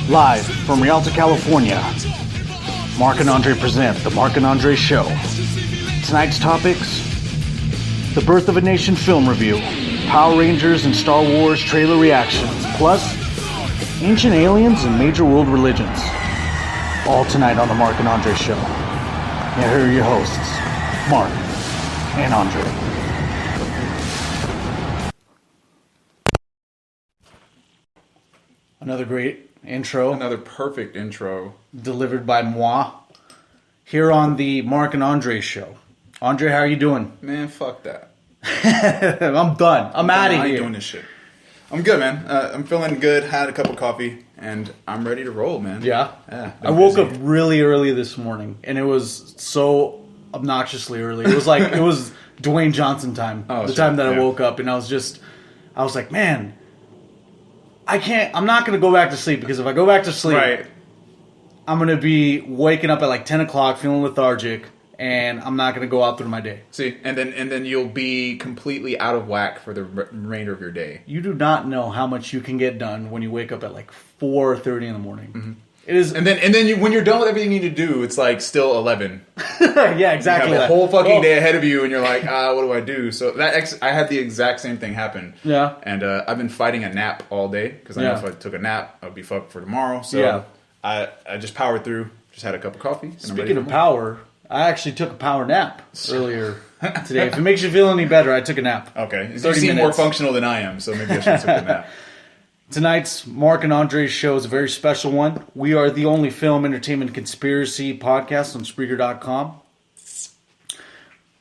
Live from Rialto, California, Mark and Andre present The Mark and Andre Show. Tonight's topics: the Birth of a Nation film review, Power Rangers and Star Wars trailer reactions, plus ancient aliens and major world religions. All tonight on The Mark and Andre Show. Now here are your hosts, Mark and Andre. Another great intro. Another perfect intro. Delivered by moi. Here on the Mark and Andre Show. Andre, how are you doing? Man, fuck that. I'm done. I'm out of here. I ain't doing this shit. I'm good, man. I'm feeling good. Had a cup of coffee, and I'm ready to roll, man. Yeah? I been woke busy. up really early this morning, and it was so obnoxiously early. It was like, it was Dwayne Johnson time. Oh, the shit. time that I Yeah. woke up, and I was like, man, I'm not going to go back to sleep, because if I go back to sleep, Right. I'm going to be waking up at like 10 o'clock feeling lethargic, and I'm not going to go out through my day. See, and then you'll be completely out of whack for the remainder of your day. You do not know how much you can get done when you wake up at like 4:30 in the morning. Mm-hmm. It is, And then when you're done with everything you need to do, it's like still 11. yeah, exactly. You have that. a whole fucking Well, day ahead of you, and you're like, what do I do? So I had the exact same thing happen. Yeah. And I've been fighting a nap all day, because I know Yeah. if I took a nap, I'd be fucked for tomorrow. So Yeah. I just powered through, just had a cup of coffee. And I'm ready Speaking for of more. power, I actually took a power nap earlier today. If it makes you feel any better, I took a nap. Okay. You 30 seem more minutes. functional than I am, so maybe I should take a nap. Tonight's Mark and Andre's show is a very special one. We are the only film, entertainment, conspiracy podcast on Spreaker.com.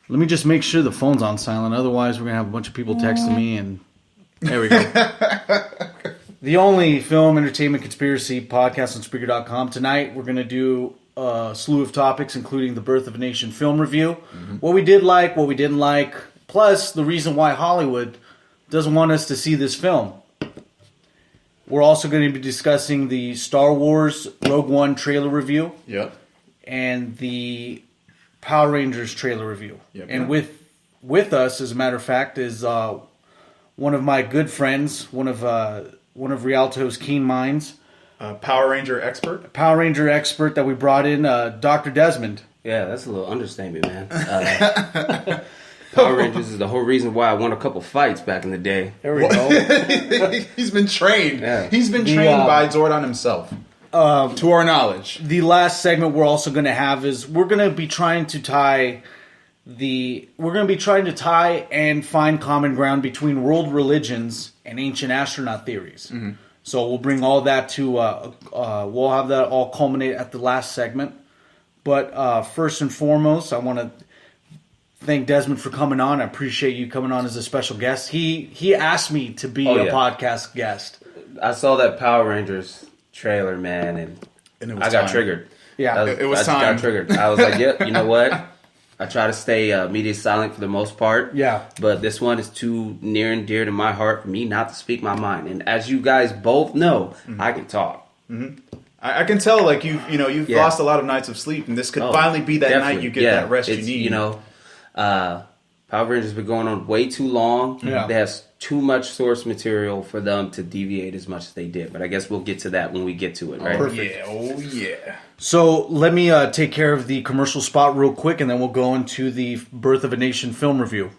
Let me just make sure the phone's on silent. Otherwise, we're going to have a bunch of people texting me, and there we go. The only film, entertainment, conspiracy podcast on Spreaker.com. Tonight, we're going to do a slew of topics, including the Birth of a Nation film review. Mm-hmm. What we did like, what we didn't like, plus the reason why Hollywood doesn't want us to see this film. We're also going to be discussing the Star Wars Rogue One trailer review. Yep. And the Power Rangers trailer review. Yep. And with us, as a matter of fact, is one of my good friends, one of Rialto's keen minds. Power Ranger expert. Power Ranger expert that we brought in, Dr. Desmond. Yeah, that's a little understatement, man. Power Rangers is the whole reason why I won a couple fights back in the day. There we go. He's been trained. Yeah. He's been trained by Zordon himself. To our knowledge. The last segment we're also going to have is we're going to be trying to tie and find common ground between world religions and ancient astronaut theories. Mm-hmm. So we'll bring all that to we'll have that all culminate at the last segment. But first and foremost, I want to thank Desmond for coming on. I appreciate you coming on as a special guest. He asked me to be a podcast guest. I saw that Power Rangers trailer, man, and it was I got time. triggered. Yeah, it was I just time. got triggered. I was like, yep, you know what? I try to stay media silent for the most part. Yeah. But this one is too near and dear to my heart for me not to speak my mind. And as you guys both know, I can talk. Mm-hmm. I can tell, like, you've lost a lot of nights of sleep, and this could finally be that night you get that rest you need. You know, Power Rangers been going on way too long. Yeah. There's too much source material for them to deviate as much as they did. But I guess we'll get to that when we get to it, right? Oh yeah. So let me take care of the commercial spot real quick, and then we'll go into the Birth of a Nation film review.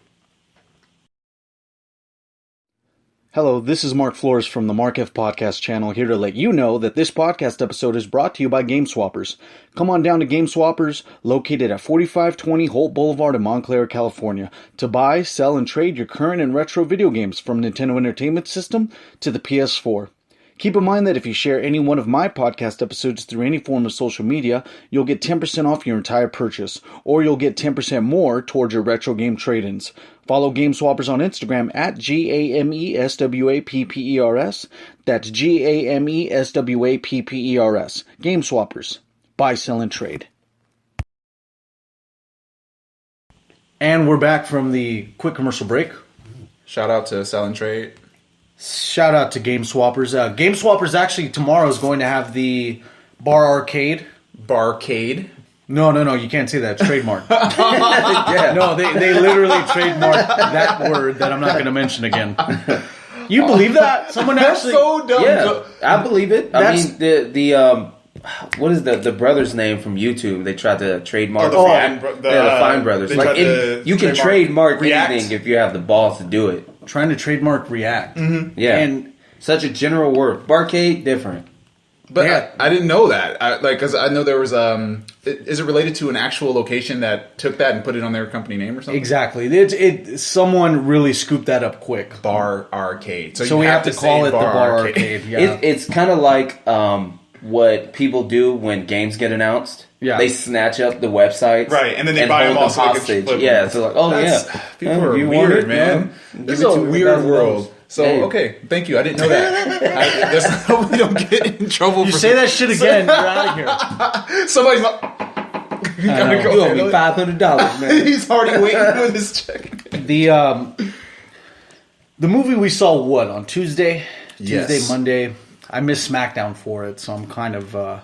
Hello, this is Mark Flores from the Mark F Podcast channel, here to let you know that this podcast episode is brought to you by Game Swappers. Come on down to Game Swappers, located at 4520 Holt Boulevard in Montclair, California, to buy, sell, and trade your current and retro video games from Nintendo Entertainment System to the PS4. Keep in mind that if you share any one of my podcast episodes through any form of social media, you'll get 10% off your entire purchase, or you'll get 10% more towards your retro game trade-ins. Follow Game Swappers on Instagram at GAMESWAPPERS. That's GAMESWAPPERS. Game Swappers. Buy, sell, and trade. And we're back from the quick commercial break. Shout out to Sell and Trade. Shout out to Game Swappers. Game Swappers actually tomorrow is going to have the bar arcade. Barcade. No, you can't say that. It's trademark. Yeah. No, they literally trademarked that word that I'm not going to mention again. You believe that? Someone actually... so dumb. Yeah, I believe it. I mean, the what is the brother's name from YouTube? They tried to trademark the Fine Brothers. Like you can trademark anything if you have the balls to do it. Trying to trademark React. Mm-hmm. Yeah, and such a general word. Barcade, different. But yeah. I didn't know that. Because I know there was. Is it related to an actual location that took that and put it on their company name or something? Exactly. Someone really scooped that up quick. Bar Arcade. So we have to call it the Bar Arcade. Yeah. It's kind of like what people do when games get announced. Yeah. They snatch up the websites. Right, and then they buy them all hostage. Yeah, so people are weird, man. This is a weird world. So, okay, thank you. I didn't know that. Just hope we don't get in trouble. You say that shit again, you're out of here. Somebody's like, you owe me $500, man. He's already waiting for this check. The movie we saw, on Tuesday? Tuesday, Monday. I missed SmackDown for it, so I'm kind of...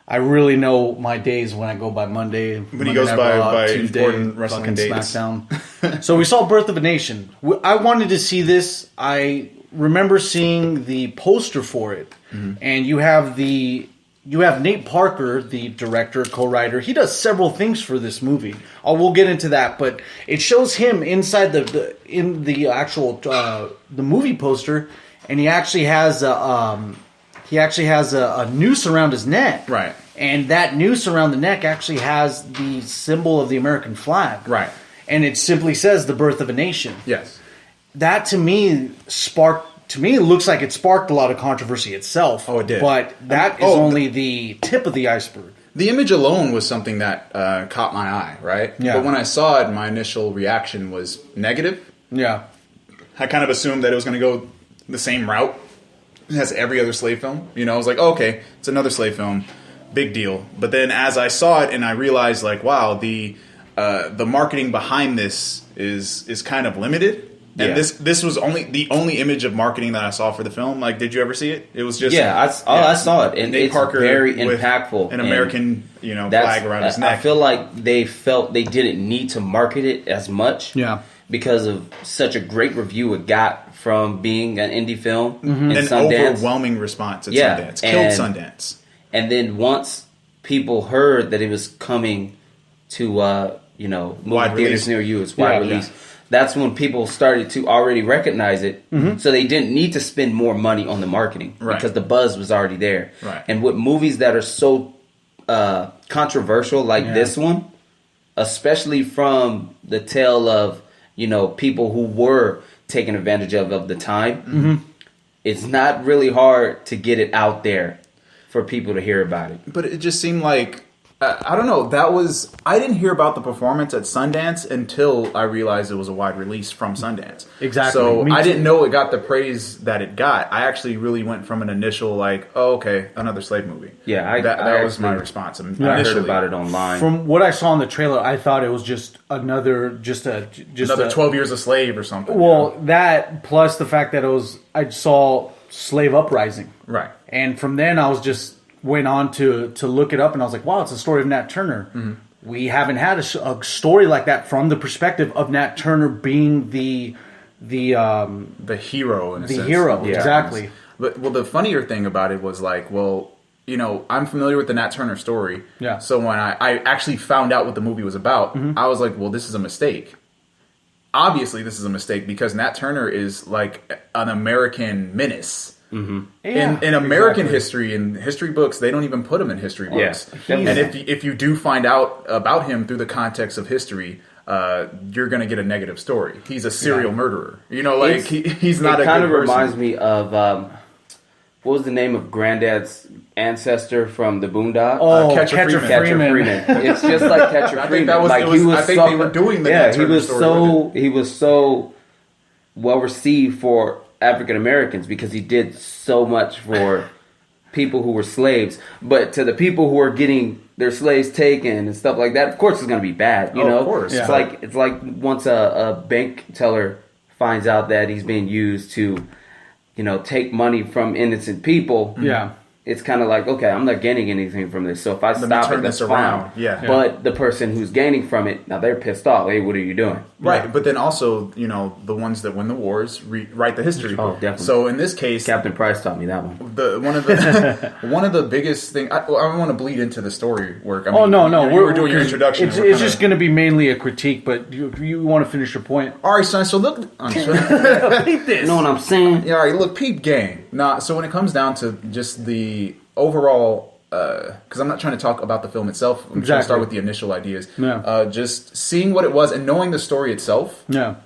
I really know my days when I go by Monday. But he goes by Tuesday, important wrestling dates. SmackDown. So we saw Birth of a Nation. I wanted to see this. I remember seeing the poster for it, and you have Nate Parker, the director, co-writer. He does several things for this movie. We'll get into that, but it shows him inside the actual the movie poster, and he actually has a noose around his neck. Right. And that noose around the neck actually has the symbol of the American flag. Right. And it simply says the birth of a nation. Yes. That to me it looks like it sparked a lot of controversy itself. Oh, it did. But that is only the tip of the iceberg. The image alone was something that caught my eye, right? Yeah. But when I saw it, my initial reaction was negative. Yeah. I kind of assumed that it was going to go the same route as every other slave film. I was like, okay, it's another slave film. Big deal. But then as I saw it and I realized, like, wow, the marketing behind this is kind of limited. And this was the only image of marketing that I saw for the film. Like, did you ever see it? It was just... I saw it. And Nate it's Parker very impactful. An American, flag around his neck. I feel like they felt they didn't need to market it as much. Yeah. Because of such a great review it got from being an indie film and an Sundance. Overwhelming response at Sundance. Killed Sundance. And then once people heard that it was coming to movie theaters near you, it's wide release. That's when people started to already recognize it. So they didn't need to spend more money on the marketing because the buzz was already there. Right. And with movies that are so controversial like this one, especially from the tale of people who were taken advantage of the time, it's not really hard to get it out there for people to hear about it. But it just seemed like, I don't know, I didn't hear about the performance at Sundance until I realized it was a wide release from Sundance. Exactly. So I didn't know it got the praise that it got. I actually really went from an initial like, oh, okay, another slave movie. Yeah, that was my response. I heard about it online. From what I saw in the trailer, I thought it was just another 12 Years a Slave or something. Well, that plus the fact that I saw Slave Uprising. Right. And from then I went on to look it up, and I was like, wow, it's a story of Nat Turner. We haven't had a story like that from the perspective of Nat Turner being the hero in a sense. Hero, exactly. But the funnier thing about it was like, I'm familiar with the Nat Turner story. Yeah. So when I actually found out what the movie was about, I was like, well, this is a mistake. Obviously, this is a mistake because Nat Turner is like an American menace. In American history, in history books, they don't even put him in history books. And if you do find out about him through the context of history, you're going to get a negative story. He's a serial murderer. He's not a good person. It kind of reminds me of what was the name of Granddad's ancestor from the Boondocks? Catcher Freeman. It's just like Catcher Freeman. I think they were doing the Nat Turner story. He was so well received for African Americans because he did so much for people who were slaves, but to the people who are getting their slaves taken and stuff like that, of course it's going to be bad. Of course, it's like once a bank teller finds out that he's being used to, take money from innocent people. it's kind of like, okay, I'm not gaining anything from this. So if I stop it, that's fine. Yeah. But the person who's gaining from it, now they're pissed off. Hey, what are you doing? Right. Yeah. But then also, you know, the ones that win the wars write the history. Oh, definitely. So in this case, Captain Price taught me that one. One of the biggest thing. I don't want to bleed into the story work. I mean, no. We're doing your introduction. It's just going to be mainly a critique, but you want to finish your point. All right, son. So look, Peep this. You know what I'm saying? Yeah, all right. Look, peep gang. Nah. So when it comes down to just the overall, because I'm not trying to talk about the film itself. I'm trying to start with the initial ideas. Yeah. Just seeing what it was and knowing the story itself. Yeah.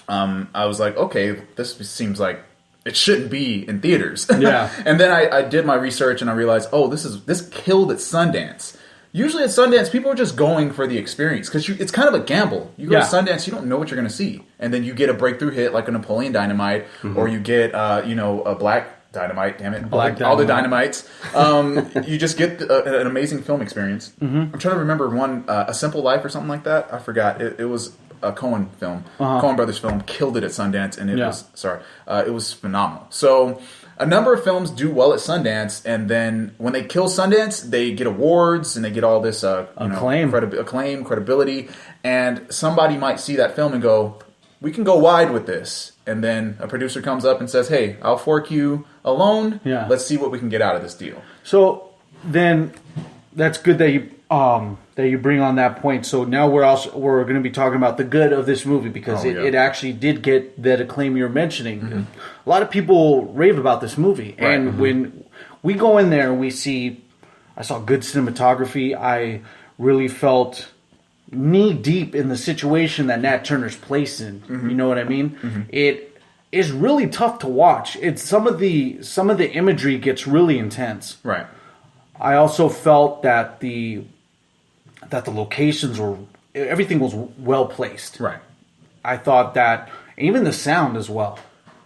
I was like, okay, this seems like it shouldn't be in theaters. Yeah. And then I did my research and I realized, oh, this killed at Sundance. Usually at Sundance, people are just going for the experience because it's kind of a gamble. You go to Sundance, you don't know what you're going to see, and then you get a breakthrough hit like a Napoleon Dynamite, or you get a Black Dynamite. Damn it, all the Dynamites. You just get an amazing film experience. I'm trying to remember one, A Simple Life or something like that. I forgot. It was a Coen film, Coen Brothers film, killed it at Sundance, and it was phenomenal. So a number of films do well at Sundance, and then when they kill Sundance, they get awards and they get all this acclaim, credibility, and somebody might see that film and go, "We can go wide with this." And then a producer comes up and says, "Hey, I'll fork you a loan. Yeah. Let's see what we can get out of this deal." So then, that's good that you bring on that point. So now we're going to be talking about the good of this movie because it actually did get that acclaim you're mentioning. Mm-hmm. A lot of people rave about this movie, right. And when we go in there, I saw good cinematography. I really felt knee deep in the situation that Nat Turner's placed in. Mm-hmm. You know what I mean? Mm-hmm. It is really tough to watch. It's some of the imagery gets really intense. Right. I also felt that the locations everything was well placed. Right. I thought that even the sound as well.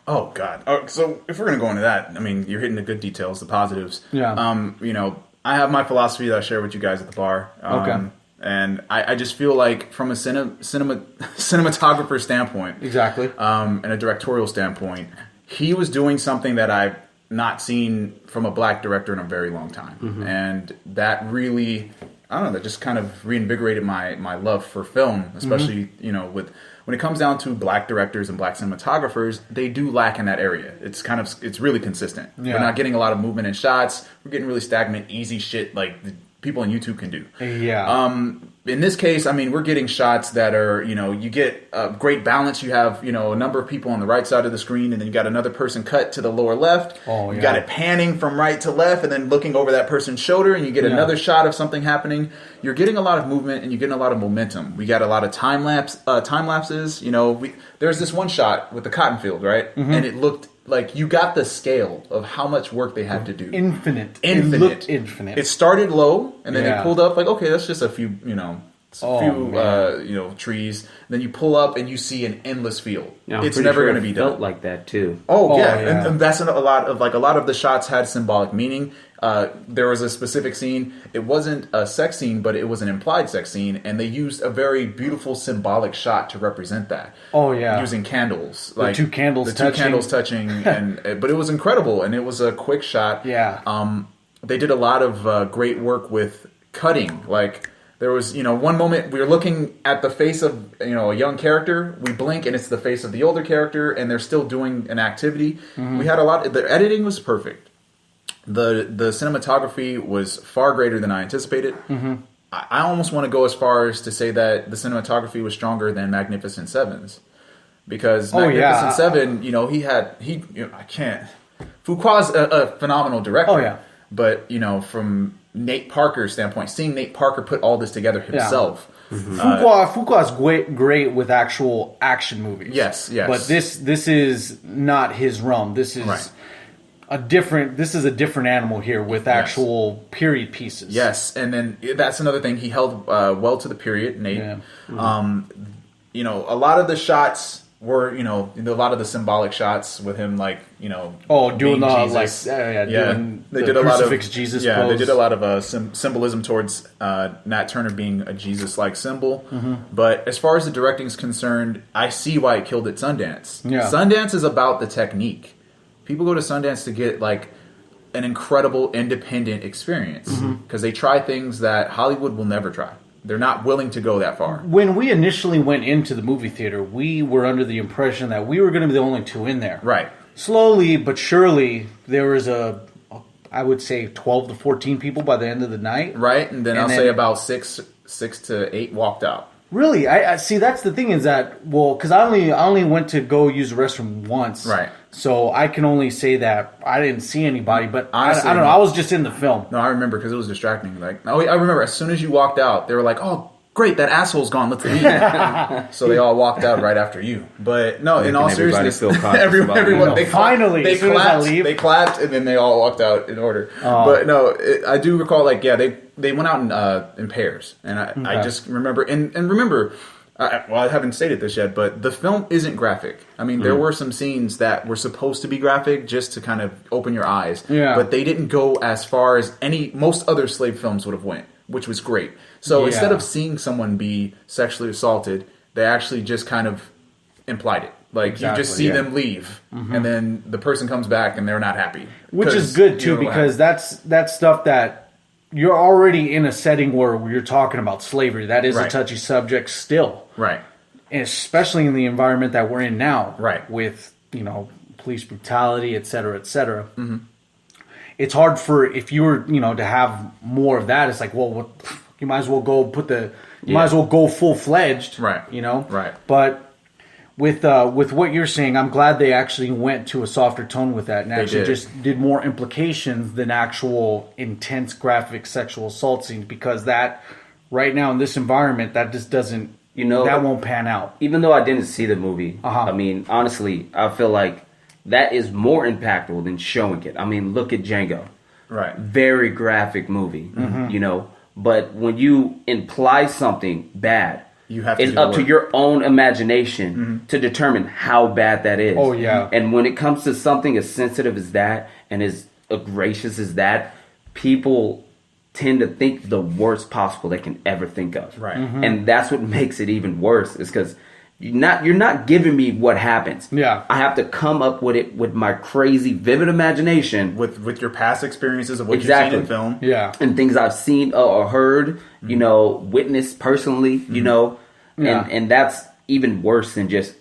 Oh God! So if we're gonna go into that, I mean, you're hitting the good details, the positives. Yeah. I have my philosophy that I share with you guys at the bar. Okay. And I just feel like from a cinematographer standpoint, exactly, and a directorial standpoint, he was doing something that I've not seen from a black director in a very long time, mm-hmm. and that really, I don't know, that just kind of reinvigorated my love for film, especially mm-hmm. When it comes down to black directors and black cinematographers, they do lack in that area. It's really consistent. Yeah. We're not getting a lot of movement in shots. We're getting really stagnant, easy shit like the people on YouTube can do. Yeah. In this case, I mean, we're getting shots that are, you get a great balance. You have, a number of people on the right side of the screen, and then you got another person cut to the lower left. Oh, you got it panning from right to left, and then looking over that person's shoulder, and you get another shot of something happening. You're getting a lot of movement, and you're getting a lot of momentum. We got a lot of time lapses. There's this one shot with the cotton field, right? Mm-hmm. And it looked like you got the scale of how much work they had to do. Infinite. It looked infinite. It started low, and then they pulled up like, okay, that's just a few, trees. Then you pull up and you see an endless field. Yeah, it's never going to be done. Felt like that too. Oh yeah. And that's a lot of the shots had symbolic meaning. There was a specific scene. It wasn't a sex scene, but it was an implied sex scene, and they used a very beautiful symbolic shot to represent that. Oh yeah, using candles, the two candles touching, but it was incredible, and it was a quick shot. Yeah. They did a lot of great work with cutting. Like there was, one moment we were looking at the face of a young character. We blink, and it's the face of the older character, and they're still doing an activity. Mm-hmm. We had a lot. The editing was perfect. The cinematography was far greater than I anticipated. Mm-hmm. I almost want to go as far as to say that the cinematography was stronger than Magnificent Seven's, because Magnificent Seven, Fuqua's a phenomenal director. Oh yeah, but from Nate Parker's standpoint, seeing Nate Parker put all this together himself. Yeah. Mm-hmm. Fuqua's great with actual action movies. Yes. But this is not his realm. This is. Right. This is a different animal here with actual period pieces. Yes, and then that's another thing. He held well to the period, Nate. Yeah. Mm-hmm. A lot of the shots were, a lot of the symbolic shots with him, doing doing they the did a lot of Jesus. Yeah, pose. They did a lot of symbolism towards Nat Turner being a Jesus-like symbol. Mm-hmm. But as far as the directing is concerned, I see why it killed at Sundance. Yeah. Sundance is about the technique. People go to Sundance to get an incredible independent experience because they try things that Hollywood will never try. They're not willing to go that far. When we initially went into the movie theater, we were under the impression that we were going to be the only two in there. Right. Slowly but surely, there was I would say 12 to 14 people by the end of the night. Right, and then I'll say about six to 8 walked out. Really, I see. That's the thing is that because I only went to go use the restroom once, right? So I can only say that I didn't see anybody, but honestly, I don't know. I was just in the film. No, I remember because it was distracting. Like, I remember as soon as you walked out, they were like, "Oh, great, that asshole's gone. Let's leave." So they all walked out right after you. But no, in all seriousness, everyone they finally they clapped. They clapped, and then they all walked out in order. But no, I do recall they went out in pairs, and I just remember and remember. I haven't stated this yet, but the film isn't graphic. I mean, there were some scenes that were supposed to be graphic just to kind of open your eyes. Yeah. But they didn't go as far as most other slave films would have went, which was great. So instead of seeing someone be sexually assaulted, they actually just kind of implied it. Like, you just see them leave, and then the person comes back and they're not happy. Which is good, too, because that's stuff that you're already in a setting where you're talking about slavery. That is a touchy subject still. Right. And especially in the environment that we're in now. Right. With, police brutality, et cetera, et cetera. Mm-hmm. It's hard if you were, to have more of that. It's like, well, you might as well go might as well go full-fledged. Right. Right. But with what you're saying, I'm glad they actually went to a softer tone with that and actually just did more implications than actual intense graphic sexual assault scenes, because that right now in this environment, that just doesn't, that won't pan out. Even though I didn't see the movie, I mean, honestly, I feel like that is more impactful than showing it. I mean, look at Django. Right. Very graphic movie, but when you imply something bad, it's up to your own imagination to determine how bad that is. Oh, yeah. And when it comes to something as sensitive as that and as gracious as that, people tend to think the worst possible they can ever think of. Right. Mm-hmm. And that's what makes it even worse, is because you're not giving me what happens. Yeah. I have to come up with it with my crazy, vivid imagination. With your past experiences of what you've seen in film. Yeah. And things I've seen or heard, witnessed personally, and that's even worse than just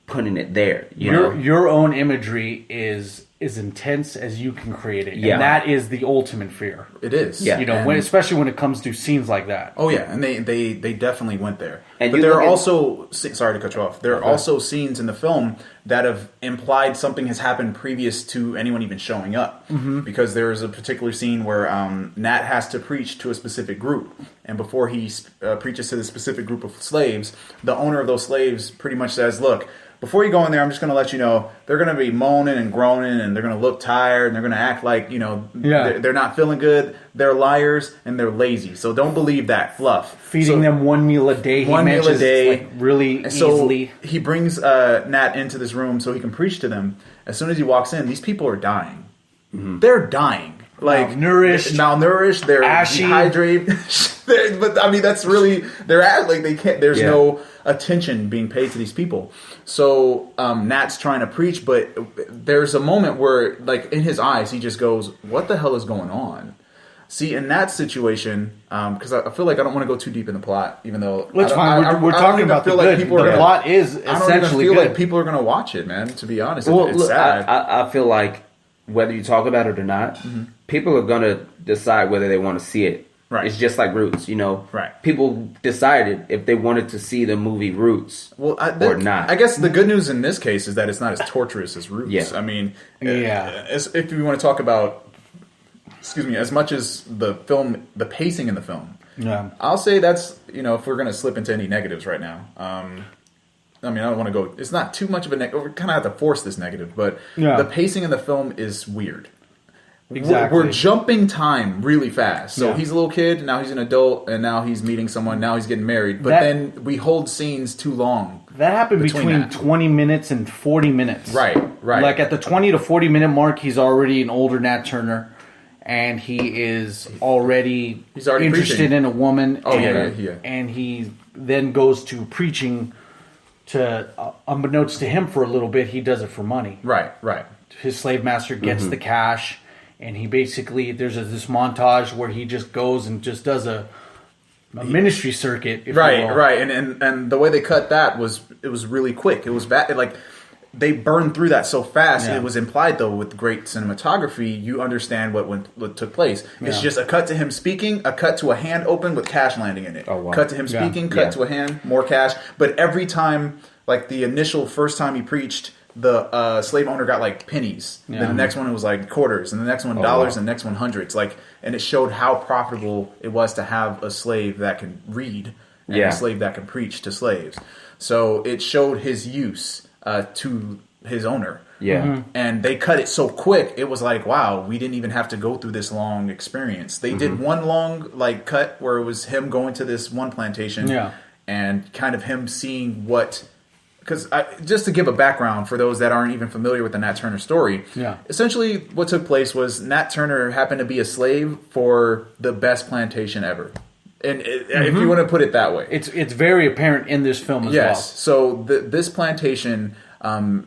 putting it there. Your own imagery is as intense as you can create it. Yeah. And that is the ultimate fear. It is. Yeah. Especially when it comes to scenes like that. Oh yeah, and they definitely went there. And but there are also, sorry to cut you off, there are also scenes in the film that have implied something has happened previous to anyone even showing up. Mm-hmm. Because there is a particular scene where Nat has to preach to a specific group. And before he preaches to the specific group of slaves, the owner of those slaves pretty much says, look, before you go in there, I'm just going to let you know, they're going to be moaning and groaning, and they're going to look tired, and they're going to act like, they're not feeling good. They're liars, and they're lazy. So don't believe that fluff. Feeding them one meal a day. One meal a day. Like really and so easily. He brings Nat into this room so he can preach to them. As soon as he walks in, these people are dying. Mm-hmm. They're dying. Like malnourished, they're ashy, dehydrated. But I mean, that's really they can't. There's no attention being paid to these people. So Nat's trying to preach, but there's a moment where, like, in his eyes, he just goes, "What the hell is going on?" See, in that situation, because I feel like I don't want to go too deep in the plot, even though it's fine. We're talking about the good. The plot is essentially good. I don't even feel like people are going to watch it, man. To be honest, well, it's sad. I feel like whether you talk about it or not, people are going to decide whether they want to see it. Right. It's just like Roots, Right. People decided if they wanted to see the movie Roots or not. I guess the good news in this case is that it's not as torturous as Roots. Yeah. I mean, if you want to talk about, as much as the pacing in the film, I'll say that's, if we're going to slip into any negatives right now, I mean, I don't want to go, it's not too much of a negative, we kind of have to force this negative, but the pacing in the film is weird. Exactly. We're jumping time really fast. So he's a little kid, now he's an adult, and now he's meeting someone, now he's getting married. But then we hold scenes too long. That happened between 20 minutes and 40 minutes. Right. Like at the 20 to 40 minute mark, he's already an older Nat Turner. And he is already interested preaching. In a woman. Oh, yeah. And he then goes to preaching to, unbeknownst to him for a little bit, he does it for money. Right. His slave master gets the cash. and he basically this montage where he just goes and just does a ministry circuit, if you will. Right, and the way they cut that was really quick. It was like they burned through that so fast. It was implied though with great cinematography. You understand what took place. It's just a cut to him speaking, a cut to a hand open with cash landing in it. Oh, wow. Cut to him speaking, cut to a hand, more cash. But every time, like the initial first time he preached, the slave owner got like pennies. Yeah. Then the next one it was like quarters, and the next one dollars, and the next one hundreds. And it showed how profitable it was to have a slave that can read and a slave that can preach to slaves. So it showed his use to his owner. Yeah. Mm-hmm. And they cut it so quick, it was like, wow, we didn't even have to go through this long experience. They did one long cut where it was him going to this one plantation and kind of him seeing what... Because just to give a background for those that aren't even familiar with the Nat Turner story, essentially what took place was Nat Turner happened to be a slave for the best plantation ever. And if you want to put it that way. It's very apparent in this film as well. Yes. So this plantation,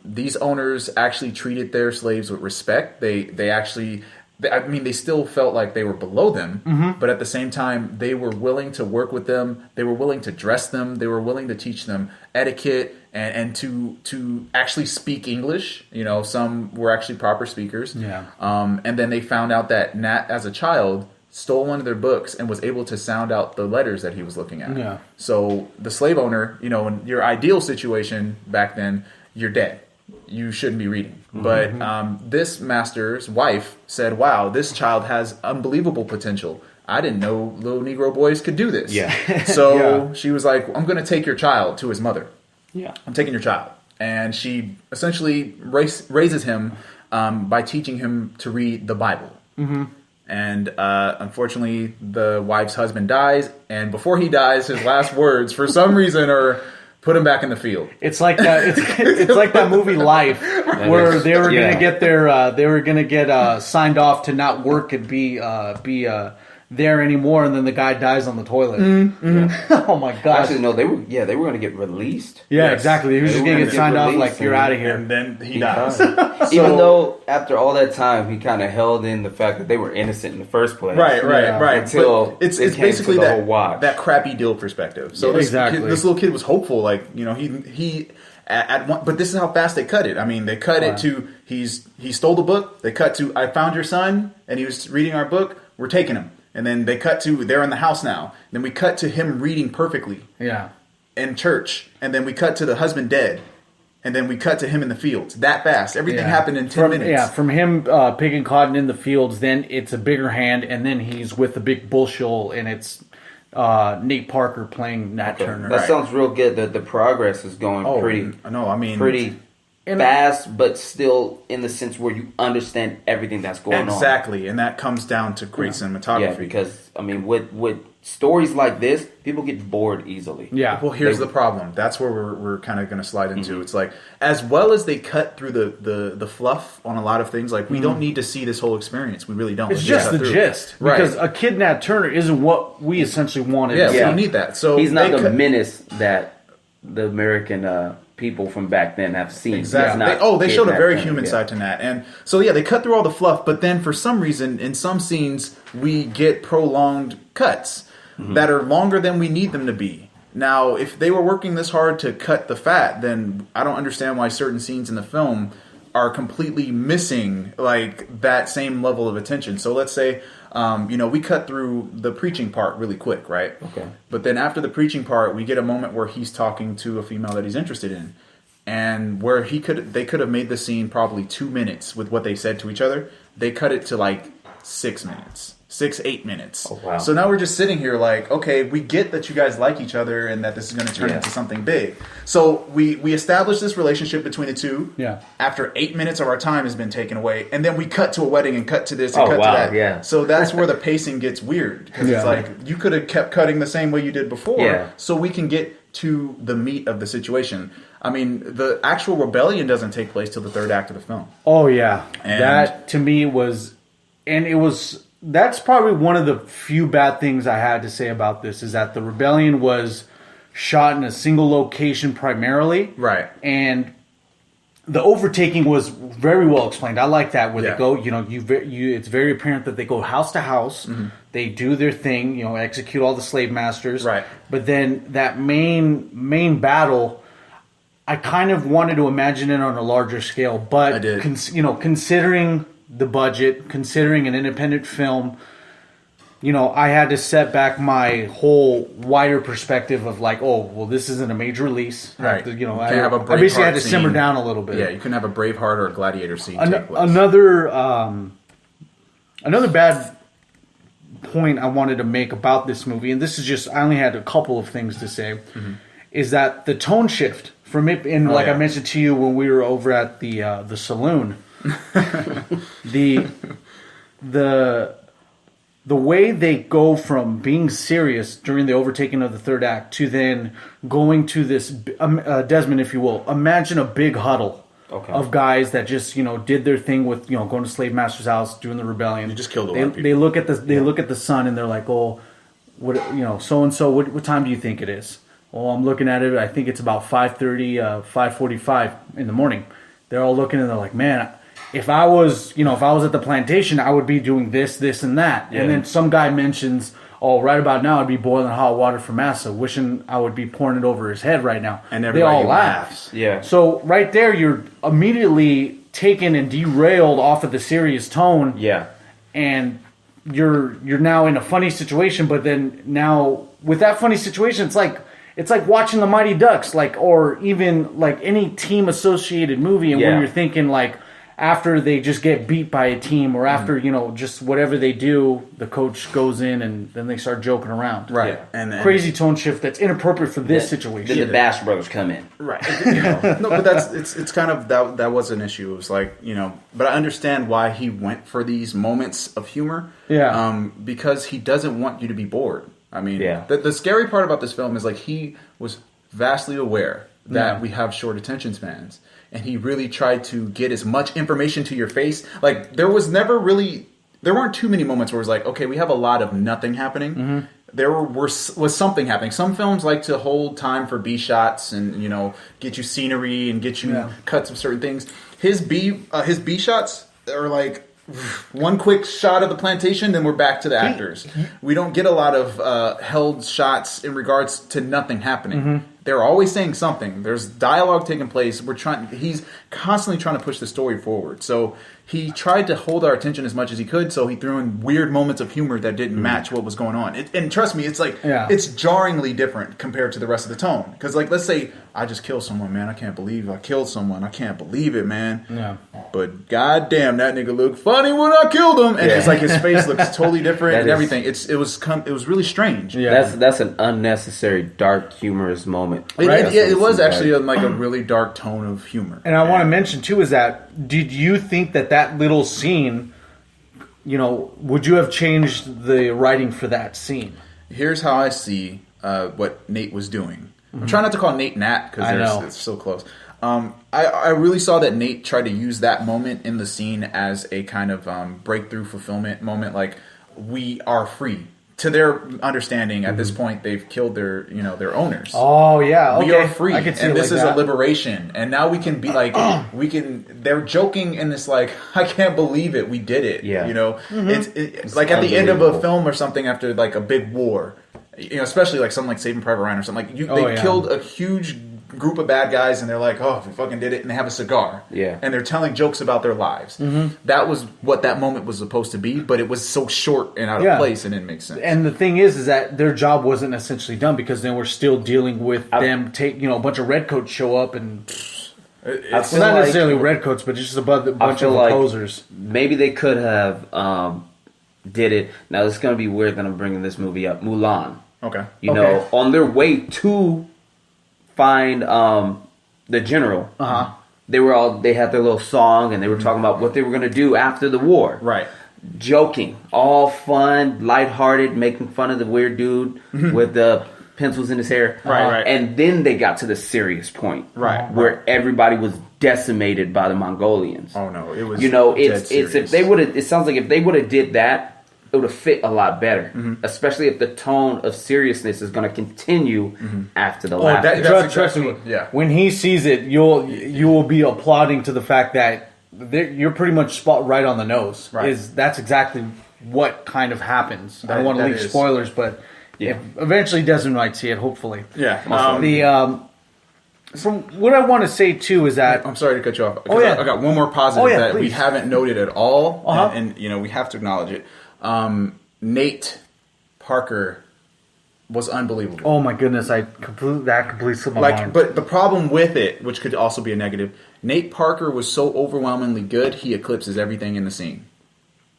these owners actually treated their slaves with respect. They actually... they still felt like they were below them, but at the same time, they were willing to work with them. They were willing to dress them. They were willing to teach them etiquette and to actually speak English. You know, some were actually proper speakers. Yeah. And then they found out that Nat, as a child, stole one of their books and was able to sound out the letters that he was looking at. Yeah. So the slave owner, in your ideal situation back then, you're dead. You shouldn't be reading. But this master's wife said, wow, this child has unbelievable potential. I didn't know little Negro boys could do this. Yeah. So she was like, I'm going to take your child to his mother. Yeah. I'm taking your child. And she essentially raises him by teaching him to read the Bible. Mm-hmm. And unfortunately, the wife's husband dies. And before he dies, his last words, for some reason, are... put him back in the field. It's like it's like that movie Life, where they were gonna get signed off to not work and be there anymore, and then the guy dies on the toilet. Yeah. Oh my gosh! Actually, no, they were going to get released. Yeah, yes. Exactly. He was just going to get signed off, like you're out of here, and then he dies. Even though after all that time, he kind of held in the fact that they were innocent in the first place. Right. Until it's basically that crappy deal perspective. So this little kid was hopeful, he. At one, but this is how fast they cut it. I mean, they cut it to he stole the book. They cut to I found your son, and he was reading our book. We're taking him. And then they cut to they're in the house now. Then we cut to him reading perfectly. Yeah. In church. And then we cut to the husband dead. And then we cut to him in the fields. That fast. Everything happened in 10 minutes. Yeah, from him picking cotton in the fields, then it's a bigger hand, and then he's with the big bull shoal, and it's Nate Parker playing Nat Turner. That sounds real good. The progress is going pretty fast, but still in the sense where you understand everything that's going on. Exactly, and that comes down to great cinematography. Yeah, because, with stories like this, people get bored easily. Yeah. Well, here's the problem. That's where we're kind of going to slide into. Mm-hmm. It's like, as well as they cut through the fluff on a lot of things, we don't need to see this whole experience. We really don't. It's just the gist. Right. Because a kid Nat Turner isn't what we essentially wanted. Yeah, we don't need that. So he's not the menace that the American... people from back then have seen. Exactly. They showed a very human side to Nat. And so, they cut through all the fluff, but then for some reason, in some scenes, we get prolonged cuts that are longer than we need them to be. Now, if they were working this hard to cut the fat, then I don't understand why certain scenes in the film are completely missing, that same level of attention. So let's say, we cut through the preaching part really quick, right? Okay. But then after the preaching part, we get a moment where he's talking to a female that he's interested in. And where they could have made the scene probably 2 minutes with what they said to each other. They cut it to 6 minutes. 8 minutes. Oh, wow. So now we're just sitting here okay, we get that you guys like each other and that this is going to turn into something big. So we establish this relationship between the two. Yeah. After 8 minutes of our time has been taken away, and then we cut to a wedding and cut to this and cut to that. Yeah. So that's where the pacing gets weird, because it's you could have kept cutting the same way you did before, so we can get to the meat of the situation. I mean, the actual rebellion doesn't take place till the third act of the film. Oh yeah, and that to me was, that's probably one of the few bad things I had to say about this, is that the rebellion was shot in a single location primarily. Right. And the overtaking was very well explained. I like that where Yeah. they go. It's very apparent that they go house to house. They do their thing. Execute all the slave masters. Right. But then that main battle, I kind of wanted to imagine it on a larger scale. But I did. Considering the budget, considering an independent film, I had to set back my whole wider perspective of like, oh, well, this isn't a major release. Right. I have a basically had to Braveheart simmer scene. down a little bit. Yeah, you couldn't have a Braveheart or a Gladiator scene take place. Another bad point I wanted to make about this movie, and this is just, I only had a couple of things to say, is that the tone shift from it, and I mentioned to you when we were over at the saloon, the way they go from being serious during the overtaking of the third act to then going to this, Desmond, if you will, imagine a big huddle of guys that just did their thing with going to slave master's house, doing the rebellion. You just killed a lot of people. They look at the sun and they're like, oh, what so and so. What time do you think it is? Oh, I'm looking at it. I think it's about 5:30, 5:45 in the morning. They're all looking and they're like, man. If I was at the plantation, I would be doing this, this, and that. Yeah. And then some guy mentions, oh, right about now I'd be boiling hot water for massa, wishing I would be pouring it over his head right now. And they all laughs. Yeah. So right there, you're immediately taken and derailed off of the serious tone. Yeah. And you're now in a funny situation, but then now with that funny situation, it's like watching the Mighty Ducks, or even like any team associated movie, and when you're thinking like, after they just get beat by a team, or after just whatever they do, the coach goes in and then they start joking around. Right, Yeah. and Crazy tone shift that's inappropriate for this situation. Then the Bash Brothers come in. Right. No, but it's kind of that was an issue. It was like but I understand why he went for these moments of humor. Yeah. Because he doesn't want you to be bored. I mean, Yeah. the scary part about this film is like he was vastly aware that we have short attention spans. And he really tried to get as much information to your face. Like, there weren't too many moments where it was like, okay, we have a lot of nothing happening. There was something happening. Some films like to hold time for B shots and, get you scenery and get you cuts of certain things. His B shots are like one quick shot of the plantation, then we're back to the actors. We don't get a lot of held shots in regards to nothing happening. They're always saying something. There's dialogue taking place. He's constantly trying to push the story forward. So he tried to hold our attention as much as he could. So he threw in weird moments of humor that didn't match what was going on. And trust me, it's like it's jarringly different compared to the rest of the tone. Because let's say I just killed someone, man. I can't believe I killed someone. I can't believe it, man. Yeah. But goddamn, that nigga looked funny when I killed him. And it's like his face looks totally different and everything. It was really strange. Yeah. That's an unnecessary dark humorous moment. It was actually a really dark tone of humor. And I want to mention too is that, did you think that little scene, would you have changed the writing for that scene? Here's how I see what Nate was doing. I'm trying not to call Nate Nat because it's so close. I really saw that Nate tried to use that moment in the scene as a kind of breakthrough fulfillment moment. Like, we are free. To their understanding, at this point, they've killed their owners. Oh yeah, okay. We are free, I can see and this is that. a liberation. And now we can be like, They're joking in this like, I can't believe it, we did it. Yeah. It's like at the end of a film or something after like a big war. Especially like something like Saving Private Ryan or something. Like they killed a huge group of bad guys, and they're like, oh, we fucking did it, and they have a cigar. Yeah. And they're telling jokes about their lives. That was what that moment was supposed to be, but it was so short and out of place, and it didn't make sense. And the thing is that their job wasn't essentially done because then we're still dealing with them a bunch of redcoats show up and it's not necessarily redcoats, but just a bunch of opposers. Maybe they could have did it. Now this is going to be weird that I'm bringing this movie up. Mulan. Okay. On their way to find the general. They had their little song and they were talking about what they were going to do after the war. Right. Joking, all fun, lighthearted, making fun of the weird dude with the pencils in his hair. Right. And then they got to the serious point. Right. Where everybody was decimated by the Mongolians. Oh no, it was it's if they would have, it sounds like if they would have did that, it would have fit a lot better, especially if the tone of seriousness is going to continue after the laughter. Trust me. Yeah. When he sees it, you will be applauding to the fact that you're pretty much spot right on the nose. Right. That's exactly what kind of happens. I don't want to leave spoilers, but Yeah. eventually Desmond might see it. Hopefully. Yeah. From what I want to say too is that I'm sorry to cut you off. Yeah. I got one more positive that please. we haven't noted at all, Uh-huh. and we have to acknowledge it. Nate Parker was unbelievable. oh my goodness, completely slipped my mind. But the problem with it, which could also be a negative, Nate Parker was so overwhelmingly good, he eclipses everything in the scene.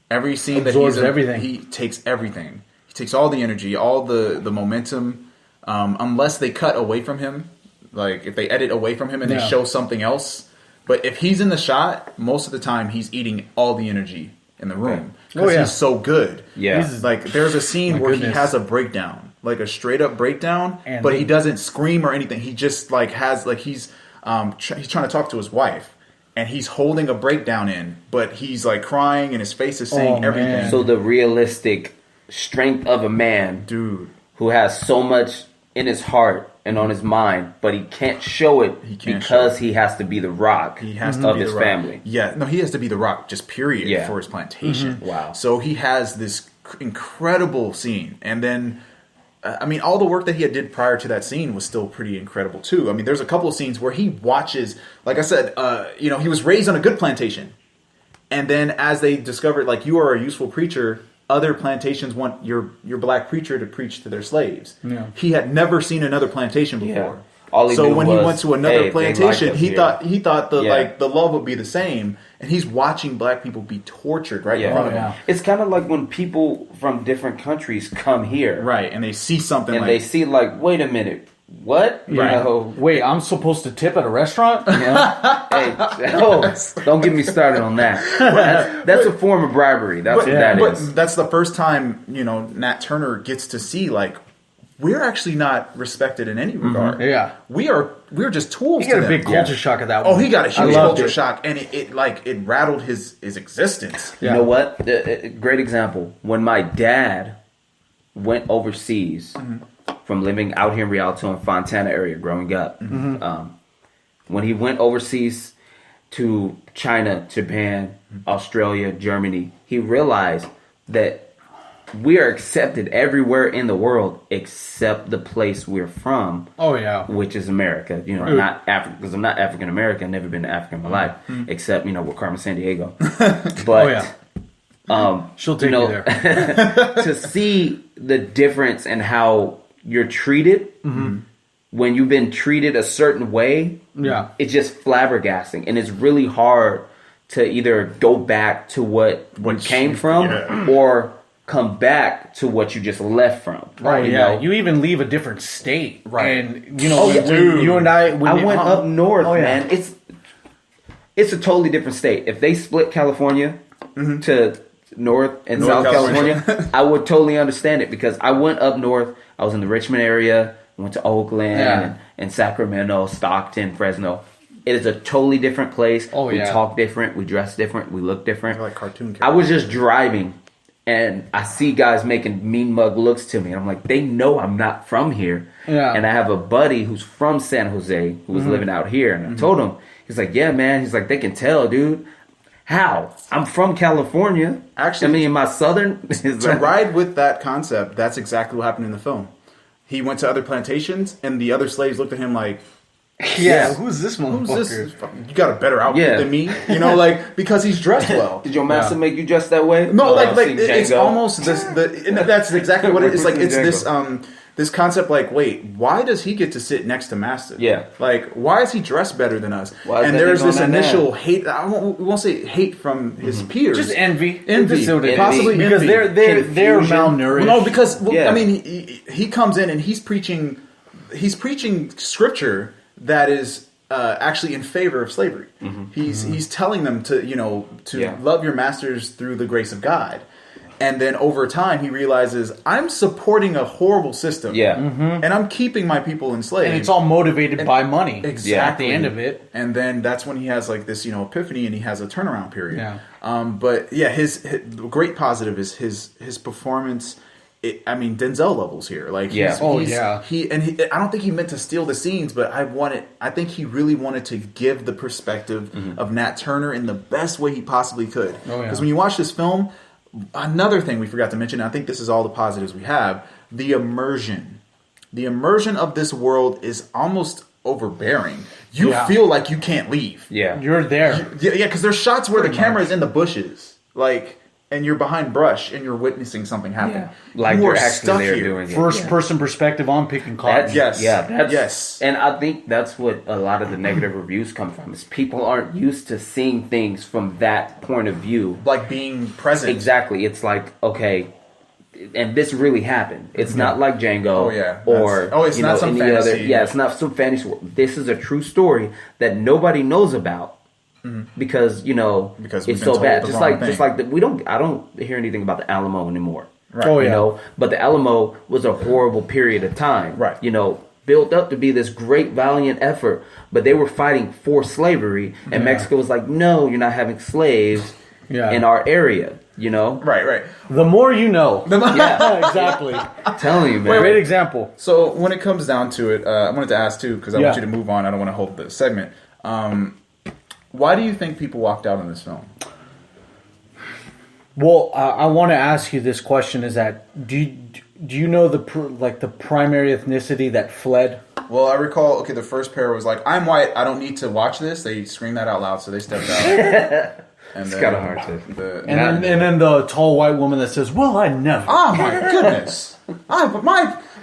Every scene Absorbs that he's in, everything. he takes everything. He takes all the energy, all the momentum. Unless they cut away from him, like if they edit away from him and they show something else. But if he's in the shot, most of the time he's eating all the energy in the room because he's so good. Yeah. Like there's a scene where he has a breakdown, like a straight up breakdown, but he doesn't scream or anything. He just like has like he's trying to talk to his wife. And he's holding a breakdown in, but he's like crying, and his face is saying everything. Man. So the realistic strength of a man, Dude, who has so much in his heart and on his mind, but he can't show it because he has to be the rock he has to of be his the rock. family. Yeah, no, he has to be the rock, just period, for his plantation. Wow. So he has this incredible scene, and then. I mean, all the work that he had did prior to that scene was still pretty incredible too. I mean, there's a couple of scenes where he watches, like I said, he was raised on a good plantation, and then as they discovered, like, you are a useful preacher, other plantations want your black preacher to preach to their slaves. Yeah. He had never seen another plantation before. Yeah. All he So knew when was, he went to another hey, plantation, they like us he here. thought the love would be the same, and he's watching black people be tortured right in front of him. It's kind of like when people from different countries come here, Right, and they see something and like they see like, wait a minute, what? Right. You know, Wait, I'm supposed to tip at a restaurant? hey, don't get me started on that. That's a form of bribery. That's what that is. But that's the first time Nat Turner gets to see like we're actually not respected in any regard. Yeah, we're just tools. He got to a them. big culture shock at that one. Oh, he got a huge loved culture it. shock, and it rattled his existence. You know what? Great example. When my dad went overseas from living out here in Rialto and Fontana area growing up, when he went overseas to China, Japan, Australia, Germany, he realized that we are accepted everywhere in the world except the place we're from. Oh yeah, which is America. Not Africa, because I'm not African American. Never been to Africa in my life, except with Carmen Sandiego. But she'll take you there. To see the difference in how you're treated when you've been treated a certain way, it's just flabbergasting, and it's really hard to either go back to what you came from or come back to what you just left from. Right, you know? You even leave a different state. Right. And, when you and I went up north, man. It's a totally different state. If they split California to North and South California, I would totally understand it because I went up north. I was in the Richmond area, went to Oakland and Sacramento, Stockton, Fresno. It is a totally different place. We talk different. We dress different. We look different. They're like cartoon characters. I was just driving, and I see guys making mean mug looks to me. And I'm like, they know I'm not from here. Yeah. And I have a buddy who's from San Jose who was living out here. And I told him, he's like, yeah, man. He's like, they can tell, dude. How? I'm from California. Actually, my southern... to ride with that concept, that's exactly what happened in the film. He went to other plantations, and the other slaves looked at him like, who's this motherfucker? who's this? You got a better outfit than me, because he's dressed well. Did your master make you dress that way? No, it's almost this. That's exactly what it is. Like it's this concept. Like, wait, why does he get to sit next to master? Yeah. Like, why is he dressed better than us? And there's this initial hate. We won't say hate from his peers. Just envy, possibly because envy. they're malnourished. No, because I mean, he comes in and he's preaching scripture that is actually in favor of slavery. He's telling them to love your masters through the grace of God. And then over time, he realizes, I'm supporting a horrible system. Yeah. And I'm keeping my people enslaved. And it's all motivated by money. Exactly. At the end of it. And then that's when he has like this, epiphany, and he has a turnaround period. Yeah. But yeah, his great positive is his performance. Denzel levels here. Like, Yeah. He I don't think he meant to steal the scenes, but I think he really wanted to give the perspective of Nat Turner in the best way he possibly could. Because when you watch this film, another thing we forgot to mention, and I think this is all the positives we have, the immersion. The immersion of this world is almost overbearing. You feel like you can't leave. Yeah. You're there. Because there's shots where the camera is in the bushes. Like, and you're behind brush and you're witnessing something happen. Yeah. Like you you're are actually stuck there here. doing it. First person perspective on picking cotton. Yes. And I think that's what a lot of the negative reviews come from, is people aren't used to seeing things from that point of view. Like being present. Exactly. It's like, okay, and this really happened. It's not like Django. It's not some fantasy. It's not some fantasy world. This is a true story that nobody knows about. Because it's so bad. Just like I don't hear anything about the Alamo anymore. Right. But the Alamo was a horrible period of time. Right. Built up to be this great valiant effort, but they were fighting for slavery, and Mexico was like, no, you're not having slaves in our area. Right. The more you know. Yeah, exactly. I'm telling you, man. Great example. So when it comes down to it, I wanted to ask too, because I want you to move on. I don't want to hold the segment. Why do you think people walked out on this film? Well, I want to ask you this question: is that do you know the primary ethnicity that fled? Well, I recall. Okay, the first pair was like, "I'm white. I don't need to watch this." They screamed that out loud, so they stepped out. And it's kind of hard to. And then the tall white woman that says, "Well, I never." Oh my goodness!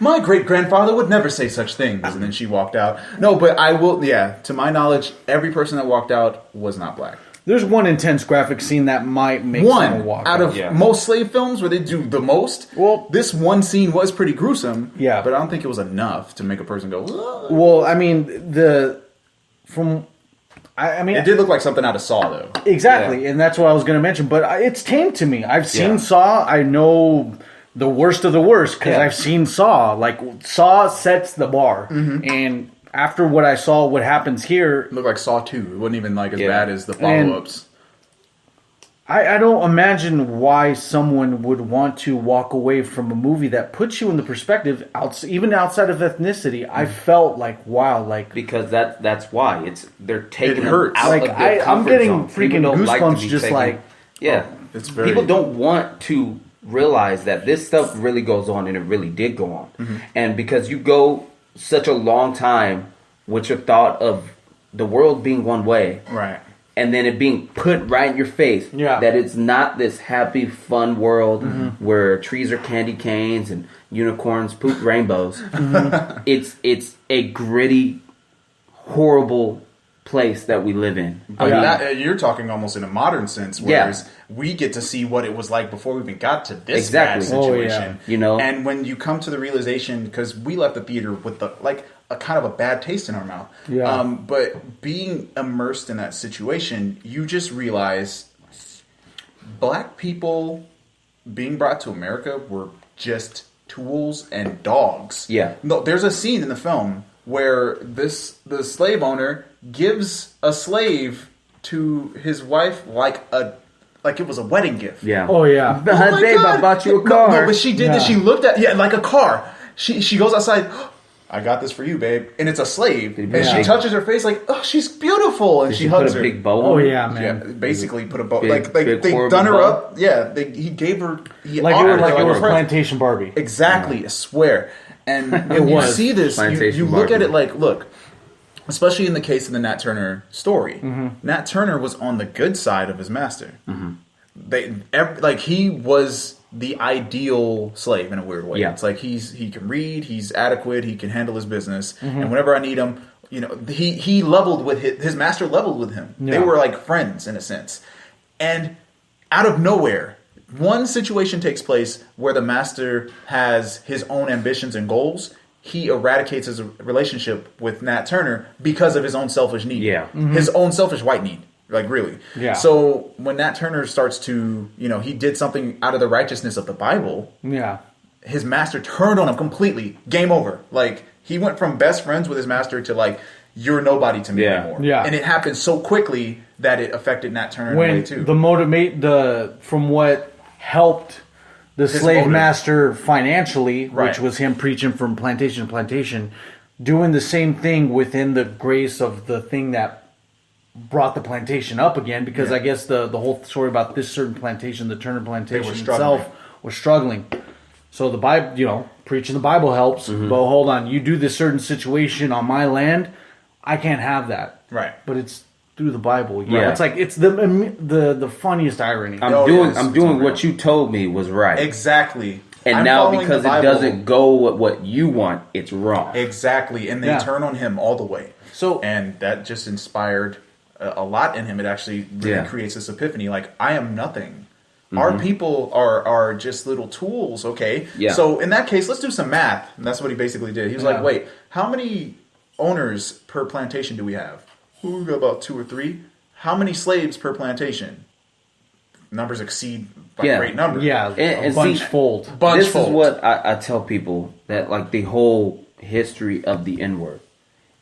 My great grandfather would never say such things. And then she walked out. No, but I will. Yeah, to my knowledge, every person that walked out was not black. There's one intense graphic scene that might make someone walk out of most slave films where they do the most. Well, this one scene was pretty gruesome. Yeah, but I don't think it was enough to make a person go. Ugh. Well, I mean, it did look like something out of Saw, though. Exactly, and that's what I was going to mention. But it's tame to me. I've seen Saw. I know the worst of the worst because I've seen Saw. Like, Saw sets the bar, and after what I saw, what happens here, it looked like Saw 2. It wasn't even like as bad as the follow-ups. I don't imagine why someone would want to walk away from a movie that puts you in the perspective, even outside of ethnicity. I felt like, wow, like, because that's why they're taking it hurts. Out like of their I'm getting zone. freaking goosebumps just taken, like it's very, people don't want to realize that this stuff really goes on, and it really did go on, and because you go such a long time with your thought of the world being one way, right? And then it being put right in your face that it's not this happy, fun world where trees are candy canes and unicorns poop rainbows. It's a gritty, horrible place that we live in. You're talking almost in a modern sense, whereas we get to see what it was like before we even got to this bad situation. And when you come to the realization, because we left the theater with a kind of a bad taste in our mouth. But being immersed in that situation, you just realize black people being brought to America were just tools and dogs. Yeah. No, there's a scene in the film where the slave owner gives a slave to his wife like it was a wedding gift. Yeah. Oh yeah. Oh babe, I bought you a car. No, but she did this. She looked at like a car. She goes outside. I got this for you, babe. And it's a slave. And she touches her face like, oh, she's beautiful. And she hugs her. Put a big bow on. Oh, yeah, man. Yeah, basically put a bow. Like they done her up. Yeah, he gave her. It was Plantation Barbie. Exactly, I swear. And when you see this, you look at it like, look, especially in the case of the Nat Turner story, Nat Turner was on the good side of his master. He was the ideal slave in a weird way. It's like he can read, he's adequate, he can handle his business, and whenever I need him, he leveled with his master leveled with him. They were like friends in a sense. And out of nowhere, one situation takes place where the master has his own ambitions and goals. He eradicates his relationship with Nat Turner because of his own selfish need. His own selfish white need. Like, really. Yeah. So when Nat Turner starts to, he did something out of the righteousness of the Bible. Yeah. His master turned on him completely. Game over. Like, he went from best friends with his master to, like, you're nobody to me anymore. Yeah. And it happened so quickly that it affected Nat Turner in a way too. From what helped the slave motive. master financially, Right. which was him preaching from plantation to plantation, doing the same thing within the grace of the thing that brought the plantation up again, because I guess the whole story about this certain plantation, the Turner plantation itself, was struggling. So the Bible, preaching the Bible helps, but hold on, you do this certain situation on my land, I can't have that. Right. But it's through the Bible. It's like it's the funniest irony. I'm doing what you told me was right. Exactly. And now because it doesn't go with what you want, it's wrong. Exactly. And they turn on him all the way. So and that just inspired a lot in him. It actually really creates this epiphany. Like, I am nothing. Our people are just little tools. Okay. Yeah. So in that case, let's do some math. And that's what he basically did. He was like, wait, how many owners per plantation do we have? We got about 2 or 3. How many slaves per plantation? Numbers exceed by a great number. Yeah, and bunch see, fold. This is what I tell people, that like the whole history of the N-word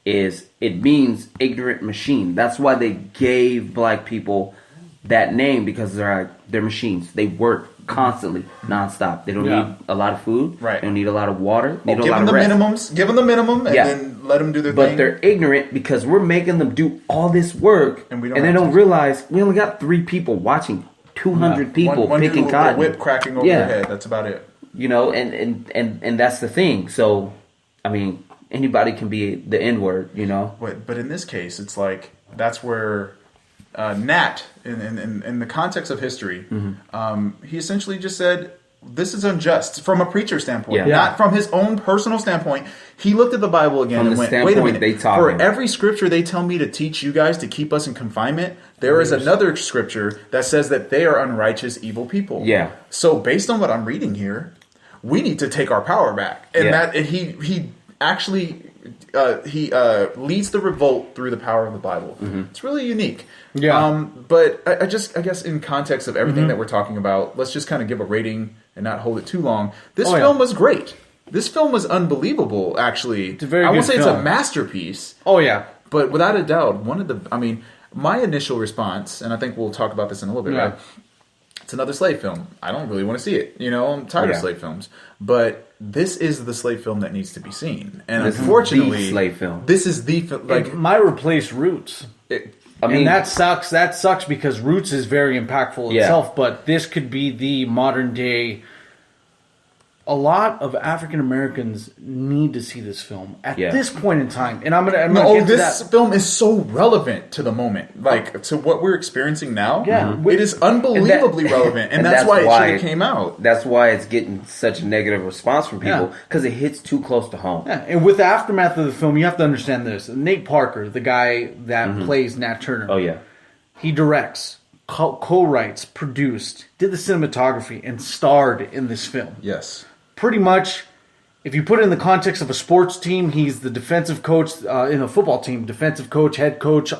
is, it means ignorant machine. That's why they gave black people that name, because they're machines. They work constantly, nonstop. They don't need a lot of food. Right. They don't need a lot of water. They Give need a lot them of the rest. minimums. Give them the minimum, and then let them do their thing. But they're ignorant because we're making them do all this work, and they don't realize we only got 3 people watching 200 people one picking dude cotton. with a whip cracking over their head. That's about it. And that's the thing. So, I mean, anybody can be the N-word, But in this case, it's like that's where Nat, in the context of history, he essentially just said, this is unjust from a preacher standpoint, not from his own personal standpoint. He looked at the Bible again and went, wait a minute, for every scripture they tell me to teach you guys to keep us in confinement, there is another scripture that says that they are unrighteous, evil people. Yeah. So based on what I'm reading here, we need to take our power back. And he actually leads the revolt through the power of the Bible. It's really unique. Yeah. But I guess in context of everything that we're talking about, let's just kind of give a rating and not hold it too long. This film was great. This film was unbelievable, actually. It's a very I won't say film. It's a masterpiece. Oh, yeah. But without a doubt, my initial response, and I think we'll talk about this in a little bit, right? It's another slave film. I don't really want to see it. I'm tired of slave films. But this is the slave film that needs to be seen. And this unfortunately, is the slave film. This is the it might replace Roots. And that sucks. That sucks because Roots is very impactful itself. But this could be the modern day. A lot of African Americans need to see this film at this point in time, and I'm gonna get to this film is so relevant to the moment, to what we're experiencing now. Yeah, it is unbelievably relevant, and that's why it should have came out. That's why it's getting such a negative response from people, because it hits too close to home. Yeah, and with the aftermath of the film, you have to understand this. Nate Parker, the guy that plays Nat Turner, he directs, co-writes, produced, did the cinematography, and starred in this film. Yes. Pretty much, if you put it in the context of a sports team, he's the defensive coach in a football team. Defensive coach, head coach,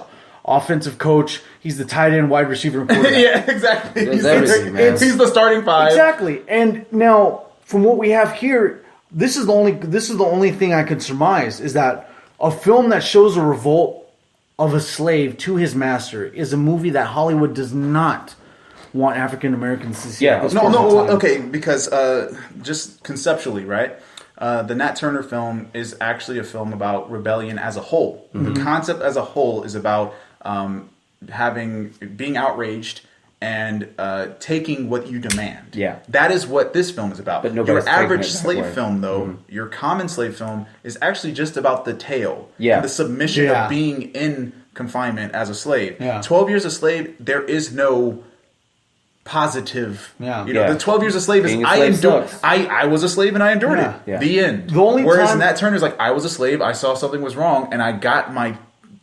offensive coach. He's the tight end, wide receiver, and quarterback. Yeah, exactly. He's the starting 5. Exactly. And now, from what we have here, this is the only thing I could surmise is that a film that shows a revolt of a slave to his master is a movie that Hollywood does not want African Americans to see. Okay, because just conceptually, right? The Nat Turner film is actually a film about rebellion as a whole. The concept as a whole is about being outraged and taking what you demand. Yeah, that is what this film is about. But your average slave film, though, your common slave film, is actually just about the tale, and the submission of being in confinement as a slave. 12 years a slave, there is no positive. The 12 years a slave is I was a slave and I endured it. Yeah. The end. Whereas Nat Turner's like, I was a slave, I saw something was wrong, and I got my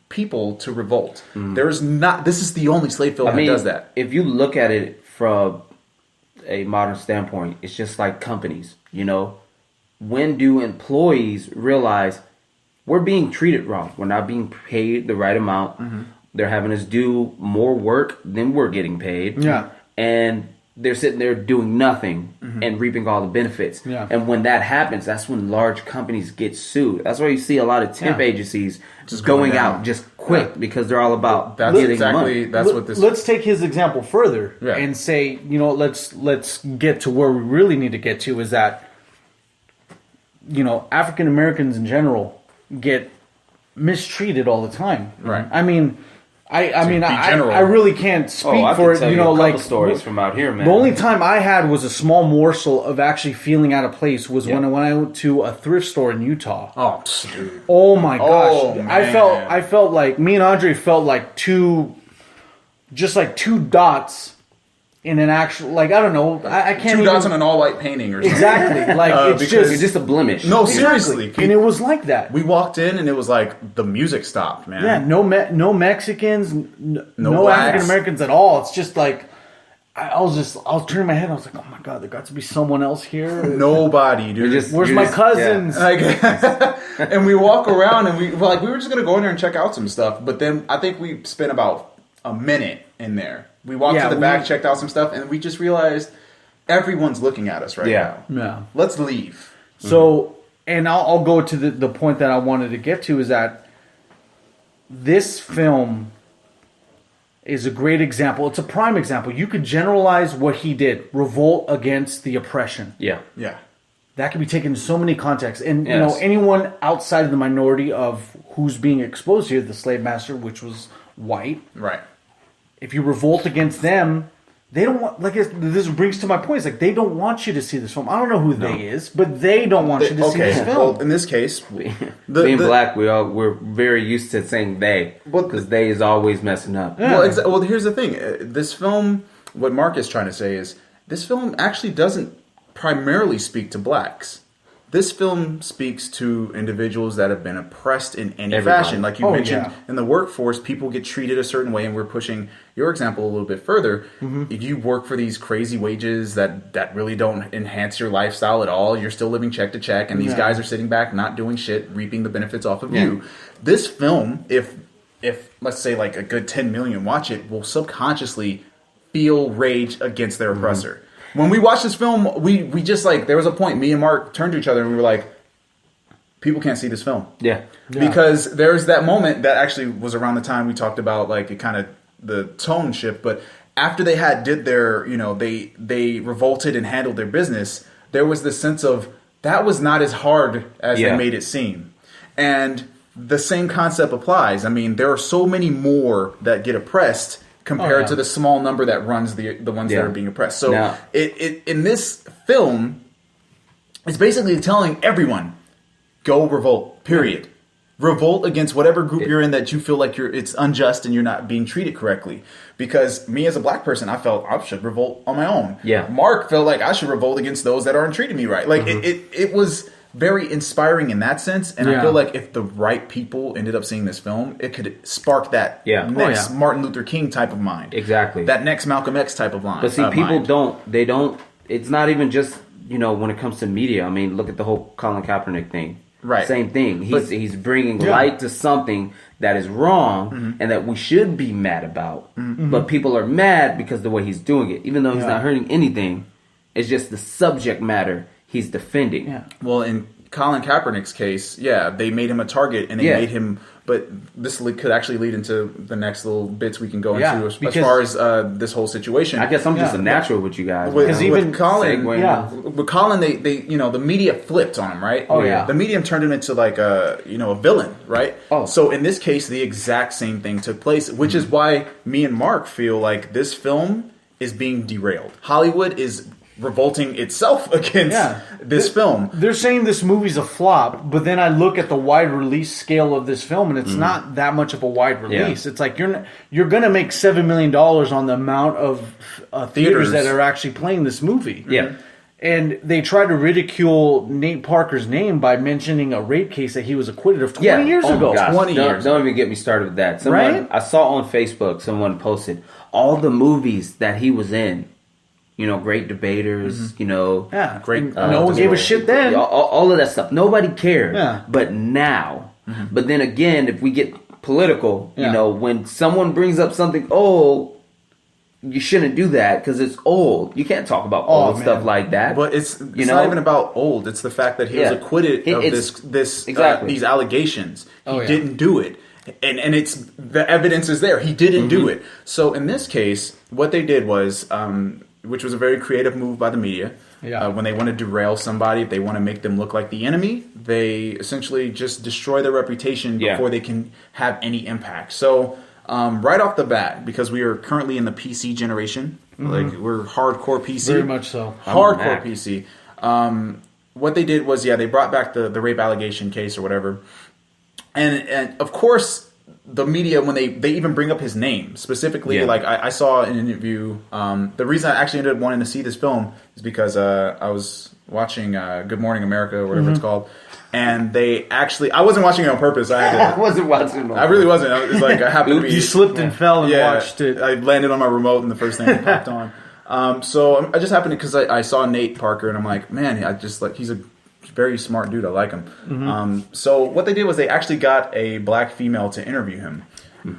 people to revolt. This is the only slave film that does that. If you look at it from a modern standpoint, it's just like companies, when do employees realize we're being treated wrong? We're not being paid the right amount. They're having us do more work than we're getting paid. Yeah. And they're sitting there doing nothing and reaping all the benefits. Yeah. And when that happens, that's when large companies get sued. That's why you see a lot of temp agencies just going out just quick because they're all about getting money. Let's take his example further and say, let's get to where we really need to get to is that, African Americans in general get mistreated all the time. Right. I mean, I really can't speak for it. Like stories from out here, man. The only time I had was a small morsel of actually feeling out of place was when I went to a thrift store in Utah. Oh, dude. Oh my gosh! Oh, man. I felt like me and Andre felt like two dots in an actual I don't know. I can't. Two dots on an all white painting or something. Exactly. Like it's just a blemish. No, exactly. seriously. And it was like that. We walked in and it was like the music stopped, man. Yeah, no Mexicans, no blacks. African Americans at all. It's just like I was turning my head. I was like, oh my god, there got to be someone else here. Nobody, dude. Where's my cousins? Yeah. And we walk around and we were just gonna go in there and check out some stuff, but then I think we spent about a minute in there. We walked to the back, checked out some stuff, and we just realized everyone's looking at us right now. Yeah. Let's leave. So, and I'll go to the point that I wanted to get to is that this film is a great example. It's a prime example. You could generalize what he did. Revolt against the oppression. Yeah. Yeah. That can be taken in so many contexts. And, anyone outside of the minority of who's being exposed here, the slave master, which was white. Right. If you revolt against them, they don't want. This brings to my point. It's like they don't want you to see this film. I don't know who they is, but they don't want you to see this film. Well, in this case, being black, we're very used to saying they because they is always messing up. Yeah. Well, here's the thing. This film, what Mark is trying to say is, this film actually doesn't primarily speak to blacks. This film speaks to individuals that have been oppressed in any fashion. Like you mentioned, in the workforce, people get treated a certain way, and we're pushing your example a little bit further. If you work for these crazy wages that really don't enhance your lifestyle at all, you're still living check to check, and these guys are sitting back not doing shit, reaping the benefits off of you. This film, if let's say like a good 10 million watch it, will subconsciously feel rage against their oppressor. When we watched this film, we just there was a point, me and Mark turned to each other and we were like, people can't see this film. Yeah. Because there's that moment that actually was around the time we talked about it kind of the tone shift. But after they did their, they revolted and handled their business, there was this sense of that was not as hard as they made it seem. And the same concept applies. I mean, there are so many more that get oppressed compared to the small number that runs the ones that are being oppressed. So it in this film, it's basically telling everyone, go revolt, period. Revolt against whatever group you're in that you feel like it's unjust and you're not being treated correctly. Because me as a black person, I felt I should revolt on my own. Yeah. Mark felt like I should revolt against those that aren't treating me right. Like it was very inspiring in that sense, and I feel like if the right people ended up seeing this film, it could spark that next Martin Luther King type of mind. Exactly. That next Malcolm X type of line. But see, people don't, it's not even just, when it comes to media. I mean, look at the whole Colin Kaepernick thing. Right. Same thing. He's bringing light to something that is wrong and that we should be mad about. But people are mad because of the way he's doing it. Even though he's not hurting anything, it's just the subject matter he's defending. Yeah. Well, in Colin Kaepernick's case, they made him a target and they made him. But this could actually lead into the next little bits we can go into as far as this whole situation. I guess I'm just a natural with you guys. Because even Colin, with Colin, they the media flipped on him, right? Oh yeah, the media turned him into a villain, right? Oh, so in this case, the exact same thing took place, which is why me and Mark feel like this film is being derailed. Hollywood is revolting itself against this film. They're saying this movie's a flop, but then I look at the wide release scale of this film, and it's not that much of a wide release. It's like you're going to make $7 million on the amount of theaters that are actually playing this movie. Yeah. And they try to ridicule Nate Parker's name by mentioning a rape case that he was acquitted of 20 years ago. Gosh. 20 years. Don't even get me started with that. I saw on Facebook, someone posted all the movies that he was in. Great debaters, great. No one gave a shit then. All of that stuff. Nobody cared. Yeah. But now. But then again, if we get political, when someone brings up something old, you shouldn't do that because it's old. You can't talk about old stuff like that. But it's not even about old. It's the fact that he was acquitted of these allegations. He didn't do it. And it's the evidence is there. He didn't do it. So in this case, what they did was, which was a very creative move by the media, when they want to derail somebody, if they want to make them look like the enemy, they essentially just destroy their reputation before they can have any impact. So right off the bat, because we are currently in the PC generation, like we're hardcore PC. Very much so. Hardcore PC. What they did was, they brought back the rape allegation case or whatever. And of course, the media, when they even bring up his name specifically, like I saw an interview. The reason I actually ended up wanting to see this film is because I was watching Good Morning America or whatever it's called, and they actually I wasn't watching it on purpose. I wasn't watching it. I really wasn't. It's like I happened to be. You slipped and fell and watched it. I landed on my remote and the first thing that popped on. So I just happened to because I saw Nate Parker and I'm like, man, I just like he's a very smart dude. I like him. So what they did was they actually got a black female to interview him.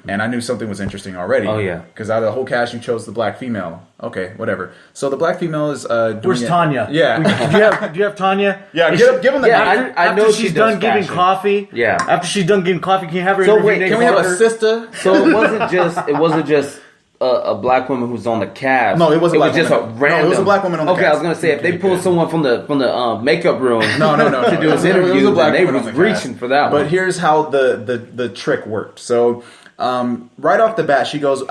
And I knew something was interesting already. Oh, yeah. Because out of the whole cast, you chose the black female. Okay, whatever. So the black female is doing Where's Tanya? Yeah. Do you have Tanya? Yeah, give him the name. I know after she's done giving coffee. Yeah. After she's done giving coffee, can you have her So interview wait, Nate Can we have a Parker? sister? So it wasn't just a black woman who's on the cast. No, it wasn't. It was just woman. a random. No, it was a black woman on the cast. cast. I was gonna say if they pulled someone from the makeup room, No. to do his It was interview, a black then they woman was on the cast. reaching for that one. But here's how the trick worked. So right off the bat, she goes,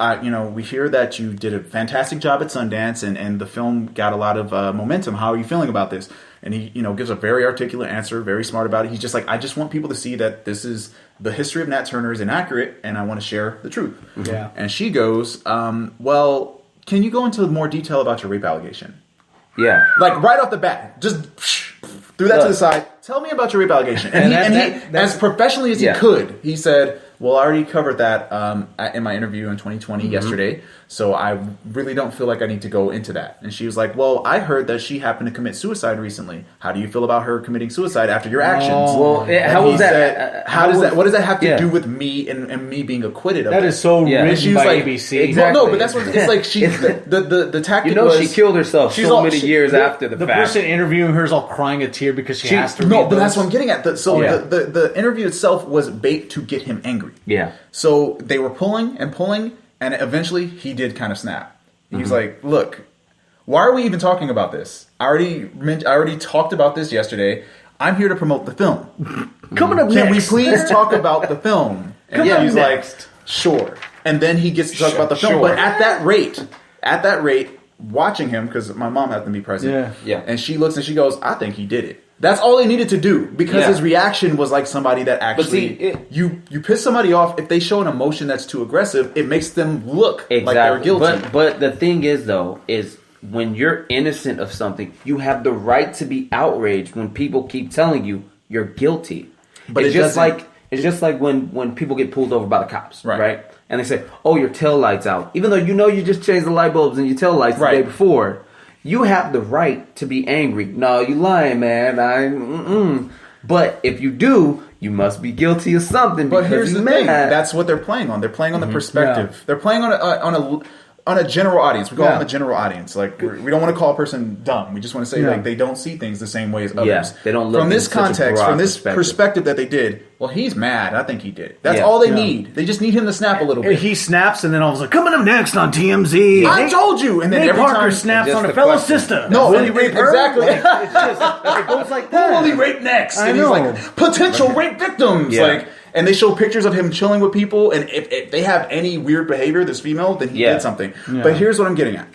we hear that you did a fantastic job at Sundance, and the film got a lot of momentum. How are you feeling about this? And he, gives a very articulate answer, very smart about it. He's just like, I just want people to see that this is the history of Nat Turner is inaccurate, and I want to share the truth. Yeah. And she goes, well, can you go into more detail about your rape allegation? Yeah. Like right off the bat, just threw that to the side. Tell me about your rape allegation. And he, as professionally as he could, he said, well, I already covered that in my interview in 2020 yesterday, so I really don't feel like I need to go into that. And she was like, well, I heard that she happened to commit suicide recently. How do you feel about her committing suicide after your actions? Well, how was that? What does that have to do with me and me being acquitted of it? That is so written She was by like, ABC. Exactly. Well, no, but that's what it's like. She the tactic was, she killed herself many years after the fact. The person interviewing her is all crying a tear because she has to. No, but that's what I'm getting at. The interview itself was bait to get him angry. Yeah. So they were pulling, and eventually he did kind of snap. He's like, "Look, why are we even talking about this? I already talked about this yesterday. I'm here to promote the film. Coming up Can we next. please talk about the film?" And he's like, "Sure." And then he gets to talk about the film. But at that rate, watching him, because my mom had to be present. Yeah. And she looks and she goes, "I think he did it." That's all they needed to do, because his reaction was like somebody that actually you piss somebody off. If they show an emotion that's too aggressive, it makes them look like they're guilty. But the thing is, though, is when you're innocent of something, you have the right to be outraged when people keep telling you you're guilty. But it's just like when people get pulled over by the cops, right? And they say, "Oh, your tail light's out," even though you just changed the light bulbs in your tail lights the day before. You have the right to be angry. No, you lying, man. But if you do, you must be guilty of something. But here's the thing: that's what they're playing on. They're playing on the perspective. Yeah. They're playing on a general audience. We call them a general audience. Like we don't want to call a person dumb. We just want to say like they don't see things the same way as others. Yeah, they don't look from this context, from this perspective that they did. Well, he's mad. I think he did. That's all they need. They just need him to snap a little bit. He snaps, and then all of a sudden, coming up next on TMZ. I told you. And then Nate every Parker time snaps on a fellow sister. No, will he rape her? Exactly. Like, it's just it goes like that. Who will he rape next? I and know. He's like potential rape victims. Yeah. And they show pictures of him chilling with people, and if they have any weird behavior, this female, then he did something. Yeah. But here's what I'm getting at.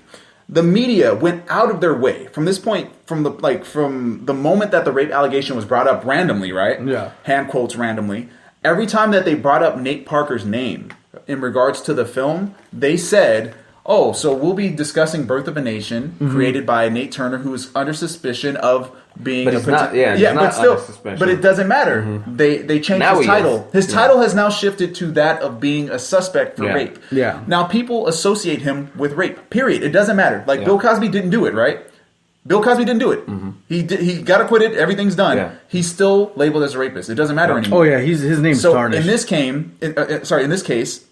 The media went out of their way from this point, from the moment that the rape allegation was brought up randomly, right? Yeah. Hand quotes randomly. Every time that they brought up Nate Parker's name in regards to the film, they said, "Oh, so we'll be discussing Birth of a Nation, created by Nate Turner, who is under suspicion of being but but it doesn't matter. They changed his title. His title has now shifted to that of being a suspect for rape. Yeah. Now people associate him with rape. Period. It doesn't matter. Like Bill Cosby didn't do it, right? Bill Cosby didn't do it. He got acquitted. Everything's done. Yeah. He's still labeled as a rapist. It doesn't matter anymore. Oh yeah, his name's tarnished. In this case,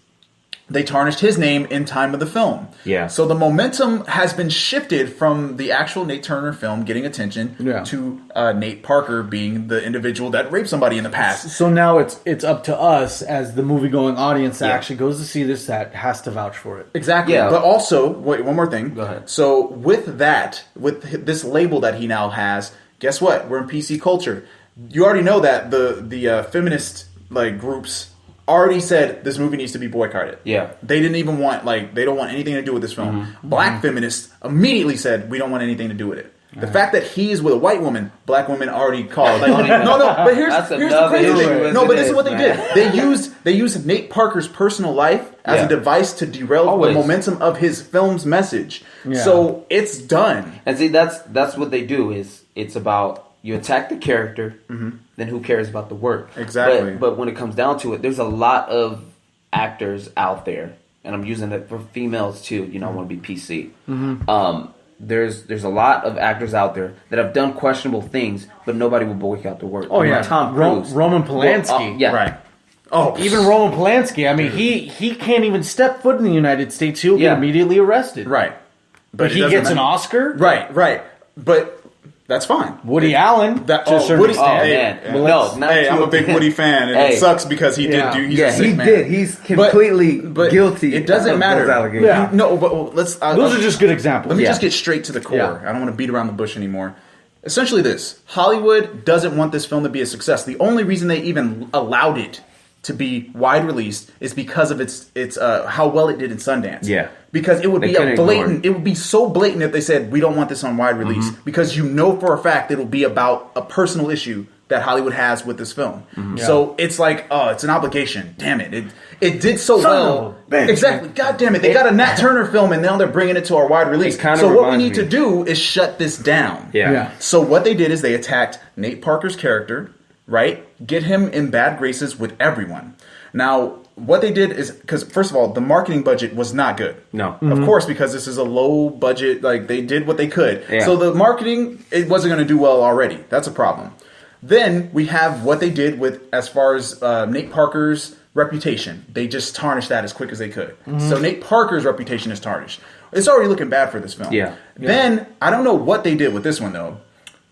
they tarnished his name in time of the film. Yeah. So the momentum has been shifted from the actual Nate Turner film getting attention to Nate Parker being the individual that raped somebody in the past. So now it's up to us as the movie-going audience that actually goes to see this that has to vouch for it. Exactly. Yeah. But also, wait, one more thing. Go ahead. So with this label that he now has, guess what? We're in PC culture. You already know that the feminist groups already said this movie needs to be boycotted. Yeah. They didn't even want, they don't want anything to do with this film. Black feminists immediately said, we don't want anything to do with it. The fact that he's with a white woman, black women already called. But here's the crazy thing. No, but this is what they did. They used Nate Parker's personal life as a device to derail the momentum of his film's message. Yeah. So it's done. And see, that's what they do. Is it's about you attack the character, then who cares about the work? Exactly. But when it comes down to it, there's a lot of actors out there, and I'm using it for females too. I want to be PC. There's a lot of actors out there that have done questionable things, but nobody will boycott the work. Oh yeah, Tom Cruise, Roman Polanski, right. Oh, even Roman Polanski. I mean, he can't even step foot in the United States. He'll get immediately arrested. Right, but he gets an Oscar. Right. But that's fine. Woody Allen. Woody. I'm a big Woody fan, and it sucks because he did do. He's a sick man. He's completely guilty. It doesn't matter. Yeah. No, but let's. Those are just good examples. Let me just get straight to the core. I don't want to beat around the bush anymore. Essentially, Hollywood doesn't want this film to be a success. The only reason they even allowed it to be wide released is because of its how well it did in Sundance. Yeah. Because it would be it would be so blatant if they said we don't want this on wide release, because for a fact it'll be about a personal issue that Hollywood has with this film. So it's like, it's an obligation. Damn it. It did so well. Exactly. God damn it. They got a Nat Turner film and now they're bringing it to our wide release. So what we need to do is shut this down. Yeah. So what they did is they attacked Nate Parker's character, right? Get him in bad graces with everyone. Now, what they did is, because first of all, the marketing budget was not good. No. Of course, because this is a low budget, they did what they could. Yeah. So the marketing, it wasn't going to do well already. That's a problem. Then we have what they did with, as far as Nate Parker's reputation. They just tarnished that as quick as they could. So Nate Parker's reputation is tarnished. It's already looking bad for this film. Yeah. Then, I don't know what they did with this one, though,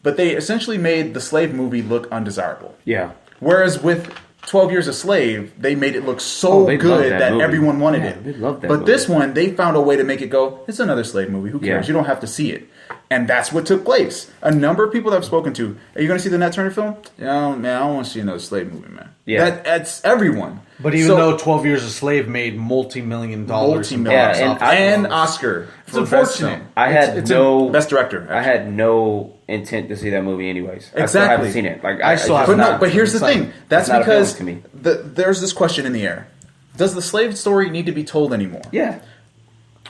but they essentially made the Slave movie look undesirable. Yeah. Whereas with 12 Years a Slave, they made it look so good that everyone wanted it. They loved that but movie. this one, they found a way to make it go, it's another slave movie. Who cares? Yeah. You don't have to see it. And that's what took place. A number of people that I've spoken to, are you going to see the Nat Turner film? Yeah, man, I don't want to see another slave movie, man. Yeah. That's everyone. But even though 12 Years a Slave made multi-million dollars. And Oscar. It's unfortunate. I had Best Director. I had no intent to see that movie anyways. Exactly. I still haven't seen it. I still haven't. But here's the thing. That's because to me. There's this question in the air. Does the slave story need to be told anymore? Yeah.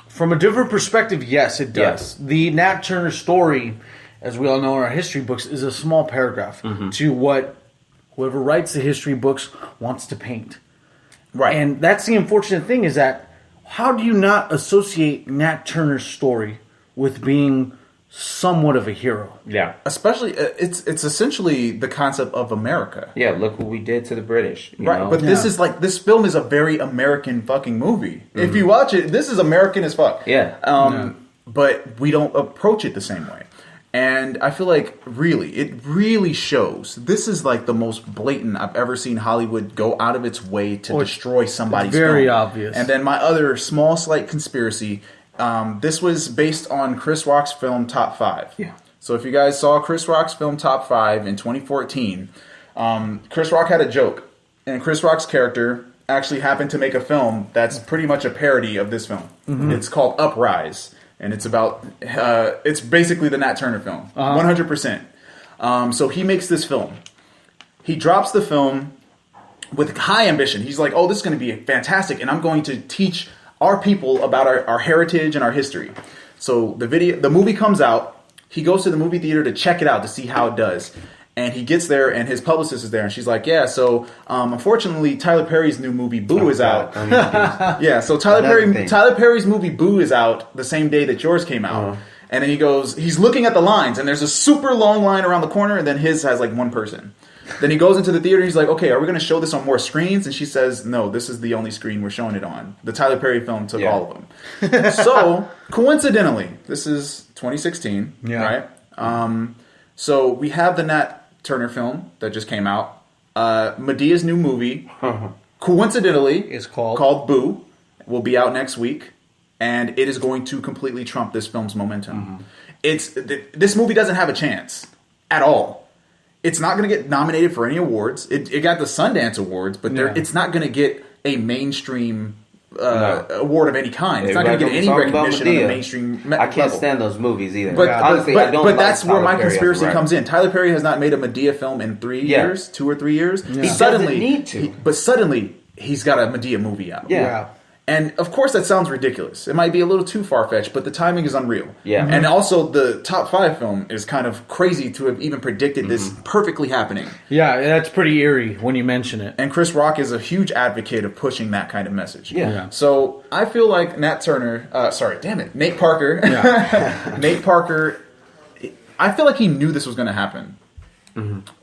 From a different perspective, yes, it does. Yeah. The Nat Turner story, as we all know in our history books, is a small paragraph to what whoever writes the history books wants to paint. Right. And that's the unfortunate thing, is that how do you not associate Nat Turner's story with being somewhat of a hero? Yeah. Especially, it's essentially the concept of America. Yeah, look what we did to the British. You Right, know? but this film is a very American fucking movie. If you watch it, this is American as fuck. Yeah. But we don't approach it the same way. And I feel like it really shows. This is like the most blatant I've ever seen Hollywood go out of its way to destroy somebody's film. Very obvious. And then my other small, slight conspiracy, this was based on Chris Rock's film Top 5. Yeah. So if you guys saw Chris Rock's film Top 5 in 2014, Chris Rock had a joke. And Chris Rock's character actually happened to make a film that's pretty much a parody of this film. It's called Uprise. And it's about, it's basically the Nat Turner film, 100%. So he makes this film. He drops the film with high ambition. He's like, oh, this is going to be fantastic, and I'm going to teach our people about our heritage and our history. So the movie comes out. He goes to the movie theater to check it out to see how it does. And he gets there, and his publicist is there, and she's like, yeah, so unfortunately, Tyler Perry's new movie, Boo, is out. Yeah, so Tyler Perry's movie, Boo, is out the same day that yours came out. And then he's looking at the lines, and there's a super long line around the corner, and then his has like one person. Then he goes into the theater. He's like, okay, are we going to show this on more screens? And she says, no, this is the only screen we're showing it on. The Tyler Perry film took all of them. So, coincidentally, this is 2016, right? So we have the Nat Turner film that just came out. Medea's new movie, coincidentally, is called Boo. Will be out next week, and it is going to completely trump this film's momentum. This movie doesn't have a chance at all. It's not going to get nominated for any awards. It got the Sundance Awards, but it's not going to get a mainstream award of any kind. It's not going to get any recognition on the mainstream I can't stand those movies either. But, honestly, but, I don't but like that's where my Tyler Perry conspiracy comes in. Tyler Perry has not made a Medea film in 3 years, 2 or 3 years. He doesn't need to. But suddenly, he's got a Medea movie out. Yeah. And of course, that sounds ridiculous. It might be a little too far fetched, but the timing is unreal. Yeah. And also, the top 5 film is kind of crazy to have even predicted this perfectly happening. Yeah, that's pretty eerie when you mention it. And Chris Rock is a huge advocate of pushing that kind of message. Yeah. So I feel like Nate Parker. Nate Parker. I feel like he knew this was going to happen.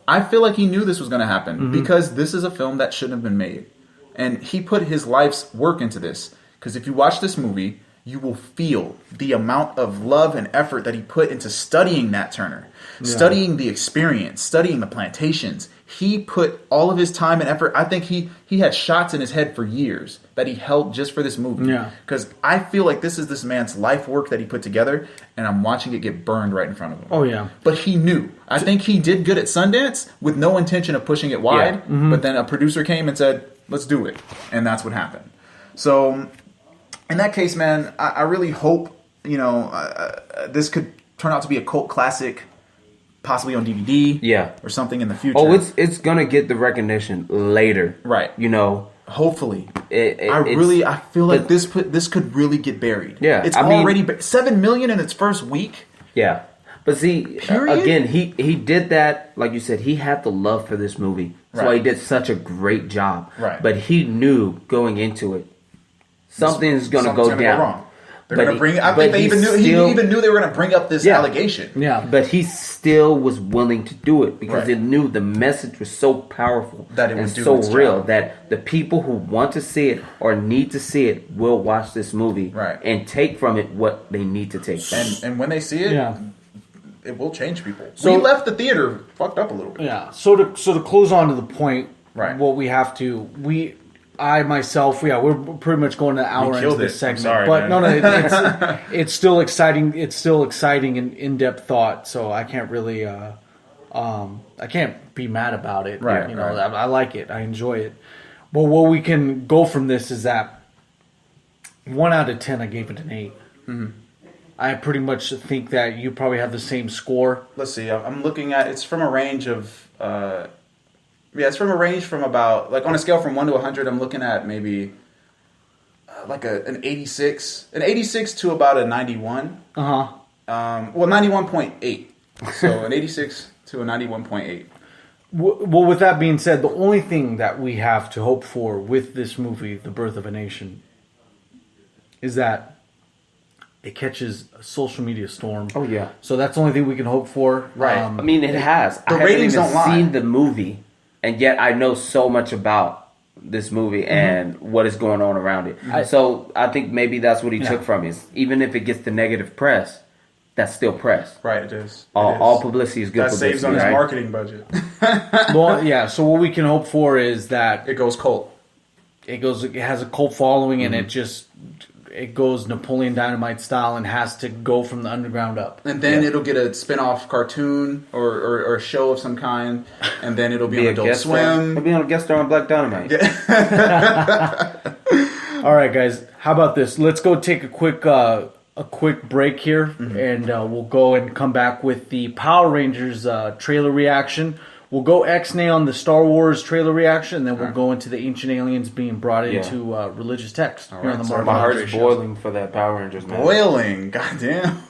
I feel like he knew this was going to happen because this is a film that shouldn't have been made. And he put his life's work into this. Because if you watch this movie, you will feel the amount of love and effort that he put into studying Nat Turner. Studying the experience, studying the plantations. He put all of his time and effort. I think he had shots in his head for years that he held just for this movie. Yeah. Because I feel like this is this man's life work that he put together, and I'm watching it get burned right in front of him. Oh, yeah. But he knew. I think he did good at Sundance with no intention of pushing it wide. But then a producer came and said, let's do it. And that's what happened. So, in that case, man, I really hope, this could turn out to be a cult classic, possibly on DVD or something in the future. Oh, it's going to get the recognition later. Right. Hopefully. I feel like this could really get buried. Yeah. It's already $7 million in its first week. Yeah. But see, again, he did that, like you said, he had the love for this movie. That's why he did such a great job. Right. But he knew going into it, something's going to go down. Go wrong. They're going to bring. I think they even knew. He even knew they were going to bring up this allegation. Yeah. But he still was willing to do it because he knew the message was so powerful that it and was so real that the people who want to see it or need to see it will watch this movie and take from it what they need to take. And when they see it. Yeah. It will change people. So, we left the theater fucked up a little bit. Yeah. So to close on to the point, right? What we have to, I myself, we're pretty much going an hour into this segment. Sorry, but man. no, it's still exciting. It's still exciting and in-depth thought. So I can't really, I can't be mad about it. Right. I like it. I enjoy it. But what we can go from this is that 1 out of 10, I gave it an 8. I pretty much think that you probably have the same score. Let's see. I'm looking at it's from a range of it's from a range from about like on a scale from 1 to 100. I'm looking at maybe like an 86, to about a 91. Well, 91.8. So an 86 to a 91.8. Well, with that being said, the only thing that we have to hope for with this movie, The Birth of a Nation, is that it catches a social media storm. Oh, yeah. So that's the only thing we can hope for. Right. I mean, it has. The ratings don't lie. I haven't even seen the movie, and yet I know so much about this movie and what is going on around it. So I think maybe that's what he took from it. Even if it gets the negative press, that's still press. Right, it is. All publicity is good publicity. That saves on his marketing budget. Well, yeah. So what we can hope for is that it goes cult. It has a cult following, and it goes Napoleon Dynamite style and has to go from the underground up. And then it'll get a spin-off cartoon or a show of some kind, and then it'll be on Adult Swim. It'll be on a guest star on Black Dynamite. All right, guys. How about this? Let's go take a quick break here, and we'll go and come back with the Power Rangers trailer reaction. We'll go X-Nay on the Star Wars trailer reaction, and then we'll go into the ancient aliens being brought into religious text here on the Marvel. My heart is boiling for that Power Rangers, man. Boiling, goddamn.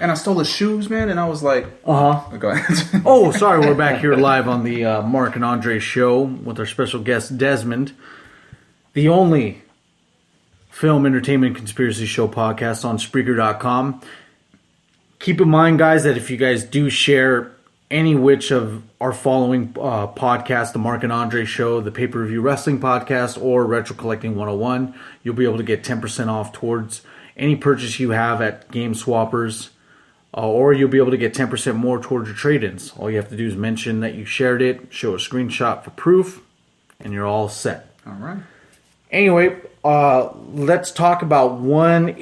And I stole his shoes, man, and I was like... Go ahead. Oh, sorry, we're back here live on the Mark and Andre show with our special guest, Desmond. The only film, entertainment, conspiracy show podcast on Spreaker.com. Keep in mind, guys, that if you guys do share any which of our following podcasts, the Mark and Andre show, the Pay-Per-View Wrestling Podcast, or Retro Collecting 101, you'll be able to get 10% off towards any purchase you have at Game Swappers. Or you'll be able to get 10% more towards your trade-ins. All you have to do is mention that you shared it, show a screenshot for proof, and you're all set. All right. Anyway, let's talk about one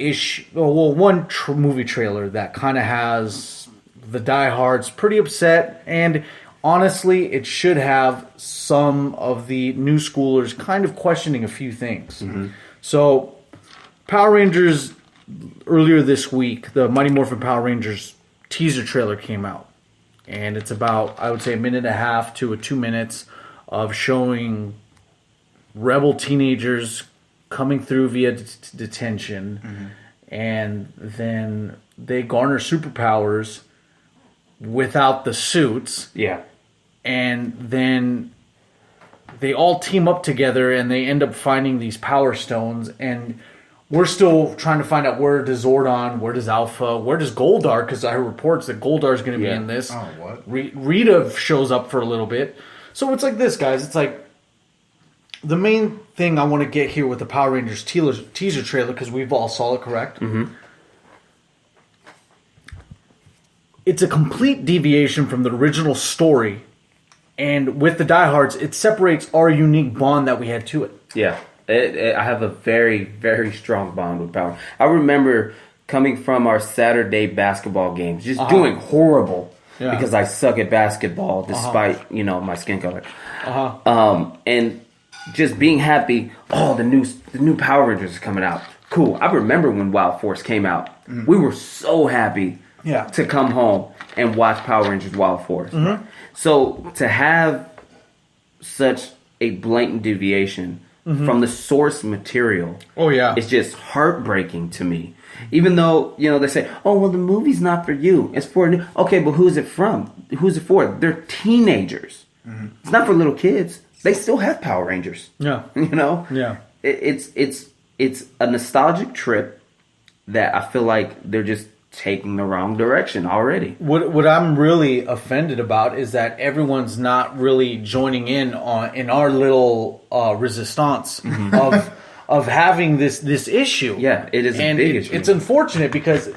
movie trailer that kind of has the diehards pretty upset, and honestly, it should have some of the new schoolers kind of questioning a few things. Mm-hmm. So, Power Rangers... Earlier this week, the Mighty Morphin Power Rangers teaser trailer came out. And it's about, I would say, 1.5 minutes to 2 minutes of showing rebel teenagers coming through via detention. Mm-hmm. And then they garner superpowers without the suits. Yeah. And then they all team up together and they end up finding these power stones. And we're still trying to find out where does Zordon, where does Alpha, where does Goldar, because I heard reports that Goldar is going to be in this. Oh, what? Rita shows up for a little bit. So it's like this, guys. It's like the main thing I want to get here with the Power Rangers teaser trailer, because we've all saw it, correct? Mm-hmm. It's a complete deviation from the original story. And with the diehards, it separates our unique bond that we had to it. Yeah. I have a very, very strong bond with Power. I remember coming from our Saturday basketball games, just doing horrible because I suck at basketball despite my skin color. And just being happy. Oh, the new Power Rangers is coming out. Cool. I remember when Wild Force came out. Mm-hmm. We were so happy to come home and watch Power Rangers Wild Force. Mm-hmm. So to have such a blatant deviation from the source material. Oh, yeah. It's just heartbreaking to me. Even though, they say, oh, well, the movie's not for you. It's for new. Okay, but who's it from? Who's it for? They're teenagers. Mm-hmm. It's not for little kids. They still have Power Rangers. Yeah. Yeah. It's a nostalgic trip that I feel like they're just taking the wrong direction already. What I'm really offended about is that everyone's not really joining in our little resistance of having this issue. Yeah, it is a big issue. It's unfortunate because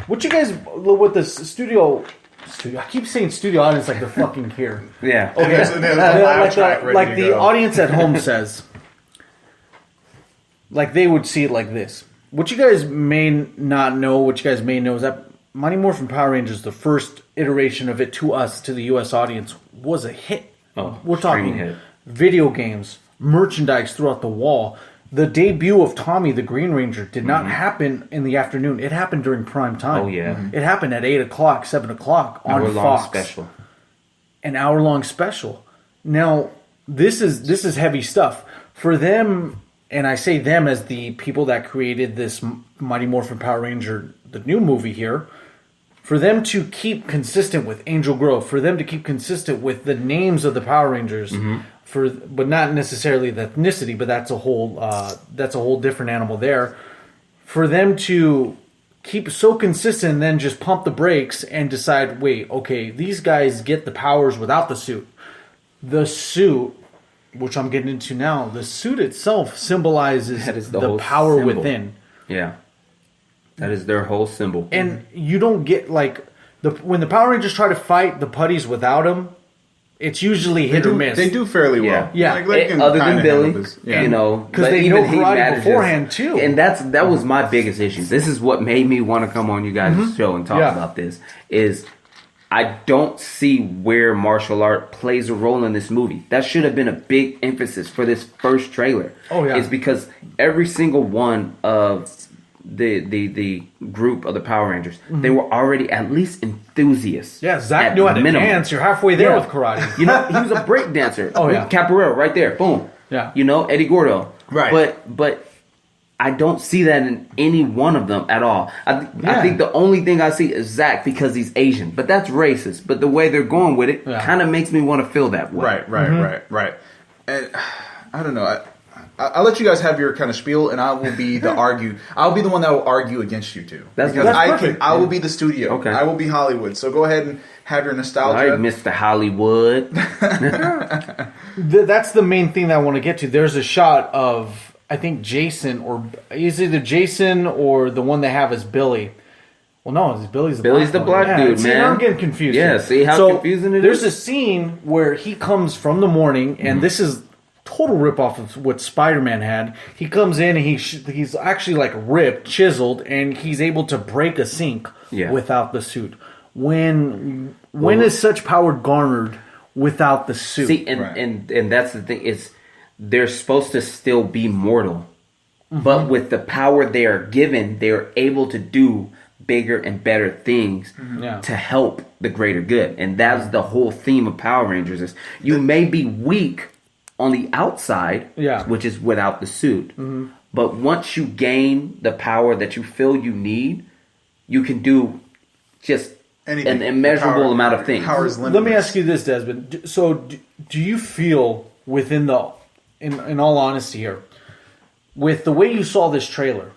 what you guys with the studio. I keep saying studio audience like they're fucking here. Yeah. Okay. Like the audience at home says. Like they would see it like this. What you guys may not know, what you guys may know is that Mighty Morphin Power Rangers, the first iteration of it to us, to the U.S. audience, was a hit. Oh, we're talking hit. Video games, merchandise throughout the wall. The debut of Tommy the Green Ranger did not happen in the afternoon. It happened during prime time. Oh, yeah. Mm-hmm. It happened at 8 o'clock, 7 o'clock on Fox. Hour-long special. An hour-long special. Now, this is heavy stuff. For them... And I say them as the people that created this Mighty Morphin Power Ranger, the new movie here, for them to keep consistent with Angel Grove, for them to keep consistent with the names of the Power Rangers, but not necessarily the ethnicity, but that's a whole different animal there. For them to keep so consistent and then just pump the brakes and decide, wait, okay, these guys get the powers without the suit. The suit, which I'm getting into now, the suit itself symbolizes the power symbol. Within. Yeah. That is their whole symbol. And you don't get, when the Power Rangers try to fight the putties without them, it's usually hit or miss. They do fairly well. Yeah. Other than Billy, because they know karate beforehand, too. And that was my biggest issue. This is what made me want to come on you guys' show and talk about this, is I don't see where martial art plays a role in this movie. That should have been a big emphasis for this first trailer. Oh, yeah. It's because every single one of the group of the Power Rangers, they were already at least enthusiasts. Yeah, Zach knew how to dance. You're halfway there with karate. He was a break dancer. Oh, yeah. Capoeira, right there. Boom. Yeah. Eddie Gordo. Right. But I don't see that in any one of them at all. I think the only thing I see is Zach because he's Asian, but that's racist. But the way they're going with it kind of makes me want to feel that way. Right. And I don't know. I'll let you guys have your kind of spiel, and I will be I'll be the one that will argue against you two. That's perfect. I will be the studio. Okay. I will be Hollywood. So go ahead and have your nostalgia. All right, Mr. Hollywood. That's the main thing that I want to get to. There's a shot of, I think, Jason, or is either Jason or the one they have is Billy. Well, no, Billy's the black dude, see, man. I'm getting confused. Yeah, here. see how confusing it is? There's a scene where he comes from the morning, and this is total ripoff of what Spider-Man had. He comes in and he's actually like ripped, chiseled, and he's able to break a sink without the suit. When is such power garnered without the suit? See, and that's the thing. They're supposed to still be mortal, but with the power they are given, they are able to do bigger and better things to help the greater good. And that's the whole theme of Power Rangers is you may be weak on the outside, which is without the suit. But once you gain the power that you feel you need, you can do just an immeasurable amount of things. Let me ask you this, Desmond. So do you feel within the, in all honesty here, with the way you saw this trailer,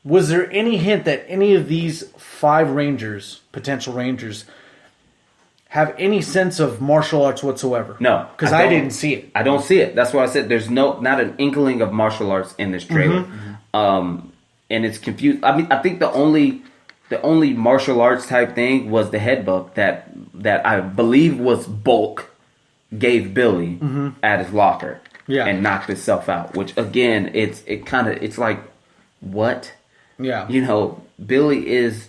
was there any hint that any of these 5 Rangers, potential Rangers, have any sense of martial arts whatsoever? No. Because I didn't see it. I don't see it. That's why I said there's not an inkling of martial arts in this trailer. And it's confused. I mean, I think the only martial arts type thing was the headbutt that I believe was Bulk gave Billy at his locker and knocked itself out. Which again, it's like, what? Yeah. You know, Billy is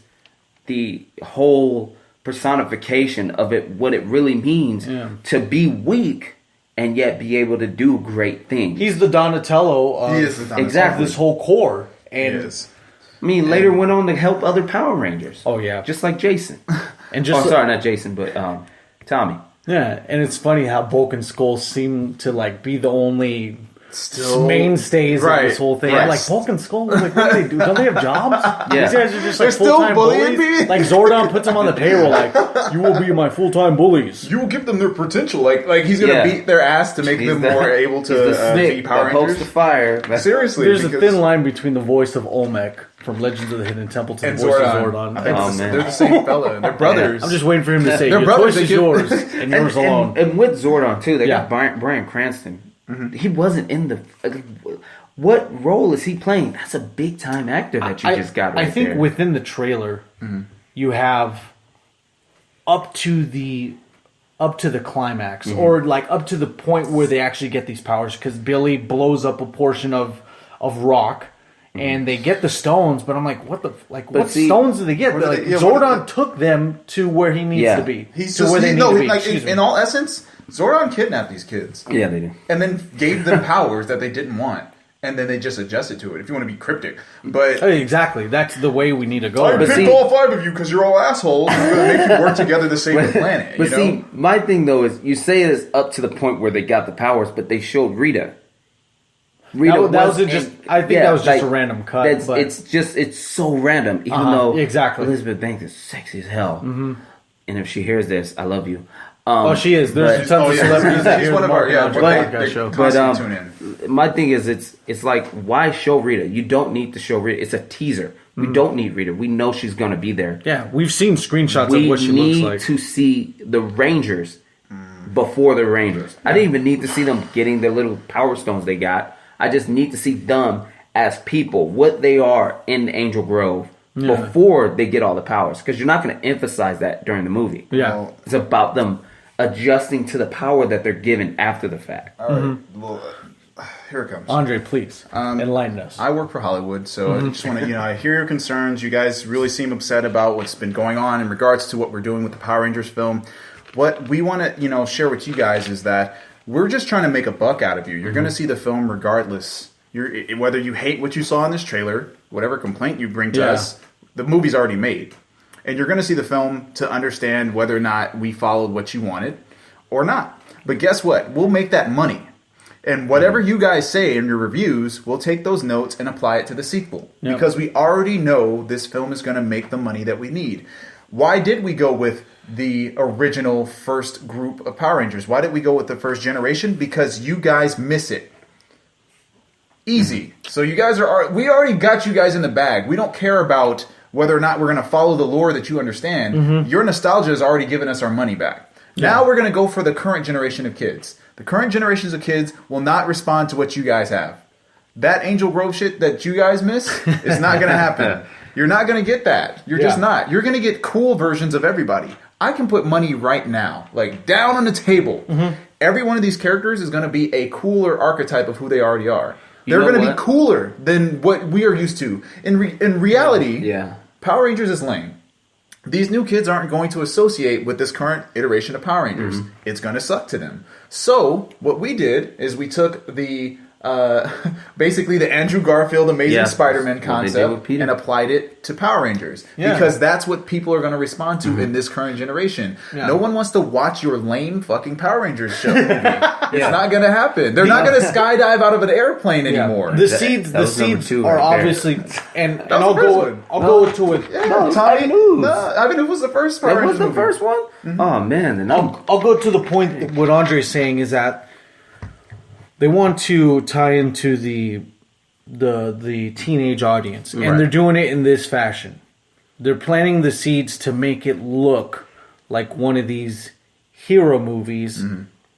the whole personification of it, what it really means to be weak and yet be able to do great things. He's the Donatello of exactly this whole core. And he is. I mean, later went on to help other Power Rangers. Oh yeah, just like Jason. And just sorry, not Jason, but Tommy. Yeah, and it's funny how Bulk and Skull seem to like be the only mainstays of this whole thing. Like Bulk and Skull, like what do they do? Don't they have jobs? These guys are just like full-time bullies. Like Zordon puts them on the payroll. Like, you will be my full-time bullies. You will give them their potential. Like he's gonna beat their ass to make them more able to be Power Rangers. The fire. Seriously, there's a thin line between the voice of Olmec from Legends of the Hidden Temple to the voice of Zordon. They're the same fella. They're brothers. I'm just waiting for him to say, your choice is yours and yours alone. And with Zordon, too, they got Bryan Cranston. He wasn't in the... What role is he playing? That's a big-time actor that you just got right there. I think within the trailer, you have up to the climax, or like up to the point where they actually get these powers, because Billy blows up a portion of rock, and they get the stones, but I'm like, what stones did they get? Like, Zordon took them to where he needs to be. In all essence, Zordon kidnapped these kids. Yeah, they do. And then gave them powers that they didn't want. And then they just adjusted to it, if you want to be cryptic. But exactly. That's the way we need to go. I picked all 5 of you because you're all assholes. I'm going to make you work together to save the planet. But see, my thing, though, is you say it's up to the point where they got the powers, but they showed Rita. That was just a random cut. It's so random, even though Elizabeth Banks is sexy as hell. And if she hears this, I love you. She is. There's tons of celebrities that hear the Mark podcast show. Tune in. My thing is, it's like, why show Rita? You don't need to show Rita. It's a teaser. We don't need Rita. We know she's going to be there. Yeah, we've seen screenshots of what she looks like. We need to see the Rangers before the Rangers. I didn't even need to see them getting their little power stones they got. I just need to see them as people, what they are in Angel Grove before they get all the powers. Because you're not going to emphasize that during the movie. Yeah. It's about them adjusting to the power that they're given after the fact. All right. Well, here it comes. Andre, please, enlighten us. I work for Hollywood, so I just want to, I hear your concerns. You guys really seem upset about what's been going on in regards to what we're doing with the Power Rangers film. What we want to, share with you guys is that we're just trying to make a buck out of you. You're going to see the film regardless. Whether you hate what you saw in this trailer, whatever complaint you bring to us, the movie's already made. And you're going to see the film to understand whether or not we followed what you wanted or not. But guess what? We'll make that money. And whatever you guys say in your reviews, we'll take those notes and apply it to the sequel. Yep. Because we already know this film is going to make the money that we need. Why did we go with the original first group of Power Rangers? Why did we go with the first generation? Because you guys miss it. Easy. So you guys we already got you guys in the bag. We don't care about whether or not we're going to follow the lore that you understand. Your nostalgia has already given us our money back. Now we're going to go for the current generation of kids. The current generations of kids will not respond to what you guys have. That Angel Grove shit that you guys miss is not going to happen. You're not going to get that. You're just not. You're going to get cool versions of everybody. I can put money right now, like down on the table. Every one of these characters is going to be a cooler archetype of who they already are. They're going to be cooler than what we are used to. In reality, Power Rangers is lame. These new kids aren't going to associate with this current iteration of Power Rangers. It's going to suck to them. So what we did is we took the basically the Andrew Garfield Amazing Spider-Man concept and applied it to Power Rangers. Because that's what people are going to respond to in this current generation. No one wants to watch your lame fucking Power Rangers show movie. It's not going to happen. They're not going to skydive out of an airplane anymore. The seeds are obviously, and I'll go to it. No, Tommy, Ivan was the first Power Rangers movie. First one? Oh man, and I'll go to the point that what Andre's saying is that they want to tie into the teenage audience, and they're doing it in this fashion. They're planting the seeds to make it look like one of these hero movies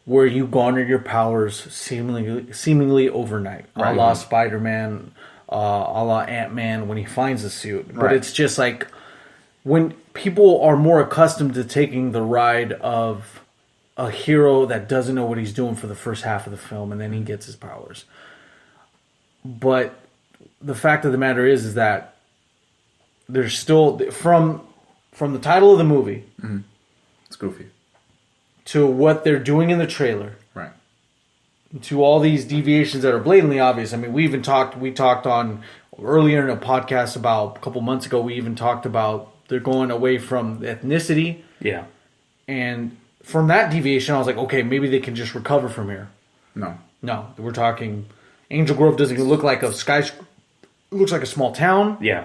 where you garner your powers seemingly overnight, a la Spider-Man, a la Ant-Man when he finds the suit. But it's just like when people are more accustomed to taking the ride of a hero that doesn't know what he's doing for the first half of the film, and then he gets his powers. But the fact of the matter is that there's still from the title of the movie, it's goofy, to what they're doing in the trailer, to all these deviations that are blatantly obvious. I mean, we talked on earlier in a podcast about a couple months ago. We even talked about they're going away from ethnicity, and from that deviation, I was like, okay, maybe they can just recover from here. No, we're talking. Angel Grove doesn't even look like a sky. It looks like a small town. The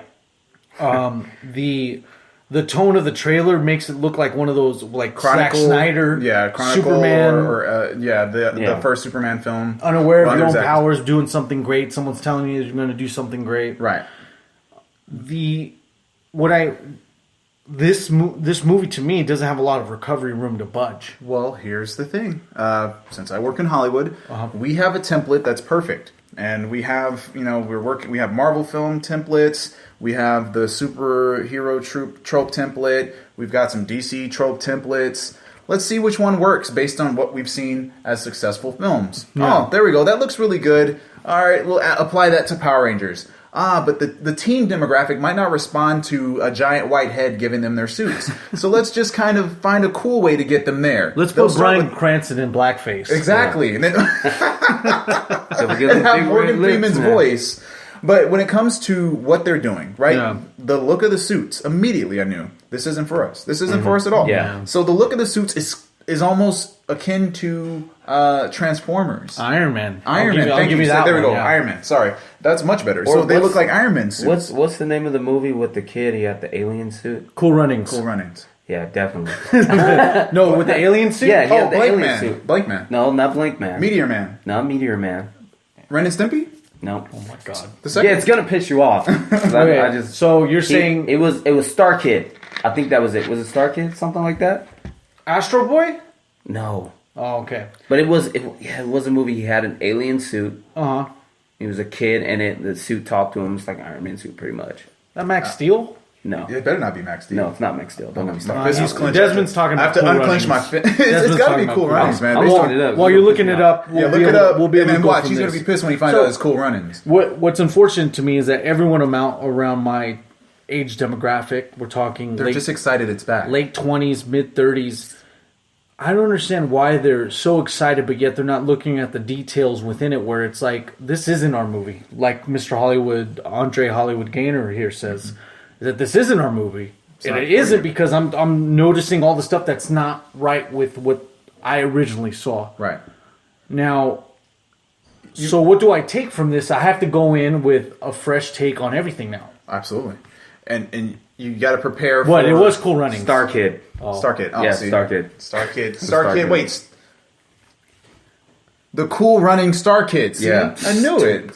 tone of the trailer makes it look like one of those like Chronicle, Zack Snyder, Chronicle, Superman, the first Superman film. Unaware of your own powers, doing something great. Someone's telling you you're going to do something great. This movie to me doesn't have a lot of recovery room to budge. Well, here's the thing. Since I work in Hollywood, we have a template that's perfect, and we have we have Marvel film templates. We have the superhero trope template. We've got some DC trope templates. Let's see which one works based on what we've seen as successful films. Oh, there we go. That looks really good. All right, we'll apply that to Power Rangers. But the teen demographic might not respond to a giant white head giving them their suits. So let's just kind of find a cool way to get them there. Let's put Bryan Cranston in blackface. Exactly. And then and have Morgan Freeman's voice. But when it comes to what they're doing, the look of the suits, immediately I knew, this isn't for us. This isn't for us at all. So the look of the suits is almost akin to Transformers. Iron Man. Thank you. There we go. Iron Man. Sorry. That's much better. So they look like Iron Man suits. What's the name of the movie with the kid? He had the alien suit. Cool Runnings. Yeah, definitely. No, with the alien suit? Yeah, he had the alien Man. suit. Blank Man. No, not Blank Man. Meteor Man. Not Meteor Man. Ren and Stimpy? No. Oh my god. It's gonna piss you off. So you're saying it was Star Kid. I think that was it. Was it Star Kid? Something like that? Astro Boy? No. Oh, okay. But it was a movie. He had an alien suit. Uh-huh. He was a kid, and the suit talked to him. It's like an Iron Man suit, pretty much. That Max Steel? No. It better not be Max Steel. No, it's not Max Steel. Don't let me start. Desmond's talking about I have to unclench my fist. It's got to be Cool Runnings, man. I'm looking it up. While you're looking it up, look it up. We'll be able to go watch. from He's going to be pissed when he finds out it's Cool Runnings. What's unfortunate to me is that everyone around my age demographic, we're talking they're just excited it's back. Late 20s, mid 30s. I don't understand why they're so excited, but yet they're not looking at the details within it where it's like, this isn't our movie. Like Mr. Hollywood, Andre Hollywood Gaynor here says, that this isn't our movie. And it isn't because I'm noticing all the stuff that's not right with what I originally saw. Right. Now, So what do I take from this? I have to go in with a fresh take on everything now. Absolutely. And you got to prepare for... What? It was Cool Runnings. Star Kid. Star Kid. Oh, Yeah, see. Star Kid. Star Kid. Star Star Kid. Kid. Wait. The Cool Running Star Kids. See? Yeah. I knew it.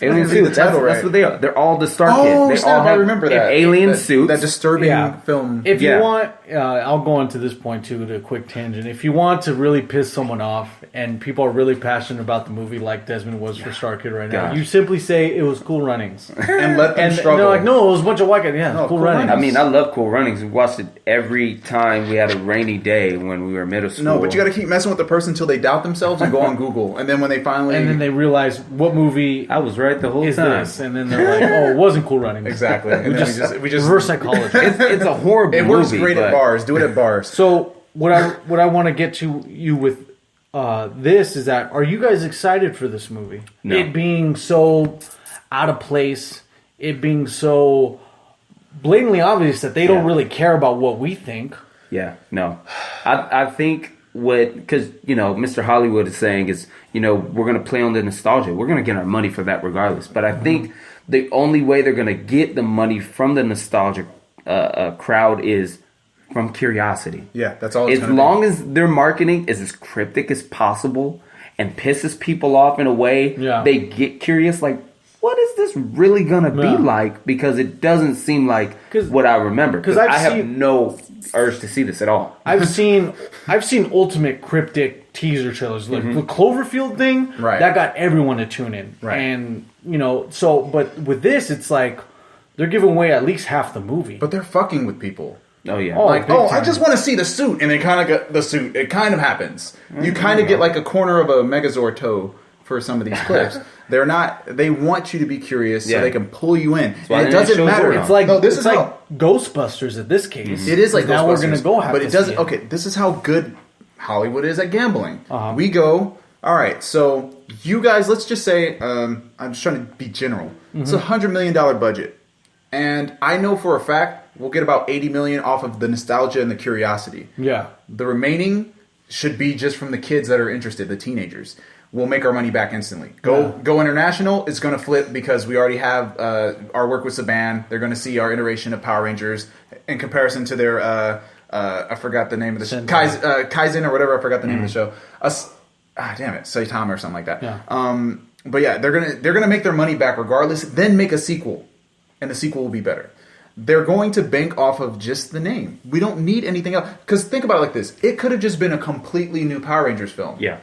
Alien the suits. title That's right. what they are. They're all the Star Oh, Kids. They snap, all I have remember that. alien suits. That disturbing Yeah. film. If Yeah. you want, I'll go into this point too, to a quick tangent. If you want to really piss someone off, and people are really passionate about the movie, like Desmond was for Star Kid right now, Gosh. you simply say it was Cool Runnings, and let them and struggle. they're like, no, it was a bunch of white guys. Yeah, No, Cool Cool Runnings. I mean, I love Cool Runnings. We watched it every time we had a rainy day when we were middle school. No, but you got to keep messing with the person until they doubt themselves and go on Google. And then when they finally... And then they realize what movie I was right the whole is time. this, and then they're like, oh, it wasn't Cool Runnings. Exactly. And then we just reverse psychology. It's a horrible It works movie, great but at bars. Do it at bars. So what I want to get to you with this is that, are you guys excited for this movie? No. It being so out of place, it being so blatantly obvious that they don't Yeah. really care about what we think. Yeah, no. I think because, Mr. Hollywood is saying is, we're going to play on the nostalgia. We're going to get our money for that regardless. But I think the only way they're going to get the money from the nostalgic crowd is from curiosity. Yeah, that's all it's As gonna long be. as their marketing is as cryptic as possible and pisses people off in a way they get curious, like, what is this really going to be like? Because it doesn't seem like what I remember. Because I have no urge to see this at all. I've seen ultimate cryptic teaser trailers, like the Cloverfield thing. Right. That got everyone to tune in. Right. And but with this, it's like they're giving away at least half the movie. But they're fucking with people. Oh, yeah. Oh, Like, big I time. just want to see the suit. And they kind of get the suit. It kind of happens. You kind of get like a corner of a Megazord toe for some of these clips. They want you to be curious so Yeah. they can pull you in. why And it they doesn't show matter. Zordon. It's like no, this it's is like how, Ghostbusters in this case. it is like now we're Ghostbusters, gonna go have but to it doesn't. see it. Okay, this is how good Hollywood is at gambling. We go, all right. So you guys, let's just say, I'm just trying to be general. It's $100 million budget, and I know for a fact we'll get about $80 million off of the nostalgia and the curiosity. Yeah. The remaining should be just from the kids that are interested, the teenagers. We'll make our money back instantly. Go international. It's going to flip because we already have our work with Saban. They're going to see our iteration of Power Rangers in comparison to their I forgot the name of the show. Kaizen or whatever. I forgot the name of the show. Damn it, Saitama or something like that. Yeah. But yeah, they're gonna make their money back regardless. Then make a sequel, and the sequel will be better. They're going to bank off of just the name. We don't need anything else. Because think about it like this: it could have just been a completely new Power Rangers film. Yeah.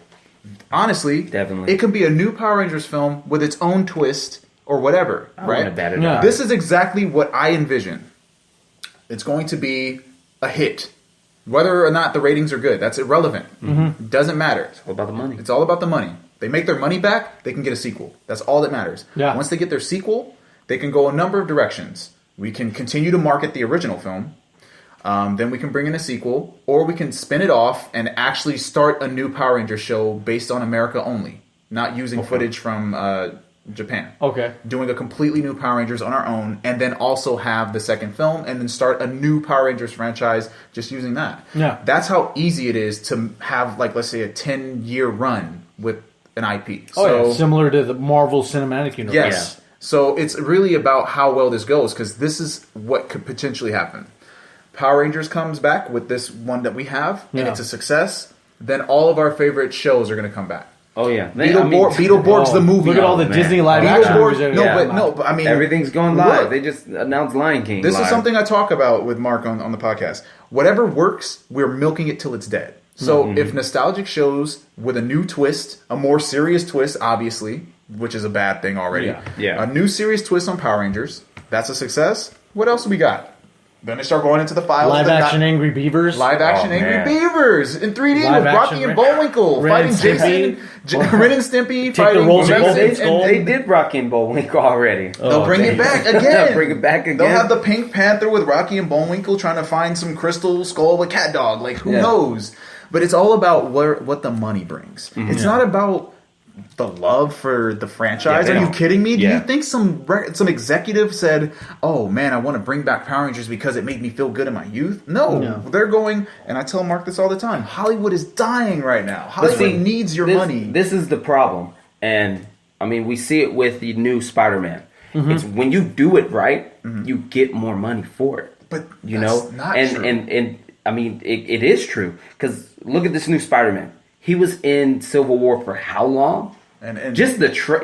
Honestly, Definitely. it could be a new Power Rangers film with its own twist or whatever. I right? wouldn't have batted Yeah. it. This is exactly what I envision. It's going to be a hit. Whether or not the ratings are good, that's irrelevant. Doesn't matter. It's all about the money. It's all about the money. They make their money back, they can get a sequel. That's all that matters. Yeah. Once they get their sequel, they can go a number of directions. We can continue to market the original film. Then we can bring in a sequel, or we can spin it off and actually start a new Power Rangers show based on America only, not using footage from Japan. Okay. Doing a completely new Power Rangers on our own, and then also have the second film, and then start a new Power Rangers franchise just using that. Yeah. That's how easy it is to have, like, let's say, a 10-year run with an IP. Oh, yeah. Similar to the Marvel Cinematic Universe. Yes. So it's really about how well this goes, because this is what could potentially happen. Power Rangers comes back with this one that we have, and it's a success. Then all of our favorite shows are going to come back. Oh, yeah. Beetleborg's the movie. Look at all the man. Disney live action movies. Beetleborg, but I mean, Everything's going live. look, They just announced Lion King. This live. is something I talk about with Mark on the podcast. Whatever works, we're milking it till it's dead. So if nostalgic shows with a new twist, a more serious twist, obviously, which is a bad thing already. Yeah. A new serious twist on Power Rangers, that's a success. What else do we got? Then they start going into the files. Live action Angry Beavers. Live action Oh, Angry man. Beavers in 3D Live with action Rocky and Ren- Bullwinkle Ren fighting and Stimpy. Jason, Ren and Stimpy the fighting. roles of Remember, Golden Skull. They did Rocky and Bullwinkle already. They'll bring it back again. Bring it back again. They'll have the Pink Panther with Rocky and Bullwinkle trying to find some crystal skull with Cat Dog. Like, who knows? But it's all about what the money brings. It's not about the love for the franchise. Yeah, Are you don't. kidding me? Do Yeah. you think some executive said, "Oh man, I want to bring back Power Rangers because it made me feel good in my youth"? No. They're going, and I tell Mark this all the time. Hollywood is dying right now. Hollywood needs your money. This is the problem, and I mean, we see it with the new Spider-Man. It's when you do it right, you get more money for it. But you that's know, not and, true. and I mean, it is true because look at this new Spider-Man. He was in Civil War for how long? And Just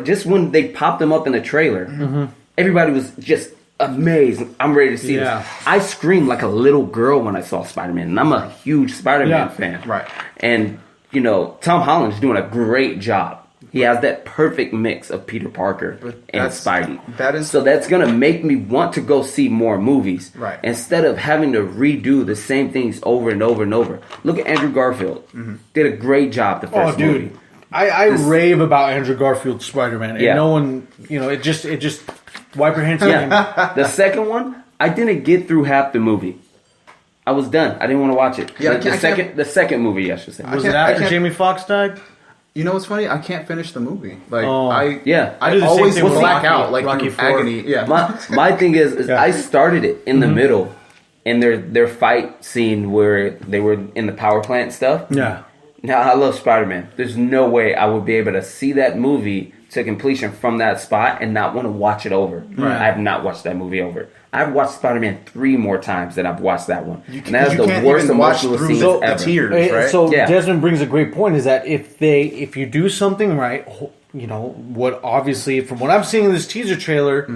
just when they popped him up in the trailer, everybody was just amazed. I'm ready to see this. I screamed like a little girl when I saw Spider-Man, and I'm a huge Spider-Man fan. Right. And you know, Tom Holland's doing a great job. He has that perfect mix of Peter Parker and Spidey. So that's going to make me want to go see more movies. Right. Instead of having to redo the same things over and over and over. Look at Andrew Garfield. Did a great job the first movie. I rave about Andrew Garfield's Spider-Man. And no one, you know, it just wipe your hands clean. The second one, I didn't get through half the movie. I was done. I didn't want to watch it. Yeah, the second movie, I should say. Was it after Jamie Foxx died? You know what's funny? I can't finish the movie. Like I I do the always same thing with black Rocky, out like Rocky through 4. agony. Yeah. My thing is I started it in the middle, in their fight scene where they were in the power plant stuff. Yeah. Now I love Spider-Man. There's no way I would be able to see that movie to completion from that spot and not want to watch it over. Right. I have not watched that movie over. I've watched Spider-Man 3 more times than I've watched that one. You And that's the can't worst even watch emotional through scenes the ever. tears, right? So Yeah. Desmond brings a great point: is that if you do something right, you know what? Obviously, from what I'm seeing in this teaser trailer,